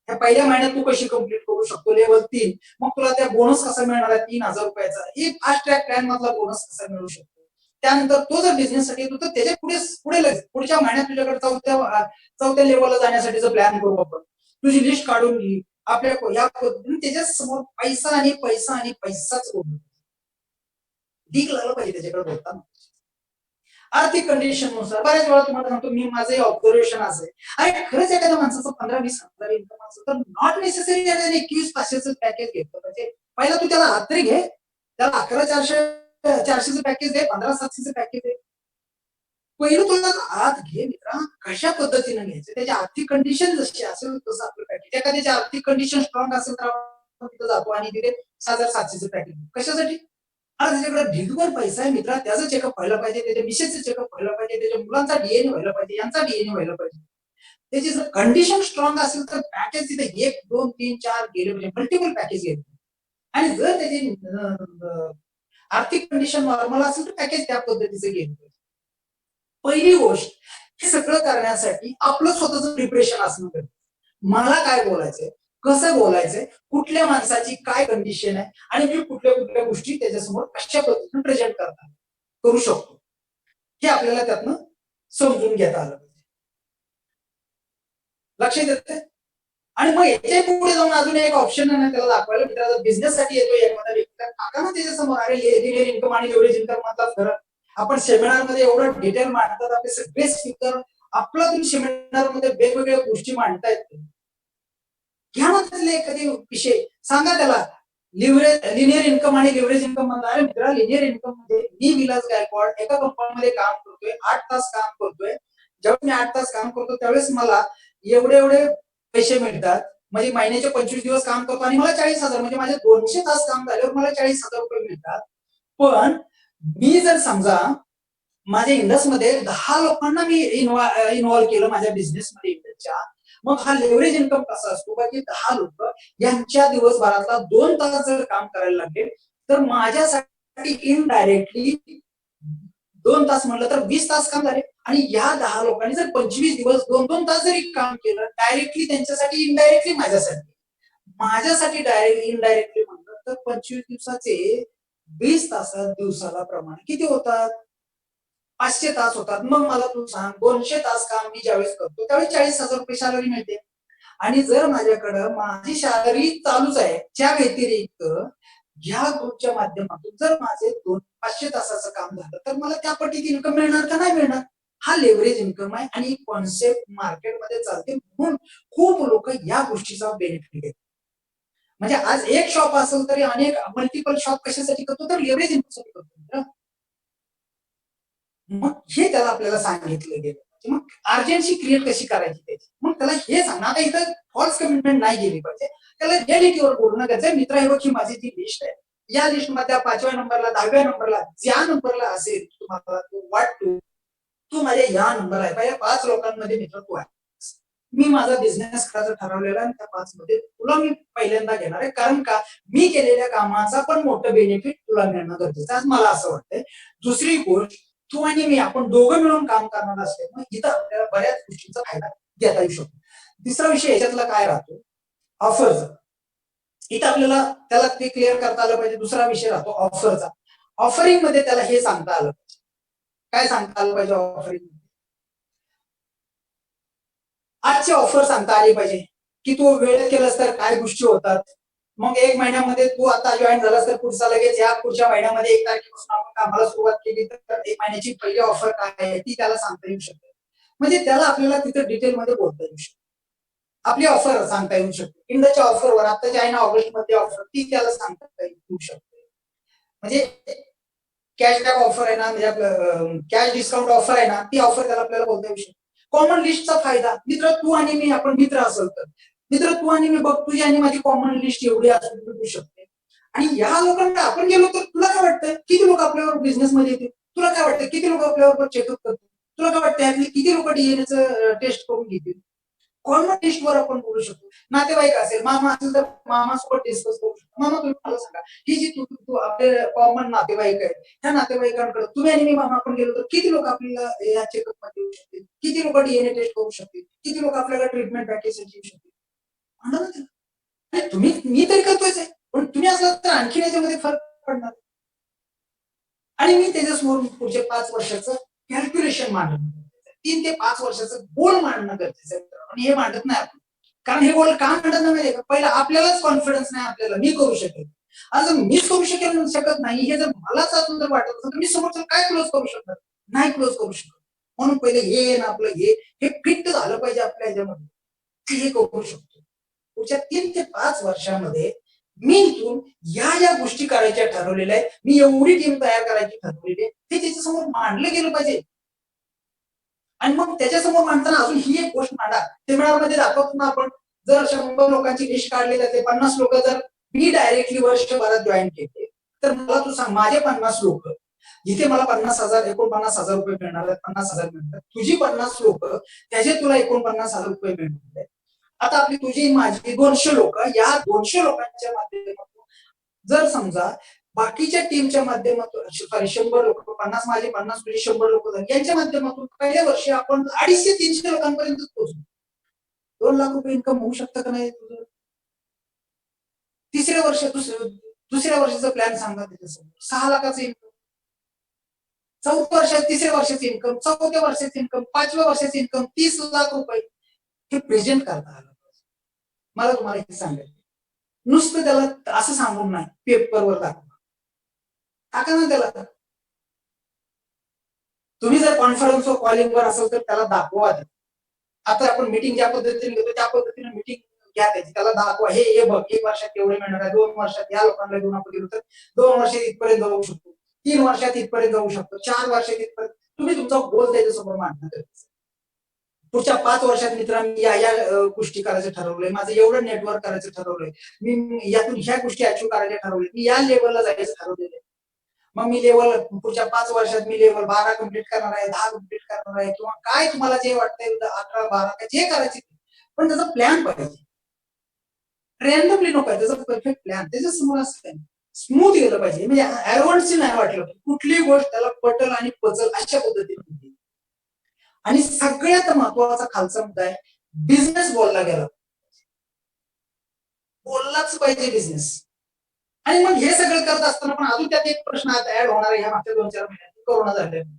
[SPEAKER 2] ह्या पहिल्या महिन्यात तू कशी कंप्लीट करू शकतो लेवल 3, मग तुला त्या बोनस कसा मिळणार आहे 3,000 रुपयाचा, एक फास्ट ट्रॅक प्लॅन मधला बोनस कसा मिळू शकतो. त्यानंतर तो जर बिझनेससाठी येतो तर त्याच्या पुढे पुढच्या महिन्यात तुझ्याकडे चौथ्या लेवलला जाण्यासाठीचा प्लॅन करू आपण. तुझी लिस्ट काढून घे आपल्या या पद्धतीने त्याच्या समोर पैसा आणि पैसा आणि पैसाच बोलतो. ठीक लागलं पाहिजे त्याच्याकडे बोलताना. आर्थिक कंडिशन नुसार बऱ्याच वेळा तुम्हाला सांगतो मी माझं ऑब्झर्वेशन असेल अरे खरंच एखाद्या माणसाचं 15-20 हजार इन्कम असेल तर नॉट नेसेसरी 21-500चं पॅकेज घेतलं पाहिजे. पहिला तू त्याला हात तरी घे, त्याला 11,400-400चं पॅकेज दे, 15,700चं पॅकेज दे. पहिलं तुला आत घे मित्रा, कशा पद्धतीने घ्यायचं, त्याची आर्थिक कंडिशन जशी असेल तसं आपलं पॅकेज. एखाद्याची आर्थिक कंडिशन स्ट्रॉंग असेल तर आपण तिथं जातो आणि तिथे 6,700चं पॅकेज. कशासाठी? आज त्याच्याकडे ढिगभर पैसा आहे मित्रा, त्याचं चेकअप व्हायला पाहिजे, त्याच्या मिसेसचं चेकअप व्हायला पाहिजे, त्याच्या मुलांचा डीएनए व्हायला पाहिजे, यांचा डीएनए व्हायला पाहिजे. त्याची जर कंडिशन स्ट्रॉंग असेल तर पॅकेज तिथे 1, 2, 3, 4 गेले म्हणजे मल्टिपल पॅकेज गेले. आणि जर त्याची आर्थिक कंडिशन नॉर्मल असेल तर पॅकेज त्या पद्धतीचं गेलं. पहिली गोष्ट हे सगळं करण्यासाठी आपलं स्वतःचं प्रिपरेशन असणं गरजेचं. मला काय बोलायचंय, कसं बोलायचंय, कुठल्या माणसाची काय कंडिशन आहे आणि मी कुठल्या गोष्टी त्याच्यासमोर कशा पद्धतीने प्रेझेंट करू शकतो हे आपल्याला त्यातनं समजून घेता आलं पाहिजे. लक्षात येते. आणि मग याच्या पुढे जाऊन अजून एक ऑप्शन आहे त्याला दाखवायला मित्राचा बिझनेस साठी येतो एखादा व्यक्ती टाका ना त्याच्यासमोर अरे लिनियर इन्कम आणि लिव्हरेज इन्कम मधला फरक. आपण सेमिनार मध्ये एवढं डिटेल मांडतात आपले सगळे स्पीकर, आपला तुम्ही सेमिनार मध्ये वेगवेगळ्या गोष्टी मांडतायत. घ्या ना त्यातले एखादी विषय सांगा त्याला लिनियर इन्कम आणि लिव्हरेज इन्कम मधला. अरे मित्रा लिनियर इन्कम मध्ये मी विलास गायकवाड एका कंपनीमध्ये काम करतोय, 8 तास काम करतोय. जेव्हा मी 8 तास काम करतो त्यावेळेस मला एवढे पैसे मिळतात. म्हणजे महिन्याचे 25 दिवस काम करतो आणि मला 40,000 म्हणजे माझे 200 तास काम झाल्यावर मला 40,000 रुपये मिळतात. पण मी जर समजा माझ्या इंडस्ट्रीमध्ये 10 लोकांना मी इन्व्हॉल्व केलं माझ्या बिझनेसमध्ये इंडस्ट्रीच्या, मग हा लेव्हरेज इन्कम कसा असतो की 10 लोक यांच्या दिवसभरातला 2 तास जर काम करायला लागले तर माझ्यासाठी इनडायरेक्टली 2 तास म्हटलं तर 20 तास काम झाले. आणि या 10 लोकांनी जर 25 दिवस 2-2 तास जरी काम केलं डायरेक्टली त्यांच्यासाठी, इनडायरेक्टली माझ्यासाठी डायरेक्टली इनडायरेक्टली म्हणलं तर 25 दिवसाचे 20 तासात दिवसाला प्रमाण किती होतात? 500 तास होतात. मग मला तू सांग 200 तास काम मी ज्यावेळेस करतो त्यावेळेस 40,000 रुपये सॅलरी मिळते. आणि जर माझ्याकडं माझी सॅलरी चालूच आहे त्या व्यतिरिक्त ह्या ग्रुपच्या माध्यमातून जर माझे 500 तासाचं काम झालं तर मला त्या पटीत इन्कम मिळणार का नाही मिळणार? हा लेव्हरेज इन्कम आहे आणि कॉन्सेप्ट मार्केटमध्ये चालते म्हणून खूप लोक या गोष्टीचा बेनिफिट घेतात. म्हणजे आज एक शॉप असेल तरी अनेक मल्टिपल शॉप कशासाठी करतो तर लेव्हरेज इन्कमसाठी करतो. मग हे त्याला आपल्याला सांगितलं गेलं. मग अर्जन्सी क्रिएट कशी करायची त्याची, मग त्याला हे सांगणं. आता इथं फॉल्स कमिटमेंट नाही गेली पाहिजे, त्याला रिअलिटीवर बोलणं गरजेचं. मित्र हे बघ ही माझी ती लिस्ट आहे, या लिस्ट मध्ये 5व्या नंबरला 10व्या नंबरला ज्या नंबरला असेल तुम्हाला वाटतो तू माझ्या या नंबर आहे पहिल्या 5 लोकांमध्ये मित्र तू आहे. मी माझा बिझनेस करायचं ठरवलेला आणि त्या 5 मध्ये तुला मी पहिल्यांदा घेणार आहे. कारण का मी केलेल्या कामाचा पण मोठं बेनिफिट तुला मिळणं गरजेचं आहे मला असं वाटतंय. दुसरी गोष्ट तू आणि मी आपण दोघं मिळून काम करणार असते मग इथं आपल्याला बऱ्याच गोष्टींचा फायदा घेता येऊ शकतो. तिसरा विषय याच्यातला काय राहतो ऑफरचा. इथं आपल्याला त्याला ते क्लिअर करता आलं पाहिजे. दुसरा विषय राहतो ऑफरचा. ऑफरिंग मध्ये त्याला हे सांगता आलं पाहिजे. काय सांगता आलं पाहिजे ऑफरिंग? आजची ऑफर सांगता आली पाहिजे की तू वेळेत केलंस तर काय गोष्टी होतात. मग 1 महिन्यामध्ये तू आता जॉईन झालास तर पुढचा लगेच या पुढच्या महिन्यामध्ये 1 तारखेपासून आपण कामाला सुरुवात केली तर 1 महिन्याची पहिली ऑफर काय आहे ती त्याला सांगता येऊ शकते. म्हणजे त्याला आपल्याला तिथे डिटेलमध्ये बोलता येऊ शकते. आपली ऑफर सांगता येऊ शकते. इंडच्या ऑफरवर आता जे आहे ना ऑगस्ट मध्ये ऑफर ती त्याला सांगता येऊ शकते. म्हणजे कॅशबॅक ऑफर आहे ना, म्हणजे आपलं कॅश डिस्काउंट ऑफर आहे ना, ती ऑफर त्याला आपल्याला बोलता येऊ शकते. कॉमन लिस्टचा फायदा मित्र तू आणि मी आपण मित्र असेल तर मित्र तू आणि मी बघ तुझी आणि माझी कॉमन लिस्ट एवढी असू शकते. आणि या लोकांना आपण गेलो तर तुला काय वाटतं किती लोक आपल्यावर बिझनेस मध्ये येतील? तुला काय वाटतं किती लोक आपल्यावर चेकअप करतील? तुला काय वाटतं यातली किती लोक डीएनएचं टेस्ट करून घेतील? कॉमन लिस्टवर आपण बोलू शकतो. नातेवाईक असेल मामा असेल तर मामासोबत डिस्कस करू शकतो. मामा तुम्ही मला सांगा ही जी तू आपले कॉमन नातेवाईक आहेत त्या नातेवाईकांकडे तुम्ही आणि मी मामा आपण गेलो तर किती लोक आपल्याला या चेकअप मध्ये येऊ शकतील? किती लोक डीएनए टेस्ट करू शकतील? किती लोक आपल्याला ट्रीटमेंट पॅकेज येऊ शकतील? म्हणा ना त्याला. आणि तुम्ही मी तरी करतोयच आहे, पण तुम्ही असला तर आणखी याच्यामध्ये फरक पडणार. आणि मी त्याच्यासमोर पुढच्या 5 वर्षाचं कॅल्क्युलेशन मांडणं, 3 ते 5 वर्षाचं गोल मांडणं गरजेचं आहे. आणि हे मांडत नाही आपण. कारण हे गोल का मांडत नाही माहितीये का? पहिला आपल्यालाच कॉन्फिडन्स नाही आपल्याला, मी करू शकेल. आज मीच करू शकेल शकत नाही, हे जर मलाच अजून जर वाटत असेल तर मी समोरच्याला काय क्लोज करू शकणार? नाही क्लोज करू शकत. म्हणून पहिले हे ना आपलं हे फिट झालं पाहिजे आपल्या ह्याच्यामध्ये, की हे करू शकतो. पुढच्या 3 ते 5 वर्षामध्ये मी इथून या गोष्टी करायच्या ठरवलेल्या आहेत. मी एवढी टीम तयार करायची ठरवलेली आहे. ते त्याच्यासमोर मांडलं गेलं पाहिजे. आणि मग त्याच्यासमोर मांडताना अजून ही एक गोष्ट मांडा. सेमिनारमध्ये दाखवतो ना आपण, जर 100 लोकांची लिस्ट काढली त्यातले 50 लोक जर मी डायरेक्टली वर्षभरात जॉईन केले, तर मला तू सांग माझे 50 लोक, जिथे मला 49,000 रुपये मिळणार आहेत, 50,000 मिळतात, तुझी 50 लोक त्याचे तुला 49,000 रुपये मिळणार आहेत. आता आपली तुझी माझी 200 लोक, या 200 लोकांच्या माध्यमातून जर समजा बाकीच्या टीमच्या माध्यमातून, सॉरी 100 लोक, 50 माझे 50 तुझे 100 लोक झाले, यांच्या माध्यमातून पहिल्या वर्षी आपण 250-300 लोकांपर्यंत पोहोचू. 2 लाख रुपये इन्कम होऊ शकतं का नाही तुझं? दुसऱ्या वर्षाचा प्लॅन सांगा त्याच्यासमोर, 6 लाखाचं इन्कम. चौथ्या वर्षात, 3ऱ्या वर्षाचं इन्कम, 4थ्या वर्षाचं इन्कम, 5व्या वर्षाचं इन्कम 30 लाख रुपये. हे प्रेझेंट करता आलं पाहिजे. मला तुम्हाला हे सांगायचं, नुसतं त्याला असं सांगून नाही, पेपरवर दाखवा. टाका ना त्याला. तुम्ही जर कॉन्फरन्सवर कॉलिंगवर असेल तर त्याला दाखवा. आता आपण मीटिंग ज्या पद्धतीने घेतो त्या पद्धतीने मीटिंग घ्या त्याची, त्याला दाखवा. हे बघ, 1 वर्षात एवढे मिळणार आहे, 2 वर्षात या लोकांना घेऊन आपण गेलो तर 2 वर्षात इथपर्यंत जाऊ शकतो, 3 वर्षात इथपर्यंत जाऊ शकतो, 4 वर्षात इथपर्यंत. तुम्ही तुमचा गोल त्याच्यासमोर मांडणं गरजेचं. पुढच्या 5 वर्षात मित्र मी या गोष्टी करायचं ठरवलंय, माझं एवढं नेटवर्क करायचं ठरवलंय, मी यातून ह्या गोष्टी अचीव्ह करायच्या ठरवलंय, मी या लेवलला जायचं ठरवलेलं आहे. मग मी लेवल पुढच्या 5 वर्षात मी लेवल 12 कम्प्लीट करणार आहे, 10 कम्प्लीट करणार आहे, किंवा काय तुम्हाला जे वाटतंय 11-12 जे करायचे, पण त्याचा प्लॅन पाहिजे. रॅन्डमली नको आहे, त्याचा परफेक्ट प्लॅन त्याच्या समोर असतं. स्मूथ गेलं पाहिजे, म्हणजे ऍडव्हान्सची नाही वाटलं, कुठलीही गोष्ट त्याला पटल आणि पचल अशा पद्धतीने. आणि सगळ्यात महत्वाचा खालचा मुद्दा आहे, बिझनेस बोलला गेला, बोललाच पाहिजे बिझनेस. आणि मग हे सगळं करत असताना पण अजून त्यात एक प्रश्न आता ऍड होणार आहे ह्या मागच्या 2-4 महिन्यात, कोरोना झाल्यानंतर.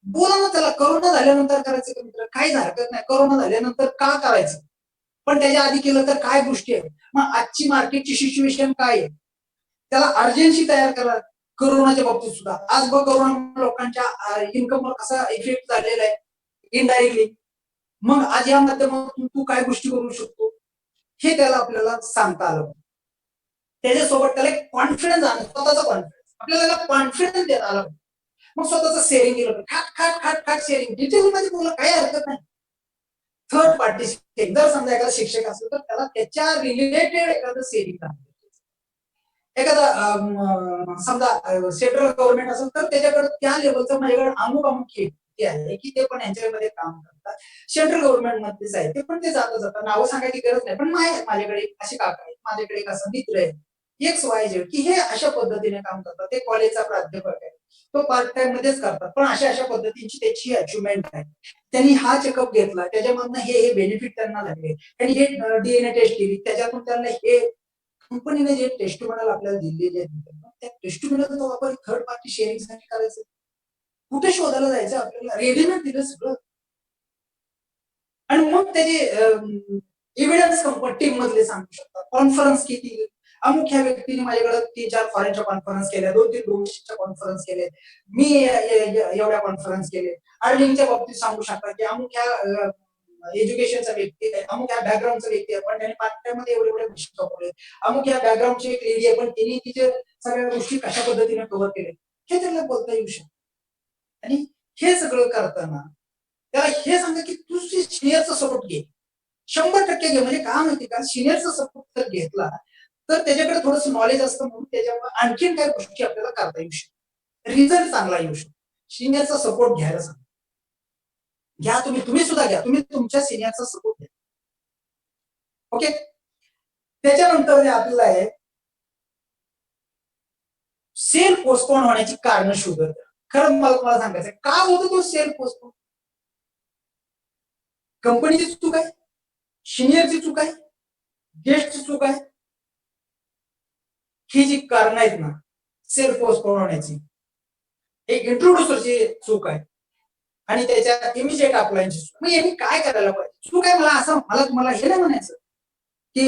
[SPEAKER 2] बोला ना त्याला, कोरोना झाल्यानंतर करायचं का मित्र? काहीच हरकत नाही. कोरोना झाल्यानंतर का करायचं? पण त्याच्या आधी केलं तर काय गोष्टी आहेत? मग आजची मार्केटची सिच्युएशन काय आहे? त्याला अर्जन्सी तयार करा. कोरोनाच्या बाबतीत सुद्धा आज बघ, कोरोना लोकांच्या इन्कमवर कसा इफेक्ट झालेला आहे इनडायरेक्टली. मग आज या माध्यमातून तू काय गोष्टी करू शकतो हे त्याला आपल्याला सांगता आलं. त्याच्यासोबत त्याला एक कॉन्फिडन्स आणा, स्वतःचा कॉन्फिडन्स, आपल्याला कॉन्फिडन्स देता आला. मग स्वतःचं शेअरिंग केलं, खाट शेअरिंग डिटेलमध्ये बोला, काही हरकत नाही. थर्ड पार्टी शेअरिंग, जर समजा एखादा शिक्षक असेल तर त्याला त्याच्या रिलेटेड एखादं शेअरिंग करायचं. एखादा समजा सेंट्रल गव्हर्नमेंट असेल तर त्याच्याकडे त्या लेवलचं माझ्याकडे अमुक ते आहे की ते पण यांच्यामध्ये काम करतात, सेंट्रल गव्हर्नमेंट मध्येच आहे ते, पण ते जाता नावं सांगायची गरज नाही, पण माझ्याकडे असे काका आहेत, माझ्याकडे एक असं मित्र आहे, एक्स वाय झेड, की हे अशा पद्धतीने काम करतात. ते कॉलेजचा प्राध्यापक आहे, तो पार्ट टाइम मध्येच करतात, पण अशा पद्धतीची त्याची अचिव्हमेंट आहे. त्यांनी हा चेकअप घेतला, त्याच्यामधनं हे बेनिफिट त्यांना झाले, त्यांनी हे डीएनए टेस्ट केली, त्याच्यातून त्यांना हे कंपनीने जे टेस्टिमोनियल आपल्याला दिलेले आहेत, त्या टेस्टिमोनियलचा वापर थर्ड पार्टी शेअरिंग साठी करायचं. कुठे शोधायला जायचं आपल्याला? रेडीमेड दिलं सगळं. आणि मग त्याचे एव्हिडन्स टीम मधले सांगू शकतात. कॉन्फरन्स किती, अमुक ह्या व्यक्तीने माझ्याकडे 3-4 फॉरेनच्या कॉन्फरन्स केल्या, 2-3 डोमेस्टिकच्या कॉन्फरन्स केले, मी एवढ्या कॉन्फरन्स केले. अर्निंगच्या बाबतीत सांगू शकता की अमुक ह्या एज्युकेशनचा व्यक्ती आहे, अमुक ह्या बॅकग्राऊंडचा व्यक्ती आहे, पण त्याने पार्ट टाइम मध्ये एवढे गोष्टी कवरले. अमुक ह्या बॅकग्राऊंडची एक लेडी आहे, पण तिने तिचे सगळ्या गोष्टी कशा पद्धतीने कव्हर केले, हे त्याला बोलता येऊ शकतं. आणि हे सगळं करताना त्याला हे सांगा की तू सिनियरचा सपोर्ट घे, 100% घे. म्हणजे काय माहिती का, सिनियरचा सपोर्ट जर घेतला तर त्याच्याकडे थोडस नॉलेज असतं, म्हणून त्याच्यावर आणखीन काही गोष्टी आपल्याला करता येऊ शकतात, रिझल्ट चांगला येऊ शकतो. सिनियरचा सपोर्ट घ्यायला सांगा. घ्या, तुम्ही सुद्धा घ्या, तुम्ही तुमच्या सिनियरचा सपोर्ट घ्या. ओके. त्याच्यानंतर जे आपल्याला आहे, सेल पोस्टपोन होण्याची कारण शोधत. खरं मला तुम्हाला सांगायचं का होतं तो सेल पोस्टपोन? कंपनीची चूक आहे, सिनियरची चूक आहे, गेस्टची चूक आहे. ही जी कारण आहेत ना सेल्फ पोस्टपोन होण्याची, एक इंट्रोड्युसरची चूक आहे आणि त्याच्या इमिजिएट अप्लायन्सची चूक. मग यांनी काय करायला पाहिजे? चूक आहे मला तुम्हाला हे नाही म्हणायचं की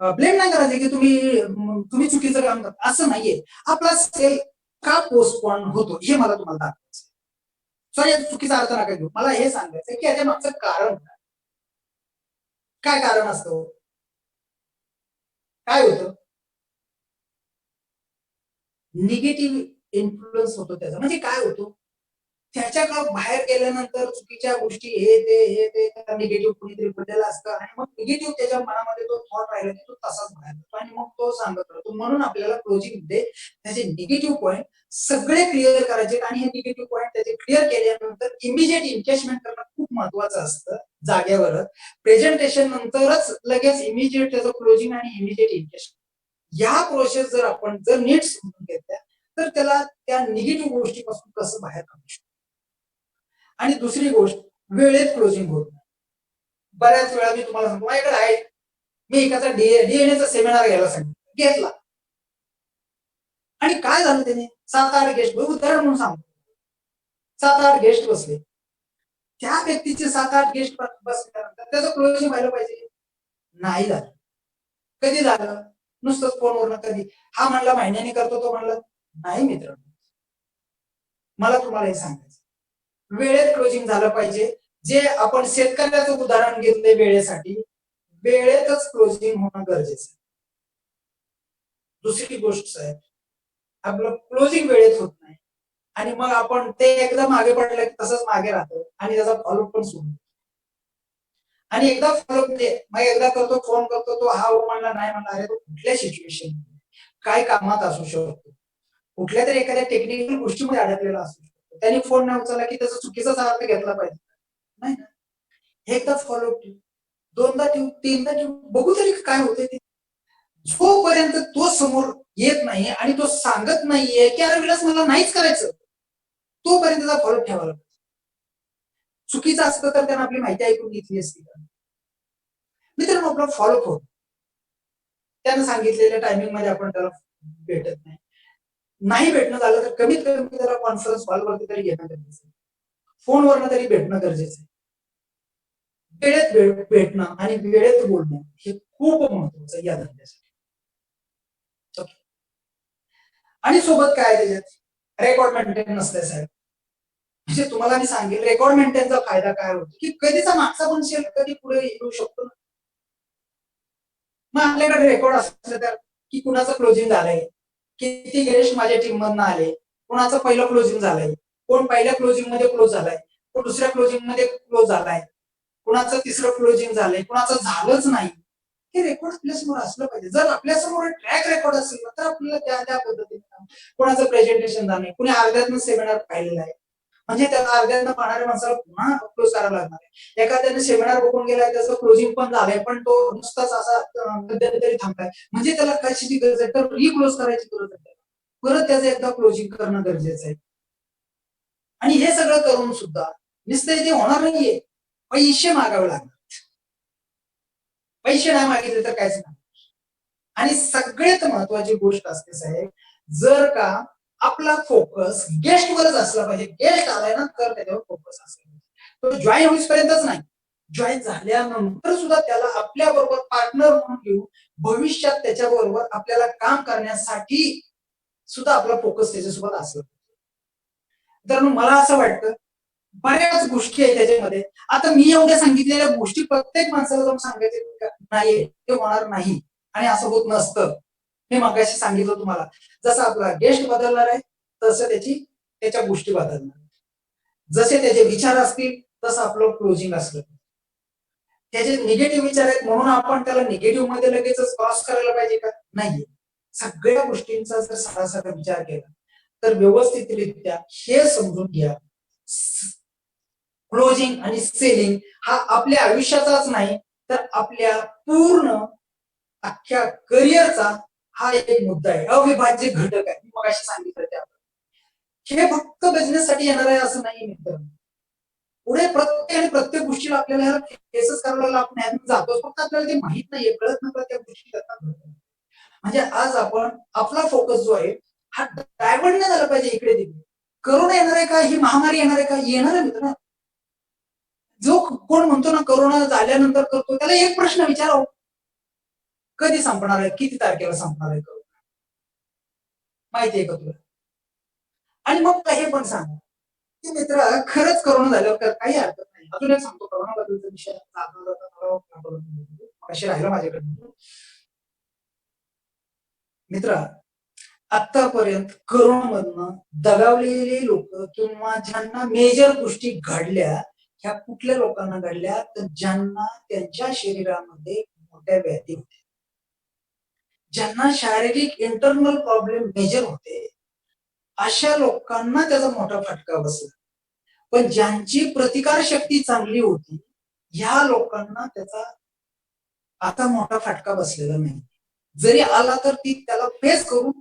[SPEAKER 2] ब्लेम नाही करायचं की तुम्ही चुकीचं काम करता, असं नाहीये. आपला सेल का पोस्टपोन होतो हे मला तुम्हाला दाखवायचं. सॉरी, चुकीचा अर्थ नका घेऊ. मला हे सांगायचं की याच्या मागचं कारण काय कारण असतं, काय होतं, निगेटिव्ह इन्फ्लुएन्स होतो त्याचा. म्हणजे काय होतो, त्याच्या बाहेर गेल्यानंतर चुकीच्या गोष्टी हे ते निगेटिव्ह कुणीतरी बोललेलं असतं आणि मग निगेटिव्ह त्याच्या मनामध्ये तो थॉट राहिला की तो तसाच बाहेर जातो आणि मग तो सांगत राहतो. म्हणून आपल्याला क्लोजिंग मध्ये त्याचे निगेटिव्ह पॉईंट सगळे क्लिअर करायचे आणि हे निगेटिव्ह पॉईंट त्याचे क्लिअर केल्यानंतर इमिजिएट इन्केशमेंट करणं खूप महत्वाचं असतं. जागेवरच प्रेझेंटेशन नंतरच लगेच इमिजिएट त्याचं क्लोजिंग आणि इमिजिएट इन्केशमेंट, या प्रोसेस जर नीट समजून घेतल्या तर त्याला त्या निगेटिव्ह गोष्टीपासून कसं बाहेर काढू शकतो. आणि दुसरी गोष्ट, वेळेत क्लोजिंग होत नाही. बऱ्याच वेळा मी तुम्हाला सांगतो, माझ्याकडे आहे, मी एकाचा डीएनएचा सेमिनार घ्यायला सांगितलं, घेतला आणि काय झालं त्याने 7-8 गेस्ट, उदाहरण म्हणून सांगतो, 7-8 गेस्ट बसले. त्या व्यक्तीचे 7-8 गेस्ट बसल्यानंतर त्याचं क्लोजिंग व्हायला पाहिजे, नाही झालं. कधी झालं? नुसतंच फोनवरनं. कधी? हा म्हणला महिन्याने करतो, तो म्हणला नाही. मित्रांनो, मला तुम्हाला हे सांगायचं, वेळेत क्लोजिंग झालं पाहिजे. जे आपण शेतकऱ्याचं उदाहरण घेतलंय वेळेसाठी, वेळेतच क्लोजिंग होणं गरजेचं आहे. दुसरी गोष्ट साहेब, आपलं क्लोजिंग वेळेत होत नाही आणि मग आपण ते एकदा मागे पडलं की तसंच मागे राहतो आणि त्याचा फॉलोअप पण सुरू होतो. आणि एकदा फॉलोअप मग एकदा करतो, फोन करतो, तो हा हो म्हणला, नाही म्हणला. अरे तो कुठल्या सिच्युएशन, काय कामात असू शकतो, कुठल्या तरी एखाद्या टेक्निकल गोष्टीमध्ये अडकलेला असू शकतो. त्यांनी फोन नाही उचलला की त्याचा चुकीचाच अर्थ घेतला पाहिजे, नाही ना. एकदाच फॉलोअप ठेवू, दोनदा ठेवू, तीनदा ठेवू, बघू तरी काय होतंय ते. जोपर्यंत तो समोर येत नाही आणि तो सांगत नाहीये की अरे विलास मला नाहीच करायचं, तोपर्यंत त्याचा फॉलोअप ठेवायला पाहिजे. चुकीचं असतं तर त्यानं आपली माहिती ऐकून घेतली असती का? मित्रांनो, आपला फॉलोअप होतो, त्यानं सांगितलेल्या टायमिंग मध्ये आपण त्याला भेटत नाही. नाही भेटणं झालं तर कमीत कमी त्याला कॉन्फरन्स कॉलवरती तरी घेणं गरजेचं आहे, फोनवरनं तरी भेटणं गरजेचं आहे. वेळेत भेटणं आणि वेळेत बोलणं हे खूप महत्वाचं आहे या धंद्यासाठी. आणि सोबत काय त्याच्यात रेकॉर्ड मेंटेन नसते साहेब. म्हणजे तुम्हाला मी सांगेल रेकॉर्ड मेंटेनचा फायदा काय होतो की कधीचा मागचा पण शेअर कधी पुढे येऊ शकतो. मग आपल्याकडे रेकॉर्ड असलं तर की कुणाचं क्लोजिंग झालंय, किती गेस्ट माझ्या टीम मधनं आले, कुणाचं पहिलं क्लोजिंग झालंय, कोण पहिल्या क्लोजिंग मध्ये क्लोज झालाय, कोण दुसऱ्या क्लोजिंग मध्ये क्लोज झालाय, कुणाचं तिसरं क्लोजिंग झालंय, कुणाचं झालंच नाही. हे रेकॉर्ड आपल्यासमोर असलं पाहिजे. जर आपल्यासमोर ट्रॅक रेकॉर्ड असेल तर आपल्याला त्या पद्धतीने, कोणाचं प्रेझेंटेशन झालंय, कुणी अर्ध्यातनं सेमिनार पाहिलेला आहे म्हणजे त्याला अर्ध्यातनं पाहणाऱ्या माणसाला पुन्हा क्लोज करायला लागणार आहे. एखाद्याने सेमिनार बघून गेलाय, त्याचं क्लोजिंग पण झालंय पण तो नुसताच असा मध्यंतरी थांबलाय म्हणजे त्याला कशाची गरज आहे, तर रिक्लोज करायची गरज आहे, परत त्याचं एकदा क्लोजिंग करणं गरजेचं आहे. आणि हे सगळं करून सुद्धा नुसतं ते होणार नाहीये, पैसे मागावे लागणार. पैसे नाही मागितले तर काहीच नाही. आणि सगळ्यात महत्वाची गोष्ट असते साहेब, जर का आपला फोकस गेस्टवरच असला पाहिजे, गेस्ट आलाय ना तर त्याच्यावर फोकस असला पाहिजे. तो जॉईन होईपर्यंतच नाही, जॉईन झाल्यानंतर सुद्धा त्याला आपल्या बरोबर पार्टनर म्हणून घेऊन भविष्यात त्याच्याबरोबर आपल्याला काम करण्यासाठी सुद्धा आपला फोकस त्याच्यासोबत असला. तर मला असं वाटतं बऱ्याच गोष्टी आहेत त्याच्यामध्ये. आता मी एवढ्या सांगितलेल्या गोष्टी प्रत्येक माणसाला जाऊन सांगायचे नाही, ते होणार नाही आणि असं होत नसतं. मी मगाशी सांगितलं तुम्हाला, जसं आपला गेस्ट बदलणार आहे तसं त्याच्या गोष्टी बदलणार, जसे त्याचे विचार असतील तसं आपलं क्लोजिंग असलं. त्याचे निगेटिव्ह विचार आहेत म्हणून आपण त्याला निगेटिव्ह मध्ये लगेचच क्रॉस करायला पाहिजे का? नाहीये. सगळ्या गोष्टींचा जर सारासार विचार केला तर व्यवस्थितरित्या हे समजून घ्या, क्लोजिंग आणि सेलिंग हा आपल्या आयुष्याचाच नाही तर आपल्या पूर्ण अख्ख्या करिअरचा हा एक मुद्दा आहे, अविभाज्य घटक आहे. मी मगाशी सांगितलं त्यावर हे फक्त बिझनेस साठी येणार आहे असं नाही मित्रांनो. पुढे प्रत्येक गोष्टीला आपल्याला केसेस करायला आपण ह्यातून जातो, फक्त आपल्याला ते माहित नाहीये, कळत नाही त्या गोष्टी करतात. म्हणजे आज आपण आपला फोकस जो आहे हा डायव्हर्ट नाही झाला पाहिजे इकडे तिकडे. करोना येणार आहे का, ही महामारी येणार आहे का, येणार आहे मित्र. जो कोण म्हणतो ना करोना झाल्यानंतर करतो, त्याला एक प्रश्न विचारावं, कधी संपणार आहे, किती तारखेला संपणार आहे करोना, माहितीये का तुला? आणि मग हे पण सांग की मित्र, खरंच करोना झाल्यावर काही हरकत नाही. अजून एक सांगतो करोना बद्दलचा विषय असे राहिला माझ्याकडे. मित्र, आतापर्यंत करोनामधनं दगावलेले लोक किंवा ज्यांना मेजर गोष्टी घडल्या, ह्या कुठल्या लोकांना घडल्या, तर ज्यांना त्यांच्या शरीरामध्ये मोठ्या व्याधी होत्या, ज्यांना शारीरिक इंटरनल प्रॉब्लेम मेजर होते, अशा लोकांना त्याचा मोठा फटका बसला. पण ज्यांची प्रतिकार शक्ती चांगली होती, ह्या लोकांना त्याचा आता मोठा फटका बसलेला नाही. जरी आला तर ती त्याला फेस करून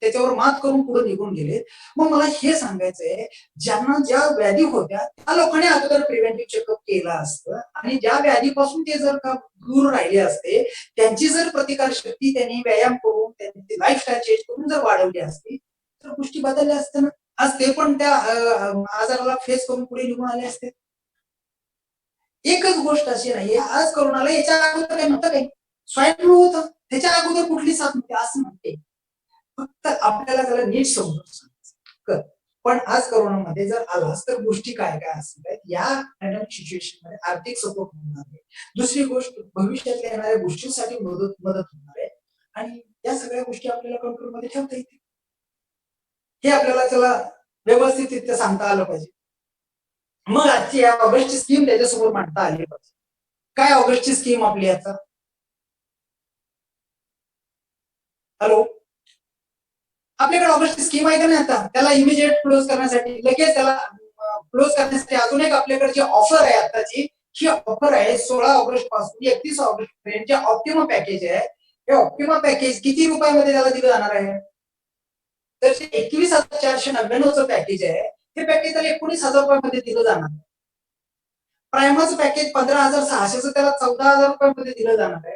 [SPEAKER 2] त्याच्यावर मात करून पुढे निघून गेले. मग मला हे सांगायचंय, ज्यांना ज्या व्याधी होत्या त्या लोकांनी अगोदर प्रिव्हेंटिव्ह चेकअप केला असतं, आणि ज्या व्याधीपासून ते जर का दूर राहिले असते, त्यांची जर प्रतिकार शक्ती त्यांनी व्यायाम करून, त्यांची लाईफस्टाईल चेंज करून जर वाढवली असती, तर गोष्टी बदलल्या असत्या ना. आज ते पण त्या आजाराला फेस करून पुढे निघून आले असते. एकच गोष्ट अशी नाहीये, आज करोनाला याच्या अगोदर काय नव्हतं, काही स्वाईन फ्लू होतं, त्याच्या अगोदर कुठली साथ नव्हती असं म्हणते. फक्त आपल्याला त्याला नीट समजून सांगायचं. पण आज करोनामध्ये जर आलास तर गोष्टी काय काय असणार आहेत, या पॅन्डेमिक सिच्युएशन मध्ये आर्थिक सपोर्ट होणार आहे. दुसरी गोष्ट, भविष्यातल्या येणाऱ्या गोष्टींसाठी मदत होणार आहे, आणि या सगळ्या गोष्टी आपल्याला कंट्रोलमध्ये ठेवता येतील. हे आपल्याला त्याला व्यवस्थितरित्या सांगता आलं पाहिजे. मग आजची या ऑगस्टची स्कीम त्याच्यासमोर मांडता आली पाहिजे. काय ऑगस्टची स्कीम आपली आता? हॅलो, आपल्याकडे ऑगस्टची स्कीम आहे का नाही आता? त्याला इमिजिएट क्लोज करण्यासाठी, लगेच त्याला क्लोज करण्यासाठी अजून एक आपल्याकडे जी ऑफर आहे आताची, ही ऑफर आहे 16 ऑगस्ट पासून 31 ऑगस्ट पर्यंत. जे ऑप्टिमा पॅकेज आहे, हे ऑप्टिमा पॅकेज किती रुपयामध्ये त्याला दिलं जाणार आहे? तर जे 21,499चं पॅकेज आहे, हे पॅकेज त्याला 19,000 रुपयामध्ये दिलं जाणार आहे. प्रायमरचं पॅकेज 15,600चं त्याला 14,000 रुपयामध्ये दिलं जाणार आहे.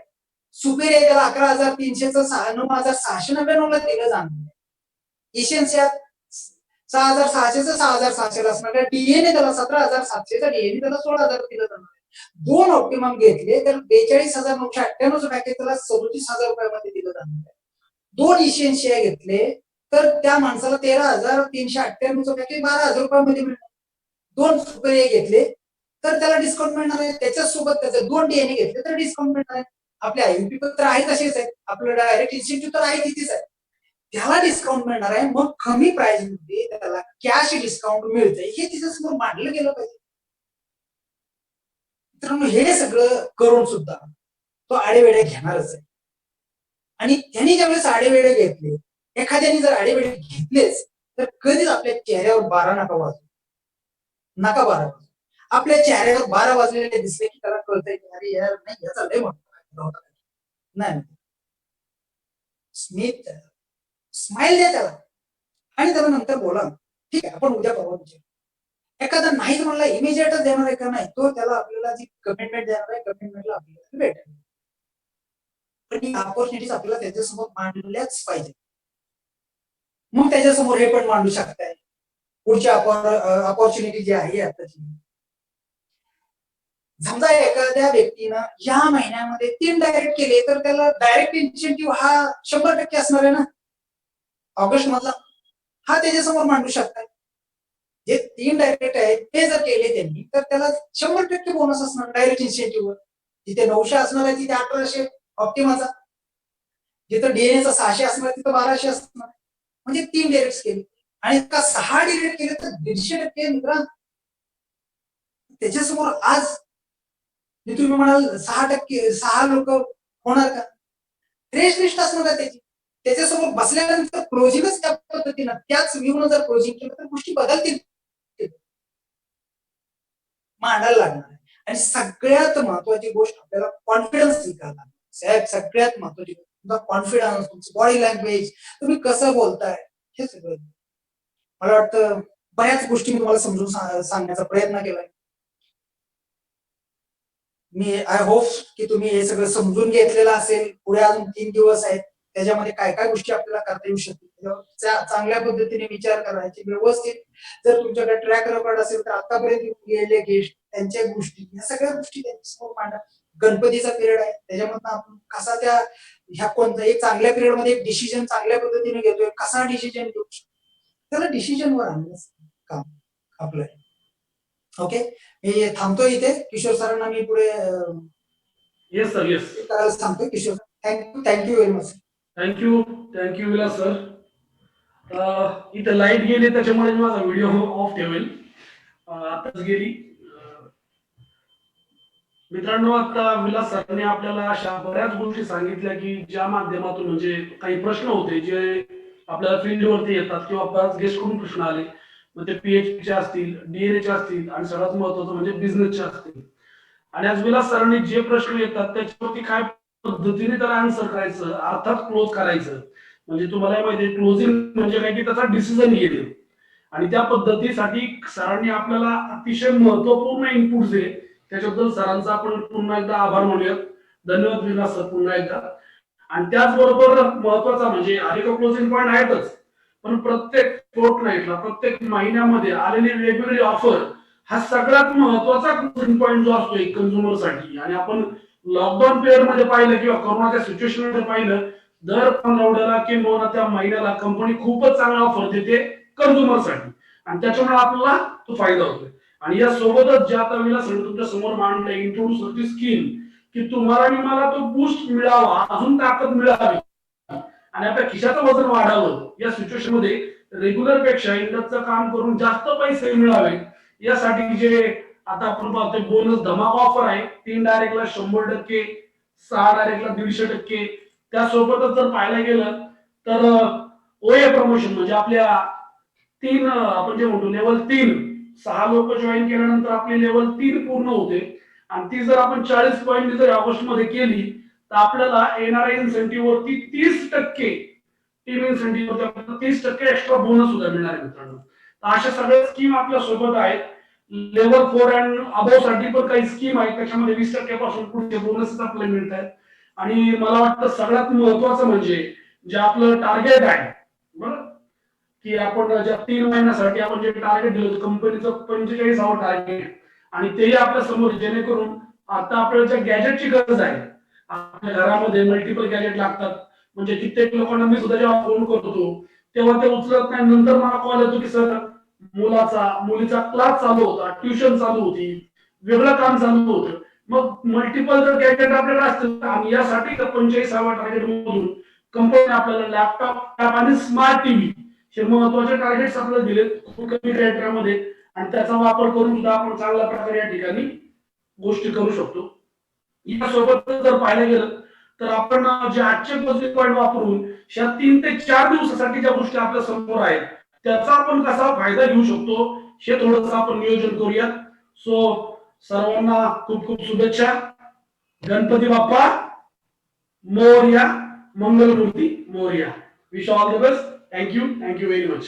[SPEAKER 2] सुपेर आहे त्याला 11,300चं 9,699ला दिलं जाणार आहे. इशन्सियात 6,600चं 6,600 असणार आहे. डीएनए त्याला 17,700चा, डीएनए त्याला 16,000 दिलं जाणार आहे. दोन ऑप्टिमम घेतले तर 42,998चं पॅकेज त्याला 37,000 रुपयामध्ये दिलं जाणार आहे. दोन इशेन्शिया घेतले तर त्या माणसाला 13,398चं पॅकेज 12,000 रुपयामध्ये मिळणार. दोन सुपेरिया घेतले तर त्याला डिस्काउंट मिळणार आहे. त्याच्यासोबत त्याचे 2 डीएनए घेतले तर डिस्काउंट मिळणार आहे. आपले आययुपी तर आहे तसेच आहेत, आपलं डायरेक्ट इन्स्टिट्यूट तर आहे तिथेच आहे, त्याला डिस्काउंट मिळणार आहे. मग कमी प्राइस मध्ये त्याला कॅश डिस्काउंट मिळतंय, हे तिच्यासमोर मांडलं गेलं पाहिजे. मित्रांनो, हे सगळं करून सुद्धा तो आडेवेडे घेणारच आहे. आणि त्यांनी ज्यावेळेस आडेवेडे घेतले, एखाद्याने जर आडेवेडे घेतलेच, तर कधीच आपल्या चेहऱ्यावर 12 नका वाजू, नका 12 वाजू. आपल्या चेहऱ्यावर 12 वाजलेले दिसले की त्याला कळतंय की अरे यार नाही, याचा लय मोठा नाही. स्मित स्माइल द्या त्याला, आणि त्याला नंतर बोला, ठीक आहे आपण उद्या परवा विचारू. एखादा नाहीच म्हणला, इमिजिएटच देणार आहे का नाही, तो त्याला आपल्याला जी कमिटमेंट देणार आहे, कमिटमेंटला आपल्याला भेटेल. पण ही ऑपॉर्च्युनिटीज आपल्याला त्याच्यासमोर मांडल्याच पाहिजे. मग त्याच्यासमोर हे पण मांडू शकताय, पुढची ऑपॉर्च्युनिटी जी आहे आताची. समजा एखाद्या व्यक्तीनं या महिन्यामध्ये 3 डायरेक्ट केले, तर त्याला डायरेक्ट इन्सेंटिव्ह हा 100% असणार आहे ना ऑगस्ट मधला, हा त्याच्यासमोर मांडू शकतात. जे 3 डायरेक्ट आहेत ते जर केले त्यांनी, तर त्याला 100% बोनस असणार डायरेक्ट इन्सेंटिव्हवर. जिथे 900 असणार आहे तिथे 1800 ऑप्टिमाचा, जिथं डीएनएचा 600 असणार तिथं 1200 असणार. म्हणजे 3 डायरेक्ट केले, आणि का 6 डायरेक्ट केले तर 150% मित्र. त्याच्यासमोर आज तुम्ही म्हणाल 6%, 6 लोक होणार का? फ्रेश लिस्ट असणार आहे त्याची. त्याच्यासमोर बसल्यानंतर क्लोजिंगच त्या पद्धतीनं, त्याच व्ह्यूनं जर क्लोजिंग केलं तर गोष्टी बदलतील, मांडायला लागणार आहे. आणि सगळ्यात महत्वाची गोष्ट, आपल्याला कॉन्फिडन्स शिकायला. साहेब सगळ्यात महत्वाची गोष्ट कॉन्फिडन्स, तुमची बॉडी लँग्वेज, तुम्ही कसं बोलताय, हे सगळं. मला वाटतं बऱ्याच गोष्टी मी तुम्हाला समजून सांगण्याचा प्रयत्न केलाय. मी आय होप की तुम्ही हे सगळं समजून घेतलेलं असेल. पुढे अजून 3 दिवस आहेत, त्याच्यामध्ये काय काय गोष्टी आपल्याला करता येऊ शकतील त्याच्यावर चांगल्या पद्धतीने विचार करायचे. व्यवस्थित जर तुमच्याकडे ट्रॅक रेकॉर्ड असेल तर आतापर्यंत गेलेले गेस्ट त्यांच्या गोष्टी या सगळ्या गोष्टी त्यांच्यासमोर मांडा. गणपतीचा पिरियड आहे, त्याच्यामधनं आपण कसा त्या ह्या कोणत्या एक चांगल्या पिरियड मध्ये एक डिसिजन चांगल्या पद्धतीने घेतोय, कसा डिसिजन घेऊ शकतो त्याला डिसिजनवर आणलं काम आपलं. ओके, मी थांबतो इथे. किशोर सरांना मी पुढे
[SPEAKER 1] येस सर, येस.
[SPEAKER 2] करायला सांगतो. Kishore, thank you very much.
[SPEAKER 1] Thank you Vilas sir. इथं लाईट गेली त्याच्यामुळे मी माझा व्हिडिओ ऑफ ठेवेल. आताच गेली. मित्रांनो, आता विलास सरांनी आपल्याला अशा बऱ्याच गोष्टी सांगितल्या की ज्या माध्यमातून म्हणजे काही प्रश्न होते जे आपल्याला फील्डवरती येतात किंवा बऱ्याच गेस्टकडून प्रश्न आले. मग ते पीएचपीचे असतील, डीएनएचे असतील आणि सगळ्यात महत्वाचं म्हणजे बिझनेसचे असतील. आणि आज विलास सरांनी जे प्रश्न येतात त्याच्यावरती काय पद्धतीने त्याला आन्सर करायचं, अर्थात क्लोज करायचं. म्हणजे तुम्हाला माहिती आहे क्लोजिंग म्हणजे काय की त्याचा डिसिजन घेणे. आणि त्या पद्धतीसाठी सरांनी आपल्याला अतिशय महत्वपूर्ण इनपुट दिले. त्याच्याबद्दल सरांचा आपण पुन्हा एकदा आभार मानूयात. धन्यवाद विलास सर पुन्हा एकदा. आणि त्याचबरोबर महत्वाचा म्हणजे अनेक क्लोजिंग पॉईंट आहेतच, पण प्रत्येक फोर्टनाईटला प्रत्येक महिन्यामध्ये आलेली वेगवेगळी ऑफर हा सगळ्यात महत्वाचा क्लोजिंग पॉईंट जो असतो एक कंझ्युमरसाठी. आणि आपण लॉकडाऊन पिरियड मध्ये पाहिलं किंवा कोरोनाच्या सिच्युएशन मध्ये पाहिलं, दर पंधरवड्याला किंवा त्या महिन्याला कंपनी खूपच चांगला ऑफर देते कंझ्युमरसाठी आणि त्याच्यामुळे आपल्याला तो फायदा होतोय. आणि या सोबतच ज्या आता विलास सर तुमच्या समोर मांडलंय इंट्रोड्यूस होती स्कीम की तुम्हाला आणि मला तो बूस्ट मिळावा, अजून ताकद मिळावी आणि आपल्या खिशाचं वजन वाढावं. या सिच्युएशन मध्ये रेग्युलर पेक्षा इंडस्ट्रीचं काम करून जास्त पैसे मिळावे यासाठी जे आता आपण पाहतोय बोनस धमाका ऑफर आहे. 3 डायरेक्टला 100%, 6 डायरेक्टला 150%. त्यासोबतच जर पाहायला गेलं तर ओए प्रमोशन म्हणजे आपल्या 3 आपण जे म्हणतो लेवल 3 6 लोक जॉईन केल्यानंतर आपली लेवल 3 पूर्ण होते. आणि ती जर आपण 40 पॉईंट जर ऑगस्ट मध्ये केली तर आपल्याला येणाऱ्या इन्सेंटिव्ह वरती 30% टीम इन्सेंटिव्ह वरती आपल्याला 30% एक्स्ट्रा बोनस सुद्धा मिळणार आहे मित्रांनो. तर अशा सगळ्या स्कीम आपल्या सोबत आहेत. लेवल 4 अँड अबोव साठी पण काही स्कीम आहेत, त्याच्यामध्ये 20% पासून पुढचे बोनस आपल्याला मिळत आहेत. आणि मला वाटतं सगळ्यात महत्वाचं म्हणजे जे आपलं टार्गेट आहे बरं, की आपण ज्या 3 महिन्यासाठी आपण जे टार्गेट दिलं कंपनीचं 45वा टार्गेट आणि तेही आपल्या समोर, जेणेकरून आता आपल्याला ज्या गॅजेटची गरज आहे आपल्या घरामध्ये मल्टिपल गॅजेट लागतात. म्हणजे कित्येक लोकांना मी सुद्धा जेव्हा फोन करतो तेव्हा ते उचलत नाही, नंतर मला कॉल येतो की सर मुलीचा क्लास चालू होता, ट्युशन चालू होती, वेगळं काम चालू होतं. मग मल्टिपल जर गॅजेट आपल्याला असतील आणि यासाठी 45वा टार्गेट मधून कंपनी आपल्याला लॅपटॉप आणि स्मार्ट टीव्ही हे महत्वाचे टार्गेट्स आपल्याला दिलेत खूप कमी क्रायटेरियामध्ये. आणि त्याचा वापर करून सुद्धा आपण चांगल्या प्रकारे या ठिकाणी गोष्टी करू शकतो. यासोबत जर पाहायला गेलं तर आपण जे आजचे पॉझिटिव्ह पॉईंट वापरून या 3 ते 4 दिवसासाठी ज्या गोष्टी आपल्या समोर आहेत त्याचा आपण कसा फायदा घेऊ शकतो हे थोडंसं आपण नियोजन करूयात. सो सर्वांना खूप खूप शुभेच्छा. गणपती बाप्पा मोरया, मंगलमूर्ती मोरया. Wish all the best. Thank you very much.